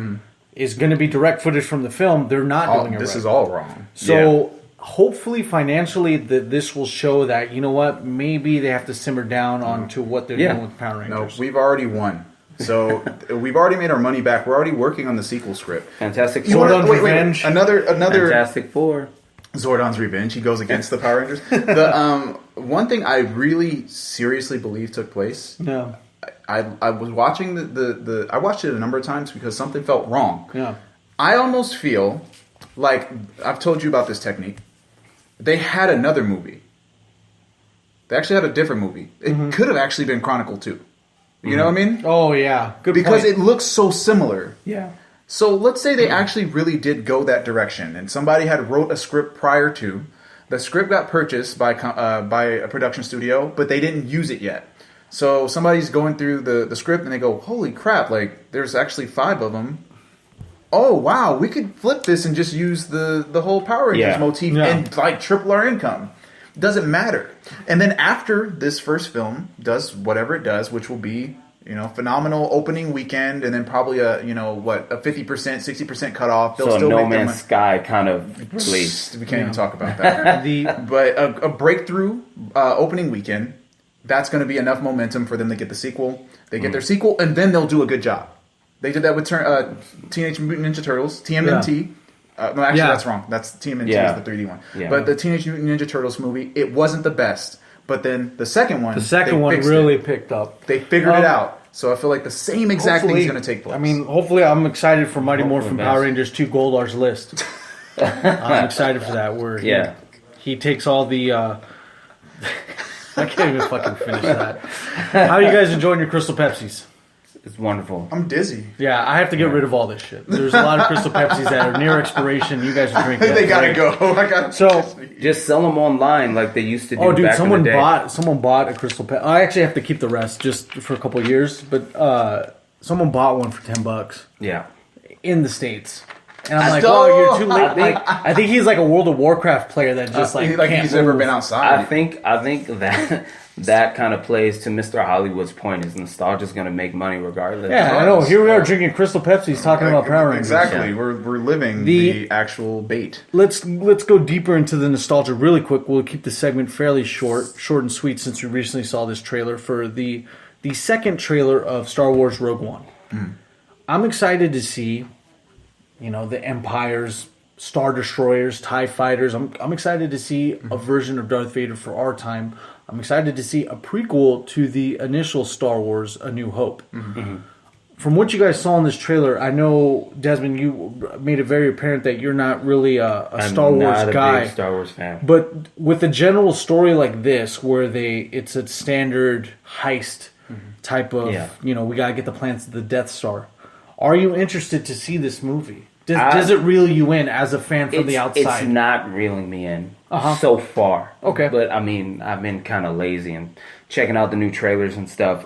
is going to be direct footage from the film. They're not doing it This right. is all wrong. So hopefully, financially, this will show that you know what? Maybe they have to simmer down onto what they're doing with Power No, Rangers. we've already won. So we've already made our money back. We're already working on the sequel script. Fantastic You Four. wanna- Zordon's Revenge. Another Fantastic Four. Zordon's Revenge. He goes against the Power Rangers. The one thing I really seriously believe took place. Yeah. I was watching the I watched it a number of times because something felt wrong. Yeah. I almost feel like I've told you about this technique. They had another movie. They actually had a different movie. It could have actually been Chronicle 2. You know what I mean? Oh yeah. Good Because point. it looks so similar. Yeah. So let's say they actually really did go that direction, and somebody had wrote a script prior to. The script got purchased by a production studio, but they didn't use it yet. So somebody's going through the script, and they go, "Holy crap! Like, there's actually 5 of them. Oh wow, we could flip this and just use the whole Power Rangers motif and like triple our income." Doesn't matter. And then after this first film does whatever it does, which will be, you know, phenomenal opening weekend, and then probably a 50%, 60% cutoff. They'll So still No make their Man's money. Sky kind of release. We can't even talk about that. But a breakthrough opening weekend, that's going to be enough momentum for them to get the sequel. They get their sequel, and then they'll do a good job. They did that with Teenage Mutant Ninja Turtles, TMNT. No, actually, that's wrong. That's TMNT is the 3D one. Yeah. But the Teenage Mutant Ninja Turtles movie, it wasn't the best. But then the second one, really picked up. They figured it out. So I feel like the same exact thing is going to take place. I mean, hopefully, I'm excited for Mighty Morphin Power Rangers 2 Goldar's list. I'm excited for that. Where he takes all the. I can't even fucking finish that. How are you guys enjoying your Crystal Pepsis? It's wonderful. I'm dizzy. Yeah, I have to get rid of all this shit. There's a lot of Crystal Pepsis that are near expiration. You guys are drinking. They gotta go. I got So just sell them online like they used to do. Oh, dude! back Someone in the day. someone bought a Crystal Pepsi. I actually have to keep the rest just for a couple of years. But someone bought one for $10 Yeah. in the States, and I'm like, "Oh, you're too late." I think- I think he's like a World of Warcraft player that just like can't he's never move. been outside. I think that kind of plays to Mr. Hollywood's point. Is nostalgia is going to make money regardless. Yeah, I know. Here we are drinking Crystal Pepsis, talking about Power Rangers. Exactly. Yeah. We're living the actual bait. Let's go deeper into the nostalgia really quick. We'll keep the segment fairly short and sweet, since we recently saw this trailer for the second trailer of Star Wars Rogue One. I'm excited to see, the Empire's Star Destroyers, TIE Fighters. I'm excited to see a version of Darth Vader for our time. I'm excited to see a prequel to the initial Star Wars, A New Hope. From what you guys saw in this trailer, I know, Desmond, you made it very apparent that you're not really a Star Wars not a guy. big Star Wars fan. But with a general story like this, where it's a standard heist type of, we got to get the plans to the Death Star. Are you interested to see this movie? Does it reel you in as a fan from the outside? It's not reeling me in so far. Okay. But, I mean, I've been kind of lazy and checking out the new trailers and stuff.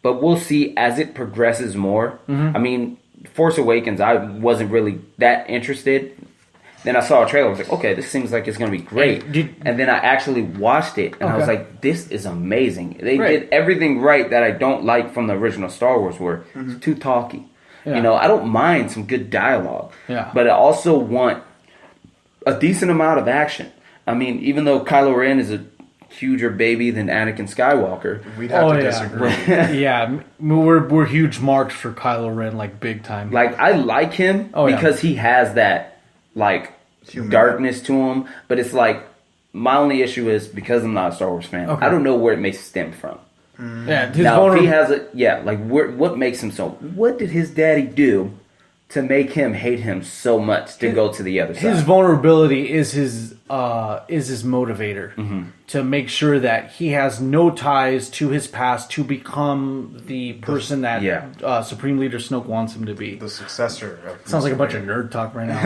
but we'll see as it progresses more. I mean, Force Awakens, I wasn't really that interested. Then I saw a trailer. I was like, okay, this seems like it's going to be great. And then I actually watched it, and I was like, this is amazing. They did everything right that I don't like from the original Star Wars, where it's too talky. Yeah. You know, I don't mind some good dialogue, but I also want a decent amount of action. I mean, even though Kylo Ren is a huger baby than Anakin Skywalker, we'd have to disagree. Yeah, we're huge marks for Kylo Ren, like big time. Like, I like him because he has that, like, darkness to him, but it's like, my only issue is because I'm not a Star Wars fan, I don't know where it may stem from. Yeah, now if he has what makes him so? What did his daddy do to make him hate him so much to go to the other side? His vulnerability is his motivator to make sure that he has no ties to his past to become the person that Supreme Leader Snoke wants him to be. The successor. Sounds like a bunch of nerd talk right now.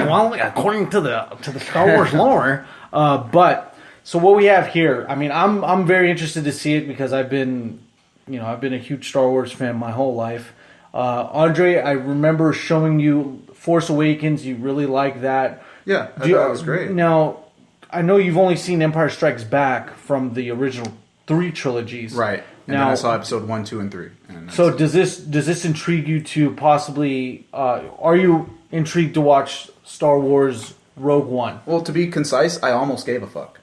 Well, according to the Star Wars lore, but. So what we have here, I mean, I'm very interested to see it because I've been a huge Star Wars fan my whole life. Andre, I remember showing you Force Awakens. You really like that. Yeah, I thought it was great. Now, I know you've only seen Empire Strikes Back from the original 3 trilogies, right? And then I saw Episode 1, 2, and 3. So does this intrigue you to possibly? Are you intrigued to watch Star Wars Rogue One? Well, to be concise, I almost gave a fuck.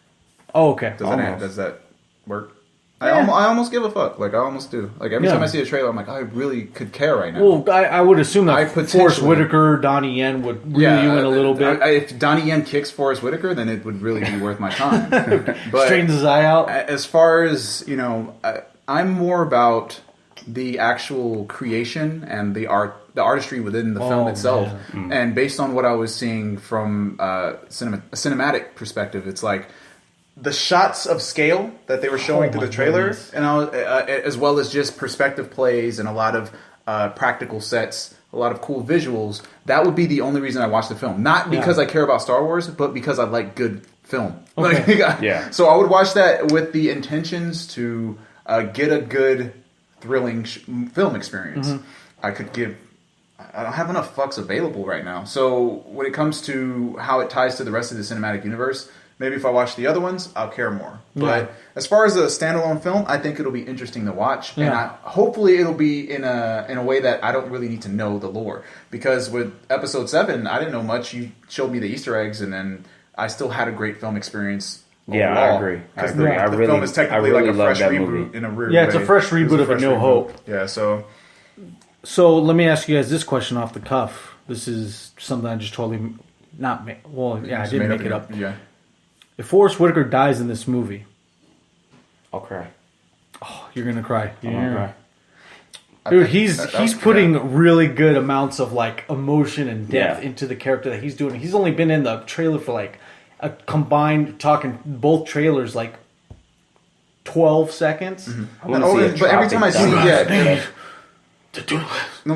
Oh, okay. Does that work? I almost give a fuck. Like, I almost do. Like, every time I see a trailer, I'm like, I really could care right now. Well, I would assume that Forrest Whitaker, Donnie Yen would reel you in a little bit. If Donnie Yen kicks Forrest Whitaker, then it would really be worth my time. But straightens his eye out. As far as, I'm more about the actual creation and the artistry within the film itself. And based on what I was seeing from a cinematic perspective, it's like, the shots of scale that they were showing through the trailer, and as well as just perspective plays and a lot of practical sets, a lot of cool visuals, that would be the only reason I watch the film. Not because I care about Star Wars, but because I like good film. Okay. So I would watch that with the intentions to get a good, thrilling film experience. I don't have enough fucks available right now. So when it comes to how it ties to the rest of the cinematic universe, maybe if I watch the other ones, I'll care more. But as far as a standalone film, I think it'll be interesting to watch, and hopefully it'll be in a way that I don't really need to know the lore. Because with Episode 7, I didn't know much. You showed me the Easter eggs, and then I still had a great film experience. Yeah, overall. I agree. Because the film is technically like a fresh reboot in a weird way. Yeah, it's a fresh reboot of A New Hope. Yeah, so let me ask you guys this question off the cuff. This is something I just totally not made. Well, yeah, I didn't make it up. Yeah. If Forrest Whitaker dies in this movie, I'll cry. Oh, you're gonna cry. I'm gonna cry. Dude, he's putting really good amounts of like emotion and depth into the character that he's doing. He's only been in the trailer for like a combined talking both trailers like 12 seconds. But every time I see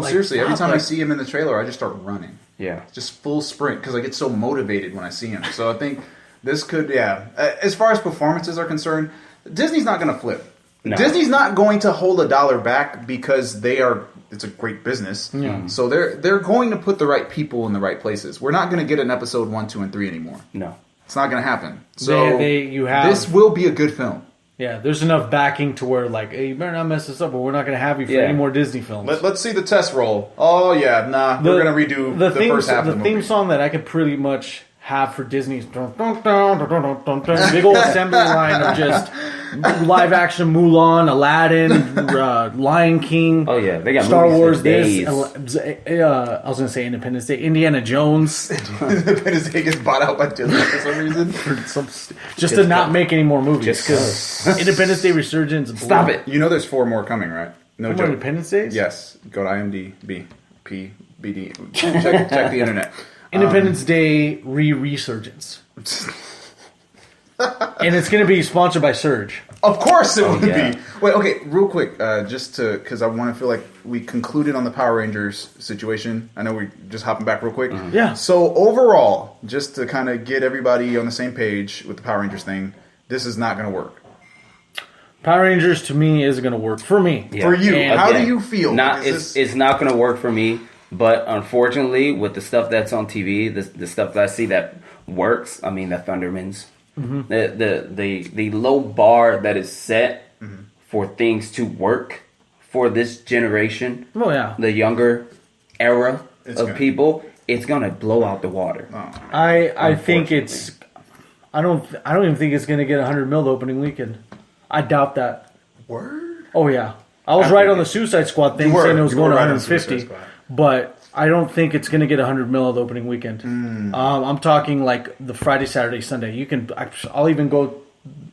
seriously, every time I see him in the trailer, I just start running. Yeah, just full sprint because I get so motivated when I see him. So I think this could, as far as performances are concerned, Disney's not going to flip. No. Disney's not going to hold $1 back because it's a great business. Yeah. So they're going to put the right people in the right places. We're not going to get an episode 1, 2, and 3 anymore. No. It's not going to happen. So this will be a good film. Yeah, there's enough backing to where, like, hey, you better not mess this up, or we're not going to have you for any more Disney films. Let's see the test roll. Oh, yeah, we're going to redo the first half of the movie. The theme song that I could pretty much have for Disney's big old assembly line of just live action Mulan, Aladdin, Lion King. Oh yeah, they got Star Wars. Days. I was gonna say Independence Day, Indiana Jones. Independence Day gets bought out by Disney for some reason. Just to not make any more movies. Just because Independence Day Resurgence. Stop it. You know, there's 4 more coming, right? No joke. Independence Days. Yes. Go to IMDb. PBD. Check the internet. Independence Day Resurgence. And it's going to be sponsored by Surge. Of course it would be. Wait, okay, real quick, because I want to feel like we concluded on the Power Rangers situation. I know we're just hopping back real quick. Mm-hmm. Yeah. So overall, just to kind of get everybody on the same page with the Power Rangers thing, this is not going to work. Power Rangers to me isn't going to work for me. Yeah. For you, And how do again, you feel? It's not going to work for me. But unfortunately, with the stuff that's on TV, the stuff that I see that works, I mean, the Thundermans, the low bar that is set for things to work for this generation, the younger era of people, it's gonna blow out the water. I think it's. I don't even think it's going to get 100 mil the opening weekend. I doubt that. Word? Oh yeah, I was right on the Suicide Squad thing, saying it was going to 150. But I don't think it's going to get 100 mil the opening weekend. I'm talking like the Friday, Saturday, Sunday. I'll even go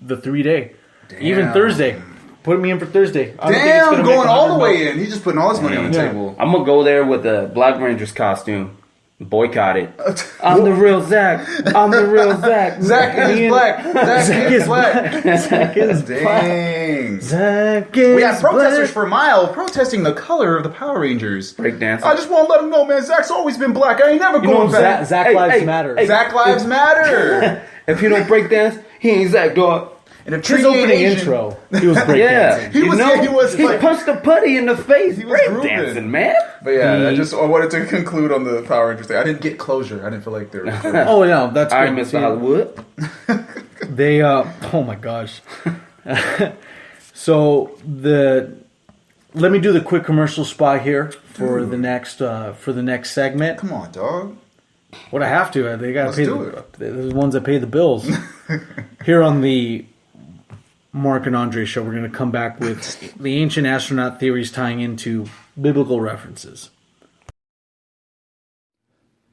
the 3-day, even Thursday. Put me in for Thursday. Damn, going all the way in. He's just putting all his money on the table. I'm gonna go there with the Black Ranger's costume. Boycott it. I'm the real Zach. I'm the real Zach. Zach is black. Zach is black. Zach is Dang. Zach is We had protesters black. for a mile protesting the color of the Power Rangers. Breakdance. I just want to let them know, man, Zach's always been black. I ain't never going back. Zach Lives Matter. Zach Lives Matter. If he don't break dance, he ain't Zach, dog. And if His Trini ain't opening Asian, intro, he was breakdancing. Yeah, He was he like- punched a putty in the face. He was Breakdancing, grooving. man. But yeah, I wanted to conclude on the Power Rangers thing. I didn't get closure. I didn't feel like there was Oh no, that's All right, good. Mr. See, Hollywood. They oh my gosh. So let me do the quick commercial spot here for the next segment. Come on, dog. What I have to, they got to Let's pay do the ones that pay the bills. Here on the Mark and Andre show, we're going to come back with the ancient astronaut theories tying into biblical references.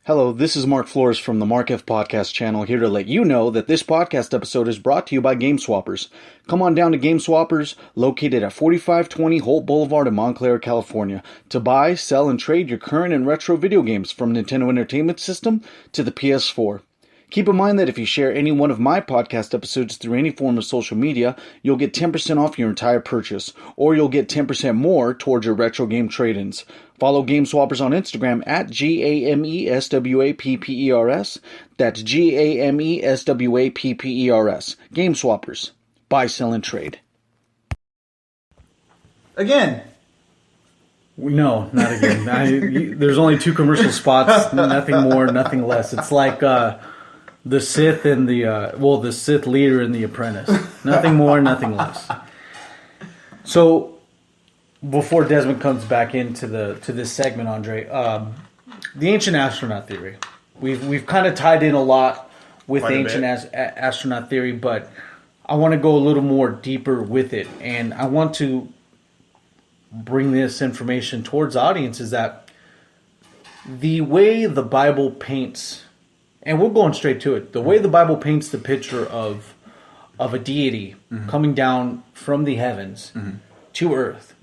Hello, this is Mark Flores from the Mark F Podcast channel, here to let you know that this podcast episode is brought to you by Game Swappers. Come on down to Game Swappers, located at 4520 Holt Boulevard in Montclair, California, to buy, sell, and trade your current and retro video games from Nintendo Entertainment System to the PS4. Keep in mind that if you share any one of my podcast episodes through any form of social media, you'll get 10% off your entire purchase, or you'll get 10% more towards your retro game trade-ins. Follow Game Swappers on Instagram at GAMESWAPPERS. That's GAMESWAPPERS. Game Swappers. Buy, sell, and trade. Again. No, not again. There's only 2 commercial spots, nothing more, nothing less. It's like the Sith and the Sith leader and the apprentice. Nothing more, nothing less. So, before Desmond comes back into this segment, Andre, the ancient astronaut theory. We've kind of tied in a lot with the ancient astronaut theory, but I want to go a little more deeper with it, and I want to bring this information towards the audience is that the way the Bible paints, and we're going straight to it, the way the Bible paints the picture of a deity coming down from the heavens to earth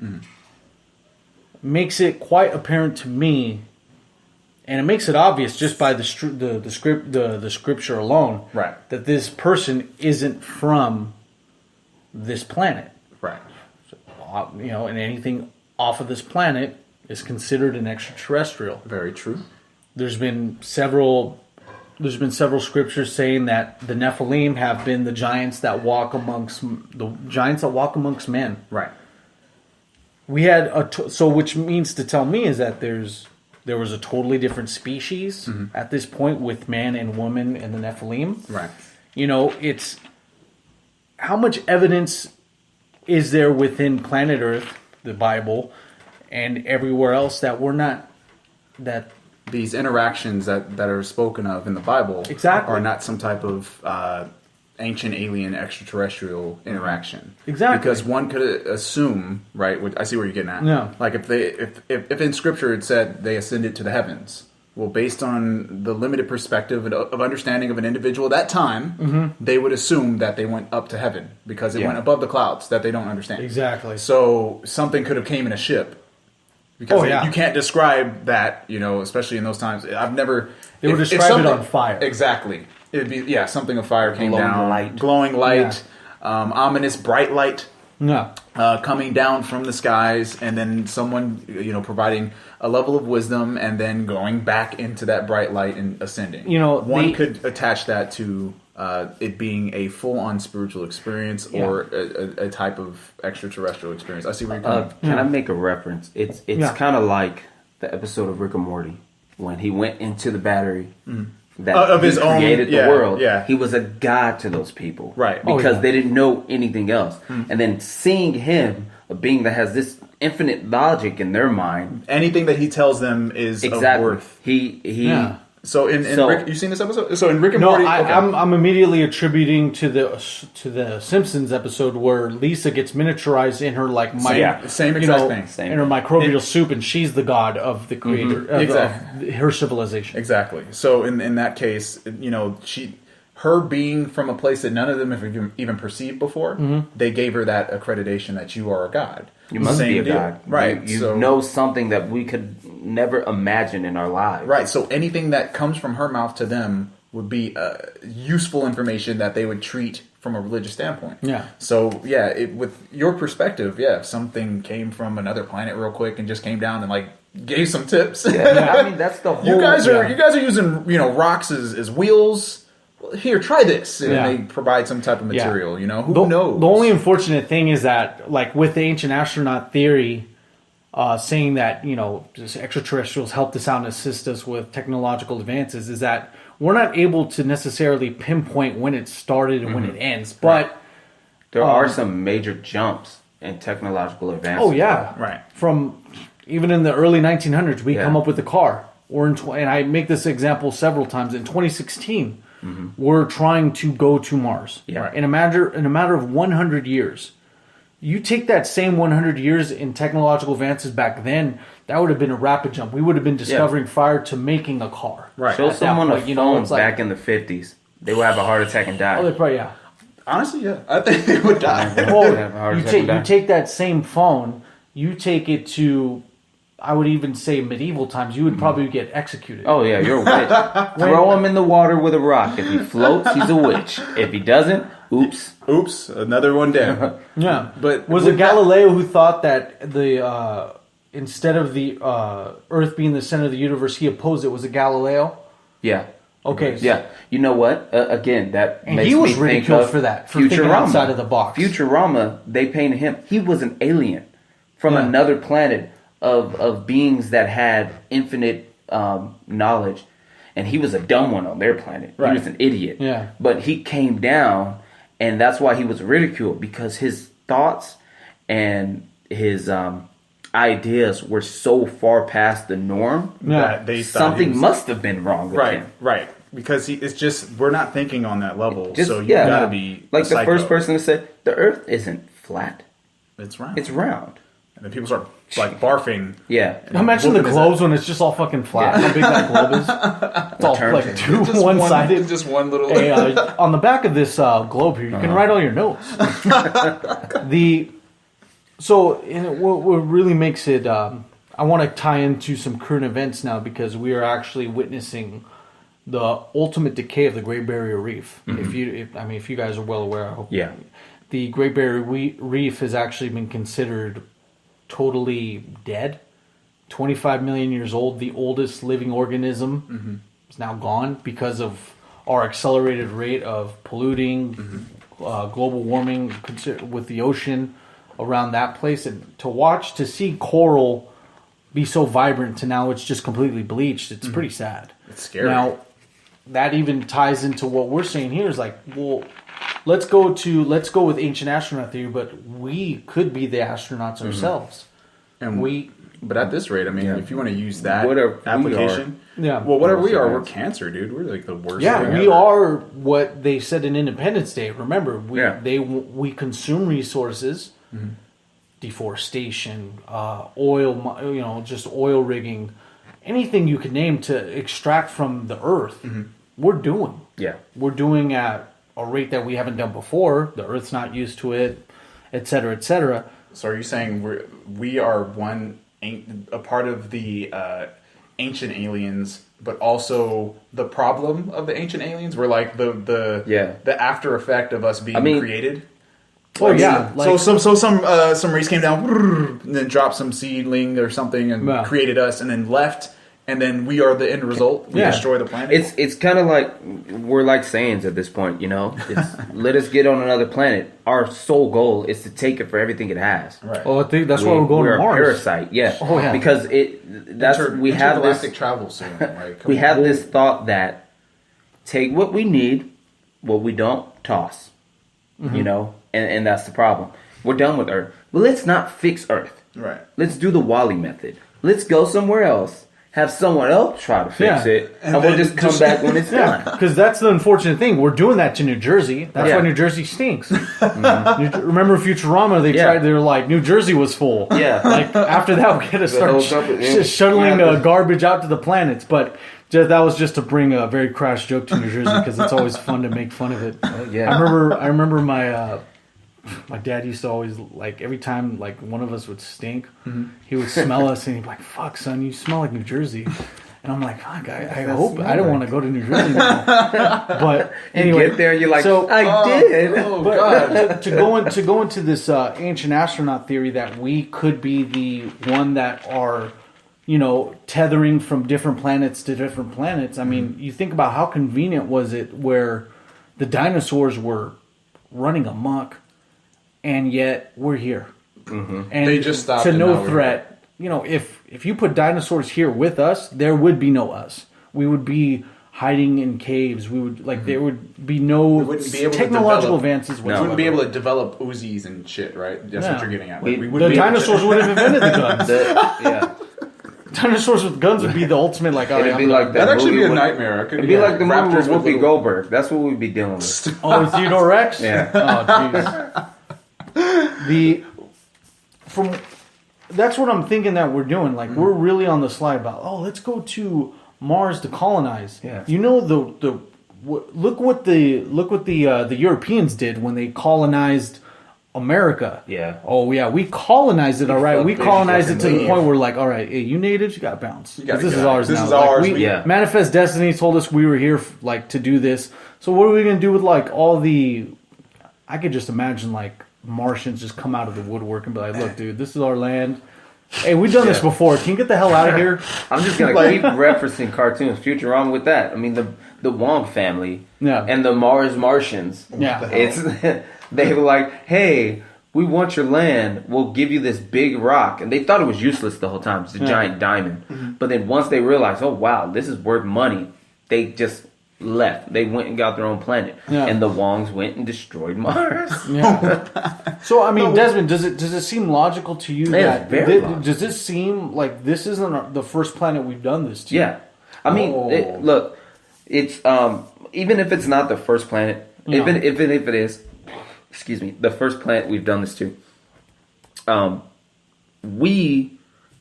makes it quite apparent to me, and it makes it obvious just by the scripture alone, Right. that this person isn't from this planet. Right. And anything off of this planet is considered an extraterrestrial. Very true. There's been several scriptures saying that the Nephilim have been the giants that walk amongst men. Right. We had which means to tell me is that there was a totally different species at this point with man and woman and the Nephilim. Right. It's how much evidence is there within planet Earth, the Bible, and everywhere else that we're not that These interactions that are spoken of in the Bible Exactly. are not some type of ancient alien extraterrestrial interaction. Exactly. Because one could assume, right? I see where you're getting at. Yeah. Like if in Scripture it said they ascended to the heavens, well, based on the limited perspective of understanding of an individual at that time, they would assume that they went up to heaven because it went above the clouds that they don't understand. exactly. So something could have came in a ship. Because yeah. you can't describe that, especially in those times. I've never... They would describe it on fire. Exactly. It'd be, something of fire came Glowing down. light. Glowing light. Ominous bright light No. coming down from the skies. And then someone, providing a level of wisdom and then going back into that bright light and ascending. One could attach that to it being a full-on spiritual experience or a type of extraterrestrial experience. I see where you're coming. Can I make a reference? It's kind of like the episode of Rick and Morty when he went into the battery that of his own created the world. Yeah. He was a god to those people, right? Because they didn't know anything else. And then seeing him, a being that has this infinite logic in their mind, anything that he tells them is of worth. So in Rick, you seen this episode? So in Rick and Morty, I'm immediately attributing to the Simpsons episode where Lisa gets miniaturized in her same exact thing in her microbial soup, and she's the god of the creator of her civilization. Exactly. So in that case, her being from a place that none of them have even perceived before, they gave her that accreditation that you are a god. You must be a god. Right. You know something that we could never imagine in our lives. Right. So anything that comes from her mouth to them would be useful information that they would treat from a religious standpoint. Yeah. So, with your perspective, if something came from another planet real quick and just came down and gave some tips. I mean, that's the whole... You guys are using, rocks as wheels. Well, here, try this. And they provide some type of material, Who knows? The only unfortunate thing is that, with the ancient astronaut theory, saying that, just extraterrestrials helped us out and assist us with technological advances, is that we're not able to necessarily pinpoint when it started and when it ends. But there are some major jumps in technological advances. Oh, yeah. Right. From even in the early 1900s, we come up with a car. And I make this example several times. In 2016... we're trying to go to Mars. Yeah. In a matter of 100 years. You take that same 100 years in technological advances back then, that would have been a rapid jump. We would have been discovering fire to making a car. Right. Show someone a phone back in the 50s. They would have a heart attack and die. Oh, they probably, Honestly, I think they would die. Well, you take that same phone, you take it to... I would even say medieval times, you would probably get executed. Oh, yeah, you're a witch. Throw him in the water with a rock. If he floats, he's a witch. If he doesn't, oops. Oops, another one down. Yeah. But was it Galileo who thought that the instead of the Earth being the center of the universe, he opposed it? Was it Galileo? Yeah. Okay. Yeah. You know what? Again, that and makes he was me ridiculed think of for that, for thinking outside of the box. Futurama, they painted him. He was an alien from another planet of beings that had infinite knowledge, and he was a dumb one on their planet. Right. He was an idiot. Yeah. But he came down, and that's why he was ridiculed, because his thoughts and his ideas were so far past the norm that they thought something must have been wrong with him. Right. Because it's just, we're not thinking on that level. So you gotta be like the first person to say the Earth isn't flat. It's round. It's round. And then people start barfing. Yeah. Imagine the globes when it's just all fucking flat. How big that globe is. It's all one-sided. Just one little... Hey, on the back of this globe here, you can write all your notes. What really makes it... I want to tie into some current events now, because we are actually witnessing the ultimate decay of the Great Barrier Reef. Mm-hmm. If you guys are well aware, I hope. Yeah. The Great Barrier Reef has actually been considered totally dead. 25 million years old. The oldest living organism is now gone because of our accelerated rate of polluting, global warming with the ocean around that place. And to see coral be so vibrant to now it's just completely bleached, it's pretty sad. It's scary. Now, that even ties into what we're saying here is let's go with ancient astronaut theory, but we could be the astronauts ourselves. But at this rate, if you want to use that application, we are, we're cancer, dude. We're like the worst. Yeah, we are what they said in Independence Day. Remember, we consume resources, deforestation, oil, just oil rigging, anything you can name to extract from the earth. We're doing. Yeah, we're doing at a rate that we haven't done before. The Earth's not used to it, et cetera, et cetera. So are you saying we are a part of the ancient aliens, but also the problem of the ancient aliens? We're like the after effect of us being created. Oh yeah. So some race came down and then dropped some seedling or something and created us, and then left. and then we are the end result. We destroy the planet. It's kind of like we're like Saiyans at this point, you know. It's let us get on another planet. Our sole goal is to take it for everything it has. Right. Well, I think that's why we're going to Mars. A parasite, yeah. Oh, yeah. Because we have this travel soon. Right? we have this thought that take what we need, what we don't toss. You know, and that's the problem. We're done with Earth. But let's not fix Earth. Right. Let's do the Wally method. Let's go somewhere else. Have someone else try to fix it, and we'll just come back when it's done. Because that's the unfortunate thing. We're doing that to New Jersey. That's why New Jersey stinks. Remember Futurama? They tried. They were like, New Jersey was full. Yeah. Like after that, we had to start shuttling garbage out to the planets. But that was just to bring a very crass joke to New Jersey because it's always fun to make fun of it. Yeah. I remember my dad used to always, like, every time, like, one of us would stink, he would smell us, and he'd be like, fuck, son, you smell like New Jersey. And I'm like, fuck, I hope, I don't want to go to New Jersey now. But anyway. You get there, and you're like, so, I did. Oh, but God. to go into this ancient astronaut theory that we could be the one that are, you know, tethering from different planets to different planets. I mean, you think about how convenient was it where the dinosaurs were running amok, and yet we're here. And They just stopped to and no now we're threat. You know, if you put dinosaurs here with us, there would be no us. We would be hiding in caves. We would there would be no wouldn't be able technological to advances. We wouldn't be able to develop Uzis and shit, right? That's what you're getting at. Like, The dinosaurs would have invented the guns. Dinosaurs with guns would be the ultimate. Like, It'd be like that'd actually be a nightmare. It'd be like the movie with Whoopi Goldberg. That's what we'd be dealing with. Oh, Theodore Rex. Yeah. Oh, jeez. That's what I'm thinking that we're doing. Like, we're really on the slide about, let's go to Mars to colonize. Yeah. You know, look what the Europeans did when they colonized America. Yeah. Oh yeah, we colonized it. All right, we colonized it to the point where we're like, all right, hey, you natives, you got to bounce. This is ours now. This is ours. Manifest Destiny told us we were here to do this. So what are we gonna do with like all the? I could just imagine like Martians just come out of the woodwork and be like, look, dude, this is our land. Hey, we've done this before. Can you get the hell out of here? I'm just gonna keep referencing cartoons. Futurama with that. I mean the Wong family. And the Martians. Yeah. It's they were like, hey, we want your land. We'll give you this big rock. And they thought it was useless the whole time. It's a giant diamond. But then once they realized, oh, wow, this is worth money, they just left. They went and got their own planet. And the Wongs went and destroyed Mars. So, I mean, Desmond, does it seem logical to you that... Does it seem like this isn't the first planet we've done this to? Yeah. I mean, look, it's... even if it's not the first planet, even if it is... Excuse me, the first planet we've done this to, we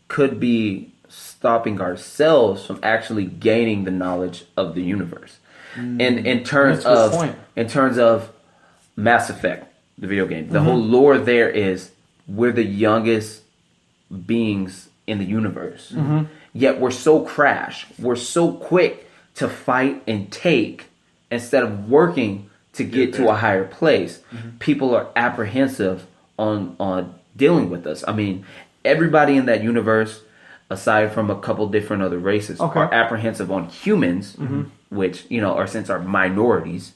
could be stopping ourselves from actually gaining the knowledge of the universe. And in terms of Mass Effect, the video game, the whole lore there is we're the youngest beings in the universe. Yet we're so crash, we're so quick to fight and take instead of working to get to a higher place. People are apprehensive on dealing with us. I mean, everybody in that universe, aside from a couple different other races, are apprehensive on humans, which, you know, are since are minorities,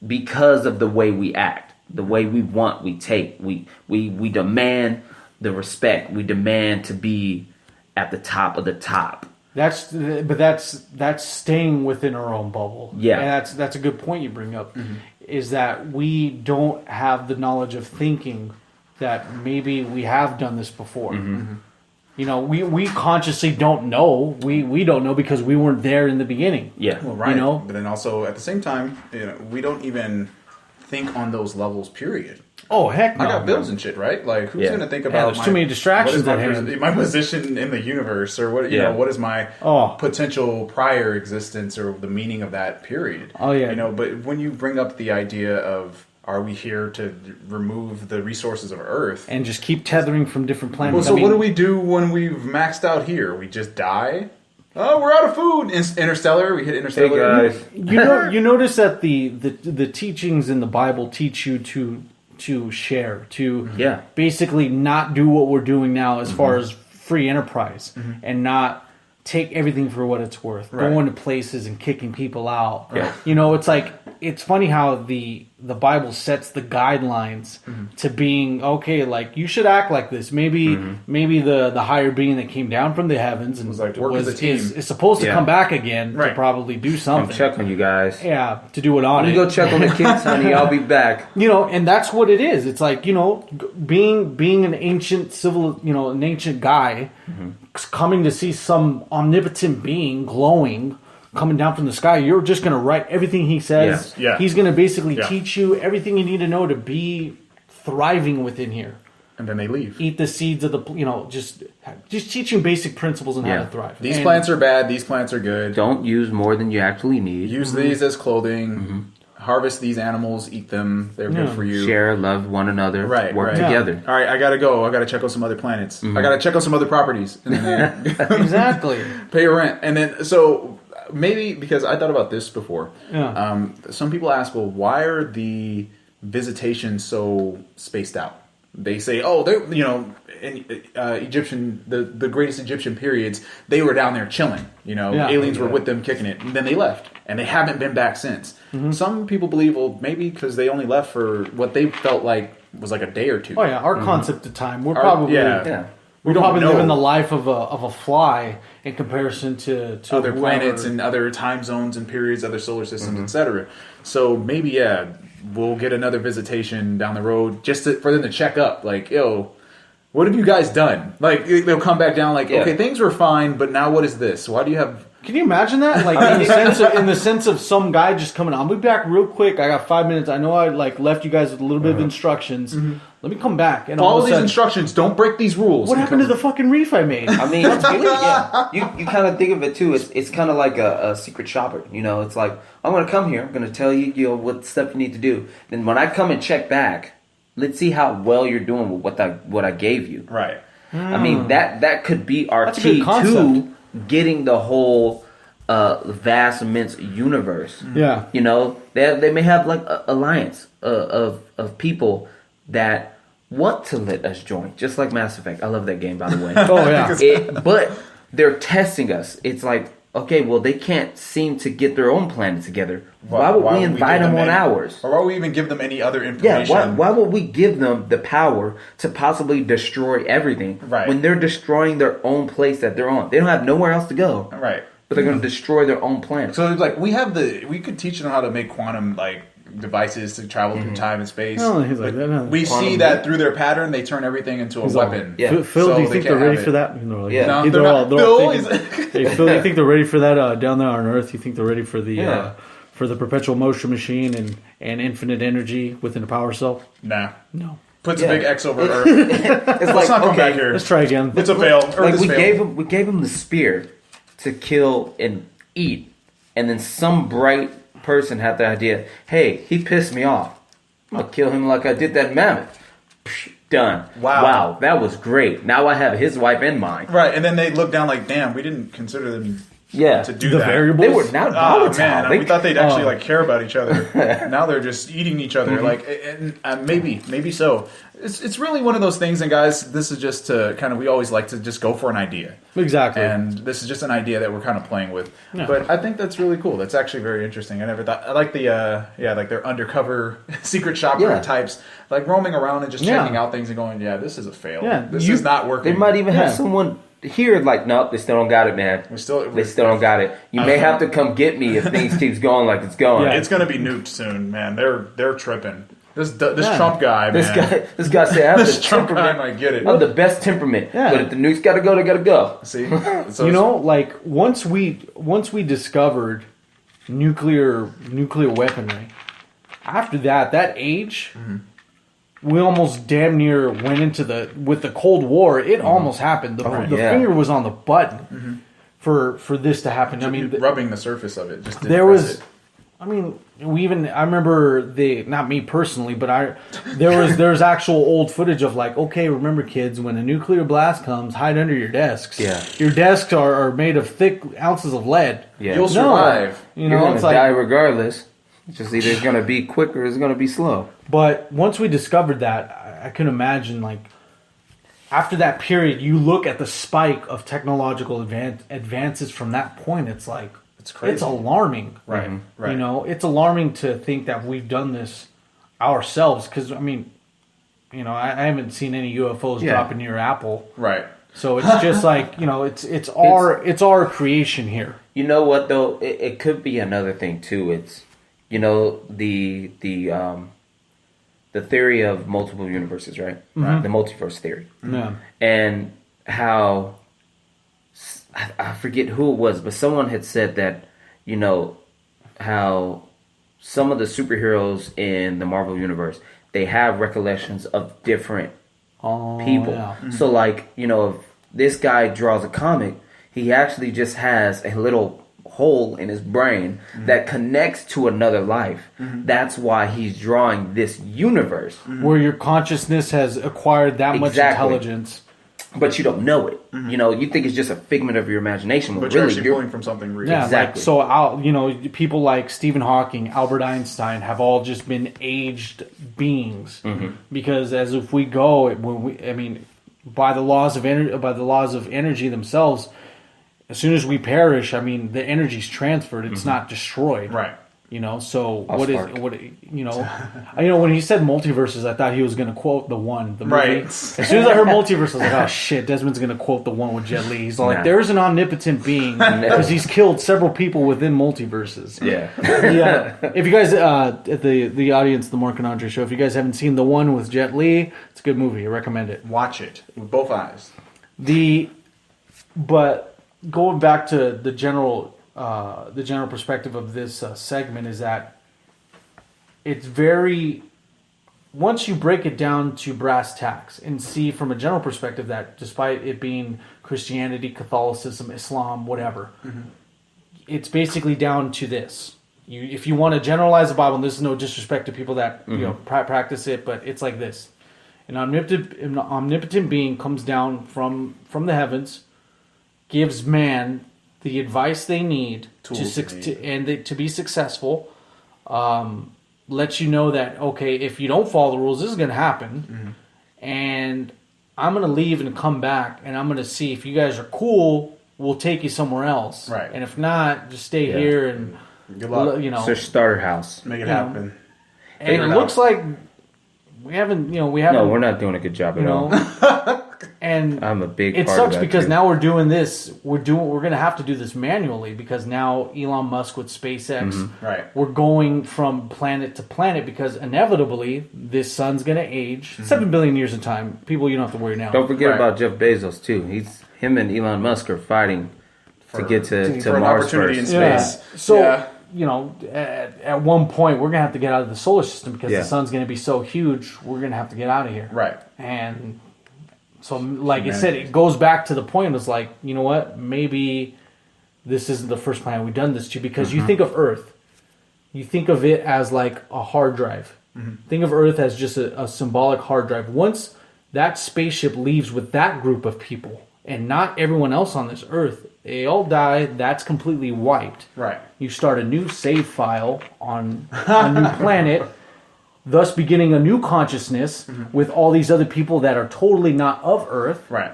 because of the way we act, the way we want, we take, we demand the respect, we demand to be at the top of the top. That's staying within our own bubble. Yeah, and that's a good point you bring up. Is that we don't have the knowledge of thinking that maybe we have done this before. You know, we consciously don't know. We don't know because we weren't there in the beginning. Yeah, well, right. You know, but then also at the same time, you know, we don't even think on those levels. Period. Oh heck no! I got bills and shit, right? Like, who's going to think about? There's too many distractions. My position in the universe, or what? You know, what is my potential prior existence, or the meaning of that period? Oh yeah. You know, but when you bring up the idea of, are we here to remove the resources of Earth and just keep tethering from different planets? Well, so what do we do when we've maxed out here? We just die. Oh, we're out of food. Interstellar. We hit Interstellar. Hey guys. You notice that the teachings in the Bible teach you to share, to basically not do what we're doing now as far as free enterprise, and not take everything for what it's worth, going to places and kicking people out. Yeah. You know, it's like, it's funny how the Bible sets the guidelines to being, okay, like, you should act like this. Maybe the higher being that came down from the heavens and was like, work as a team. is supposed to come back again to probably do something. Check on you guys. Yeah, to do it on You it. go check on the kids, honey. I'll be back. You know, and that's what it is. It's like, you know, being an ancient an ancient guy, coming to see some omnipotent being glowing, coming down from the sky. You're just going to write everything he says. Yeah. He's going to basically teach you everything you need to know to be thriving within here. And then they leave. Eat the seeds of the, just teaching basic principles on how to thrive. These plants are bad. These plants are good. Don't use more than you actually need. Use these as clothing. Harvest these animals. Eat them. They're good for you. Share, love one another. Work together. All right, I gotta go. I gotta check out some other planets. I gotta check out some other properties. And then Exactly. pay your rent. And then, so maybe, because I thought about this before. Yeah. Some people ask, well, why are the visitations so spaced out? They say, oh, they're, in Egyptian, the greatest Egyptian periods, they were down there chilling. Aliens were with them kicking it. And then they left. And they haven't been back since. Some people believe, well, maybe because they only left for what they felt like was like a day or two. Oh, yeah. Our concept of time. We're probably... We We're don't probably know. living the life of a fly in comparison to other whoever. planets and other time zones and periods, other solar systems, etc. So maybe, we'll get another visitation down the road just for them to check up. Like, yo, what have you guys done? Like, they'll come back down like, okay, things were fine, but now what is this? Why do you have... Can you imagine that? Like, in the sense of some guy just coming, I'll be back real quick. I got 5 minutes. I know I left you guys with a little bit of instructions. Let me come back. And follow these instructions. Don't break these rules. What happened to the fucking reef I made? I mean, you kind of think of it too. It's kind of like a secret shopper. It's like, I'm going to come here. I'm going to tell you, what stuff you need to do. Then when I come and check back, let's see how well you're doing with what I gave you. Right. I mean, that could be our That's a key good concept. to getting the whole vast, immense universe. Yeah. They may have like an alliance of people that want to let us join, just like Mass Effect. I love that game, by the way. Oh, yeah. But they're testing us. It's like, okay, well, they can't seem to get their own planet together. Why would we invite them on ours? Or why would we even give them any other information? Yeah, why would we give them the power to possibly destroy everything when they're destroying their own place that they're on? They don't have nowhere else to go. Right. But they're going to destroy their own planet. So, like, we could teach them how to make quantum, like, devices to travel through time and space. No, he's like that. No. We see that through their pattern, they turn everything into a weapon. Phil, So do you they think can't they're ready have for it. that? No, they're they're not. all Phil, thinking, hey, Phil, you think they're ready for that down there on Earth? You think they're ready for the perpetual motion machine and infinite energy within a power cell? Nah. No. Puts a big X over Earth. It's Let's not come back here. Let's try again. It's a fail. Earth Like is failed. we gave him the spear to kill and eat, and then some bright person had the idea, hey, he pissed me off. I'll kill him like I did that mammoth. Psh, done. Wow, that was great. Now I have his wife in mind. Right, and then they look down like, damn, we didn't consider them to do the that. variables. They were not volatile. Man, we thought they'd actually care about each other. Now they're just eating each other. Like, and maybe so. It's really one of those things. And guys, this is just to kind of, we always like to just go for an idea. Exactly. And this is just an idea that we're kind of playing with. Yeah. But I think that's really cool. That's actually very interesting. I never thought. I like the like their undercover secret shopper types, like roaming around and just checking out things and going, this is a fail. Yeah, this is not working. They might even have someone here like, nope, they still don't got it, man. They still don't got it. You may have to come get me if things keeps going like it's going. Yeah, it's going to be nuked soon, man. They're tripping. This Trump guy, man. This guy said, I have this the Trump guy temperament. might get it. I have the best temperament. Yeah. But if the nukes got to go, they got to go. See, like once we discovered nuclear weaponry, after that age, we almost damn near went into with the Cold War. It almost happened. The finger was on the button for this to happen. I mean, rubbing the surface of it. Just there was. I mean, I remember not me personally, but there's actual old footage of like, okay, remember kids, when a nuclear blast comes, hide under your desks. Yeah. Your desks are made of thick ounces of lead. Yeah. You'll survive. You're going to die regardless. It's just either it's going to be quick or it's going to be slow. But once we discovered that, I couldn't imagine like after that period, you look at the spike of technological advances from that point. It's like it's crazy. It's alarming, right? Right. You know, it's alarming to think that we've done this ourselves. Because I mean, you know, I haven't seen any UFOs dropping near Apple, right? So it's just like, you know, it's our creation here. You know what though? It could be another thing too. It's, you know, the theory of multiple universes, right? Mm-hmm. The multiverse theory. Yeah. And how, I forget who it was, but someone had said that, you know, how some of the superheroes in the Marvel universe, they have recollections of different people. Yeah. Mm-hmm. So like, you know, if this guy draws a comic, he actually just has a little hole in his brain that connects to another life. That's why he's drawing this universe. Where your consciousness has acquired that much intelligence. But you don't know it. You know, you think it's just a figment of your imagination. But really, you're pulling from something real. Yeah, exactly. Like, so, you know, people like Stephen Hawking, Albert Einstein have all just been aged beings. Because as if we go, I mean, by the laws of energy themselves, as soon as we perish, I mean, the energy's transferred. It's not destroyed. Right. You know, so you know, when he said multiverses, I thought he was going to quote the movie. Right. As soon as I heard multiverse, I was like, oh shit, Desmond's going to quote the one with Jet Li. He's like, there's an omnipotent being because he's killed several people within multiverses. Yeah. Yeah. If you guys, the audience, the Mark and Andre show, if you guys haven't seen the one with Jet Li, it's a good movie. I recommend it. Watch it with both eyes. But going back to the general perspective of this segment is that it's very, once you break it down to brass tacks and see from a general perspective that despite it being Christianity, Catholicism, Islam, whatever, it's basically down to this. If you want to generalize the Bible, and this is no disrespect to people that you know practice it, but it's like this: an omnipotent being comes down from the heavens, gives man the advice they need to be successful. Lets you know that, okay, if you don't follow the rules, this is going to happen. And I'm going to leave and come back, and I'm going to see if you guys are cool, we'll take you somewhere else. Right. And if not, just stay here and, good luck. You know. It's their starter house. Make it happen. And it looks like we haven't. No, we're not doing a good job at all. And I'm a big. It part sucks of that because too. now we're doing this. We're going to have to do this manually because now Elon Musk with SpaceX, Right. We're going from planet to planet because inevitably this sun's going to age 7 billion years in time. People, you don't have to worry now. Don't forget Right. about Jeff Bezos too. Him and Elon Musk are fighting to get to for an Mars opportunity first. in space. So you know, at one point we're going to have to get out of the solar system because the sun's going to be so huge. We're going to have to get out of here. Right. And so, like I said, it goes back to the point. It's like, you know what? Maybe this isn't the first planet we've done this to because you think of Earth. You think of it as like a hard drive. Think of Earth as just a symbolic hard drive. Once that spaceship leaves with that group of people and not everyone else on this Earth, they all die. That's completely wiped. Right. You start a new save file on a new planet, thus beginning a new consciousness with all these other people that are totally not of Earth. Right.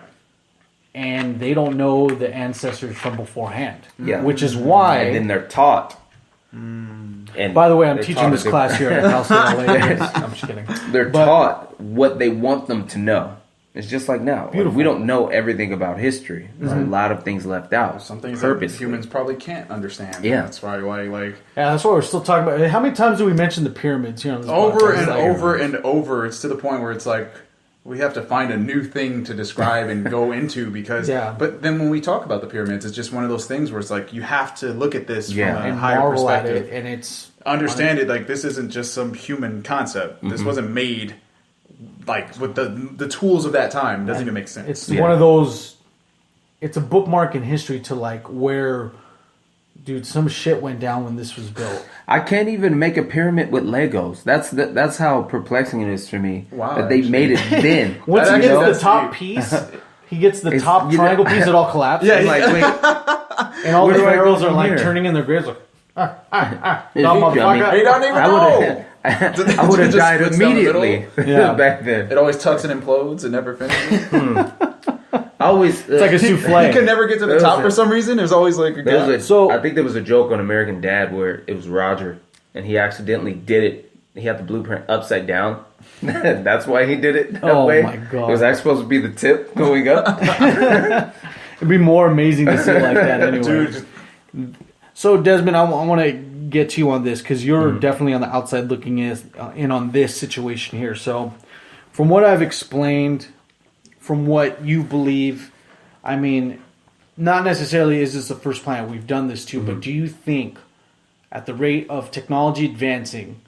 And they don't know the ancestors from beforehand. Yeah. Which is why... And then they're taught. And by the way, I'm they're teaching taught this a class here different- at Cal State LA. I'm just kidding. They're taught what they want them to know. It's just like now. Beautiful. We don't know everything about history. There's a lot of things left out. Some things that purposely. humans probably can't understand. Yeah. That's why like Yeah, that's what we're still talking about. How many times do we mention the pyramids here on this over podcast? and Like, over and over. It's to the point where it's like we have to find a new thing to describe and go into because. Yeah. But then when we talk about the pyramids, it's just one of those things where it's like you have to look at this from a and higher marvel at perspective. it, and it's... Understand it like this isn't just some human concept. This wasn't made like with the tools of that time. It doesn't even make sense. It's one of those... It's a bookmark in history to like where... Dude, some shit went down when this was built. I can't even make a pyramid with Legos. That's how perplexing it is for me. Wow, that they made it then. Once he That gets actually- the top that's piece, he gets the top you know- triangle piece, it all collapses. Yeah, I'm like, wait, And all Where the do I go pharaohs are from like here? turning in their graves like, is dumb he motherfucker. dummy? They don't even I know. I would have Just died splits down the immediately Yeah. back then. It always tucks and implodes and never finishes. I always It's like a souffle. You can never get to the There top was for a- some reason. There's always like a There gap. was So- I think there was a joke on American Dad where it was Roger, and he accidentally did it. He had the blueprint upside down. That's why he did it that Oh way. my God. It was actually supposed to be the tip going up. It'd be more amazing to see it like that anyway. Dude, So Desmond, I want to get to you on this because you're definitely on the outside looking in on this situation here. So, from what I've explained, from what you believe, I mean, not necessarily is this the first planet we've done this to, but do you think, at the rate of technology advancing,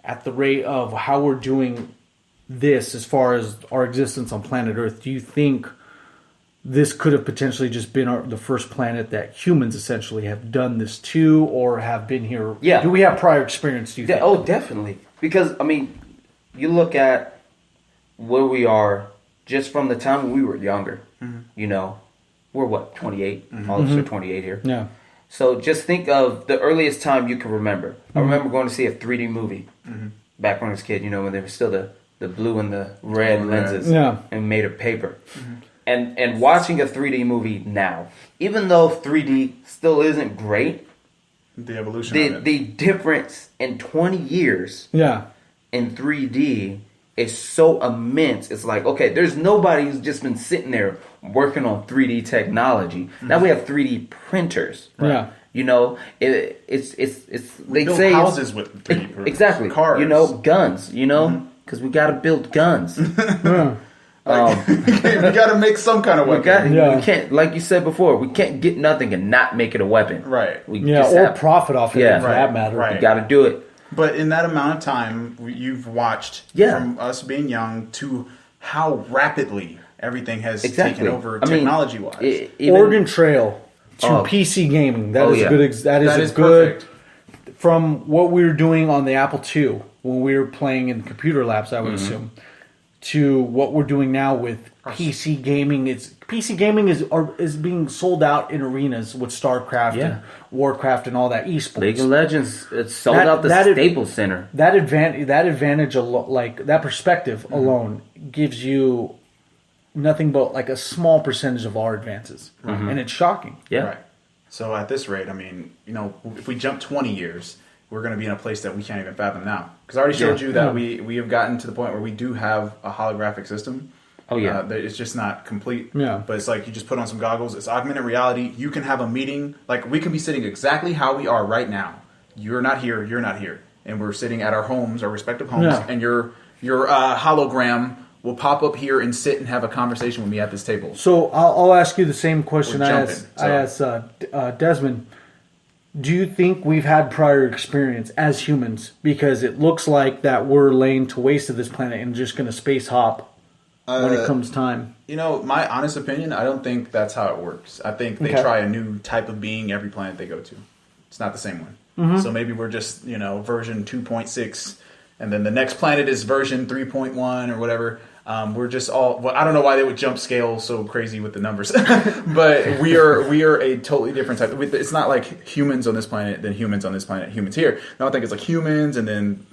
at the rate of how we're doing this as far as our existence on planet Earth, do you think this could have potentially just been the first planet that humans essentially have done this to or have been here? Yeah. Do we have prior experience, do you think? Oh, definitely. Because, I mean, you look at where we are just from the time when we were younger. You know, we're what, 28? All of us are 28 here. Yeah. So just think of the earliest time you can remember. I remember going to see a 3D movie back when I was a kid, you know, when there was still the blue and the red lenses Yeah. and made of paper. And watching a 3D movie now, even though 3D still isn't great, the evolution of it. the difference in 20 years Yeah. in 3D is so immense. It's like, okay, there's nobody who's just been sitting there working on 3D technology. Now we have 3D printers. Yeah. You know, it's they build say houses with 3D printers. exactly Cars. You know, guns. You know, because we got to build guns. Yeah. we got to make some kind of weapon. We can't, like you said before, we can't get nothing and not make it a weapon. Right. We Yeah, just or have- profit off it, Yeah. for Right, that matter. right. We got to do it. But in that amount of time, you've watched Yeah. from us being young to how rapidly everything has Exactly. taken over I mean, technology-wise. Oregon Trail to Oh. PC gaming. That Oh, is yeah. a good. That That is is a good. perfect. From what we were doing on the Apple II when we were playing in computer labs, I would assume, to what we're doing now with PC gaming. PC gaming is being sold out in arenas with StarCraft Yeah. and Warcraft and all that esports. League of Legends, it sold That- out the that is- Staples Center. That advantage, like that perspective alone gives you nothing but like a small percentage of our advances, and it's shocking. Yeah. Right. So at this rate, I mean, you know, if we jump 20 years, we're going to be in a place that we can't even fathom now. Because I already showed you that we have gotten to the point where we do have a holographic system. Oh, yeah. That it's just not complete. Yeah. But it's like you just put on some goggles. It's augmented reality. You can have a meeting. Like we can be sitting exactly how we are right now. You're not here. You're not here. And we're sitting at our homes, our respective homes. Yeah. And your hologram will pop up here and sit and have a conversation with me at this table. So I'll ask you the same question We're I jumping, asked Desmond. Do you think we've had prior experience as humans? Because it looks like that we're laying to waste of this planet and just going to space hop when it comes time. You know, my honest opinion, I don't think that's how it works. I think they Okay. try a new type of being every planet they go to. It's not the same one. So maybe we're just, you know, version 2.6, and then the next planet is version 3.1 or whatever. We're just all. Well, I don't know why they would jump scale so crazy with the numbers, but we are a totally different type. It's not like humans on this planet than humans on this planet. Humans here. No, I think it's like humans and then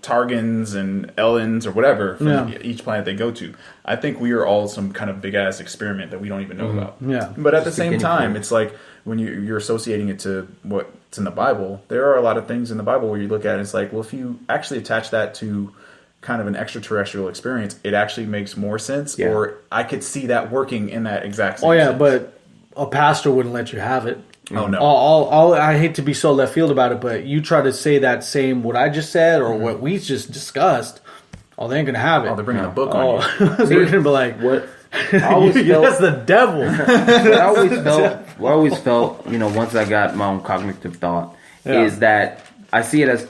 Targans and Ellens or whatever from each planet they go to. I think we are all some kind of big ass experiment that we don't even know about. Yeah. But at the same guinea time, pig. it's like when you're associating it to what's in the Bible. There are a lot of things in the Bible where you look at it, it's like, well, if you actually attach that to kind of an extraterrestrial experience, it actually makes more sense. Yeah. Or I could see that working in that exact same Oh yeah, sense. but a pastor wouldn't let you have it. Oh no. I hate to be so left field about it, but you try to say that same what I just said or what we just discussed. Oh, they ain't gonna have it. Oh, they're bringing a book on you. so you're gonna be like, What I always felt, that's the devil. I always felt, once I got my own cognitive thought, Yeah. is that I see it as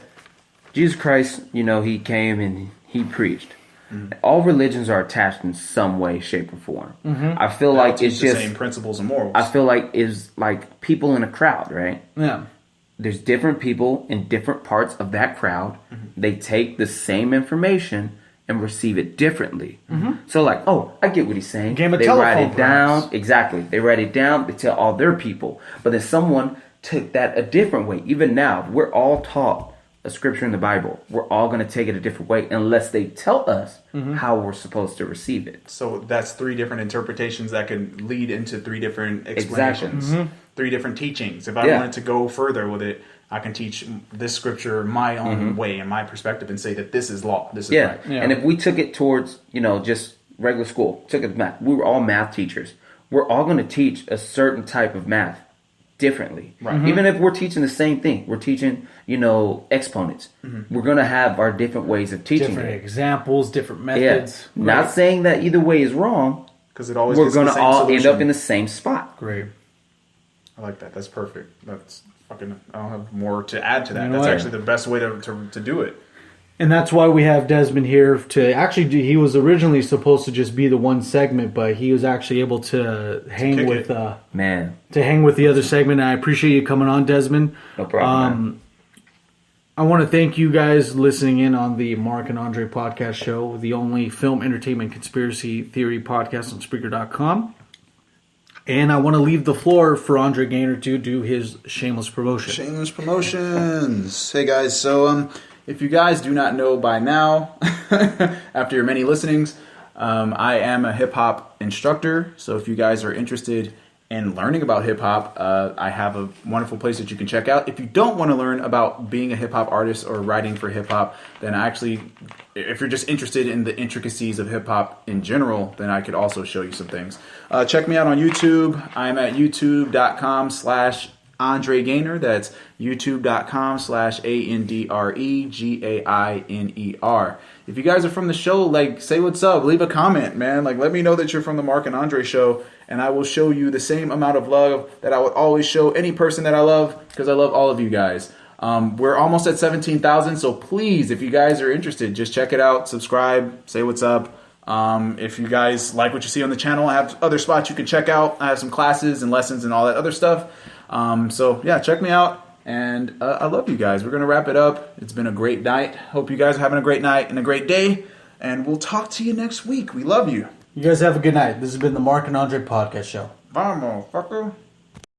Jesus Christ, he came and he preached. All religions are attached in some way, shape, or form. I feel They all like teach it's the just, same principles and morals. I feel like it's like people in a crowd, right? Yeah. There's different people in different parts of that crowd. They take the same information and receive it differently. So like, oh, I get what he's saying. Game of they write telephone, it down. perhaps. Exactly. They write it down. They tell all their people. But then someone took that a different way. Even now, we're all taught a scripture in the Bible, we're all going to take it a different way unless they tell us how we're supposed to receive it. So that's 3 different interpretations that can lead into 3 different explanations, 3 different teachings. If I wanted to go further with it, I can teach this scripture my own way and my perspective and say that this is law, this is right. Yeah. And if we took it towards, just regular school, took it math, we were all math teachers. We're all going to teach a certain type of math differently. Right. Even if we're teaching the same thing, we're teaching, exponents. We're going to have our different ways of teaching different examples, different methods. Yeah. Right. Not saying that either way is wrong, because it always we're gets going the to same all solution. end up in the same spot. Great. I like that. That's perfect. That's fucking. I don't have more to add to that. That's actually the best way to do it. And that's why we have Desmond here to actually. He was originally supposed to just be the one segment, but he was actually able to hang with to hang with the other segment. And I appreciate you coming on, Desmond. No problem. I want to thank you guys listening in on the Mark and Andre podcast show, the only film, entertainment, conspiracy theory podcast on Spreaker.com. And I want to leave the floor for Andre Gaynor to do his shameless promotion. Shameless promotions. Hey guys, so if you guys do not know by now, after your many listenings, I am a hip hop instructor. So if you guys are interested in learning about hip hop, I have a wonderful place that you can check out. If you don't want to learn about being a hip hop artist or writing for hip hop, then if you're just interested in the intricacies of hip hop in general, then I could also show you some things. Check me out on YouTube. I'm at youtube.com/Andre Gaynor. That's youtube.com/AndreGainer. If you guys are from the show, say what's up, leave a comment, man. Let me know that you're from the Mark and Andre show, and I will show you the same amount of love that I would always show any person that I love, because I love all of you guys. We're almost at 17,000, so please, if you guys are interested, just check it out, subscribe, say what's up. If you guys like what you see on the channel, I have other spots you can check out. I have some classes and lessons and all that other stuff. So yeah, check me out. And I love you guys. We're going to wrap it up. It's been a great night. Hope you guys are having a great night and a great day. And we'll talk to you next week. We love you. You guys have a good night. This has been the Mark and Andre podcast show. Bye, motherfucker.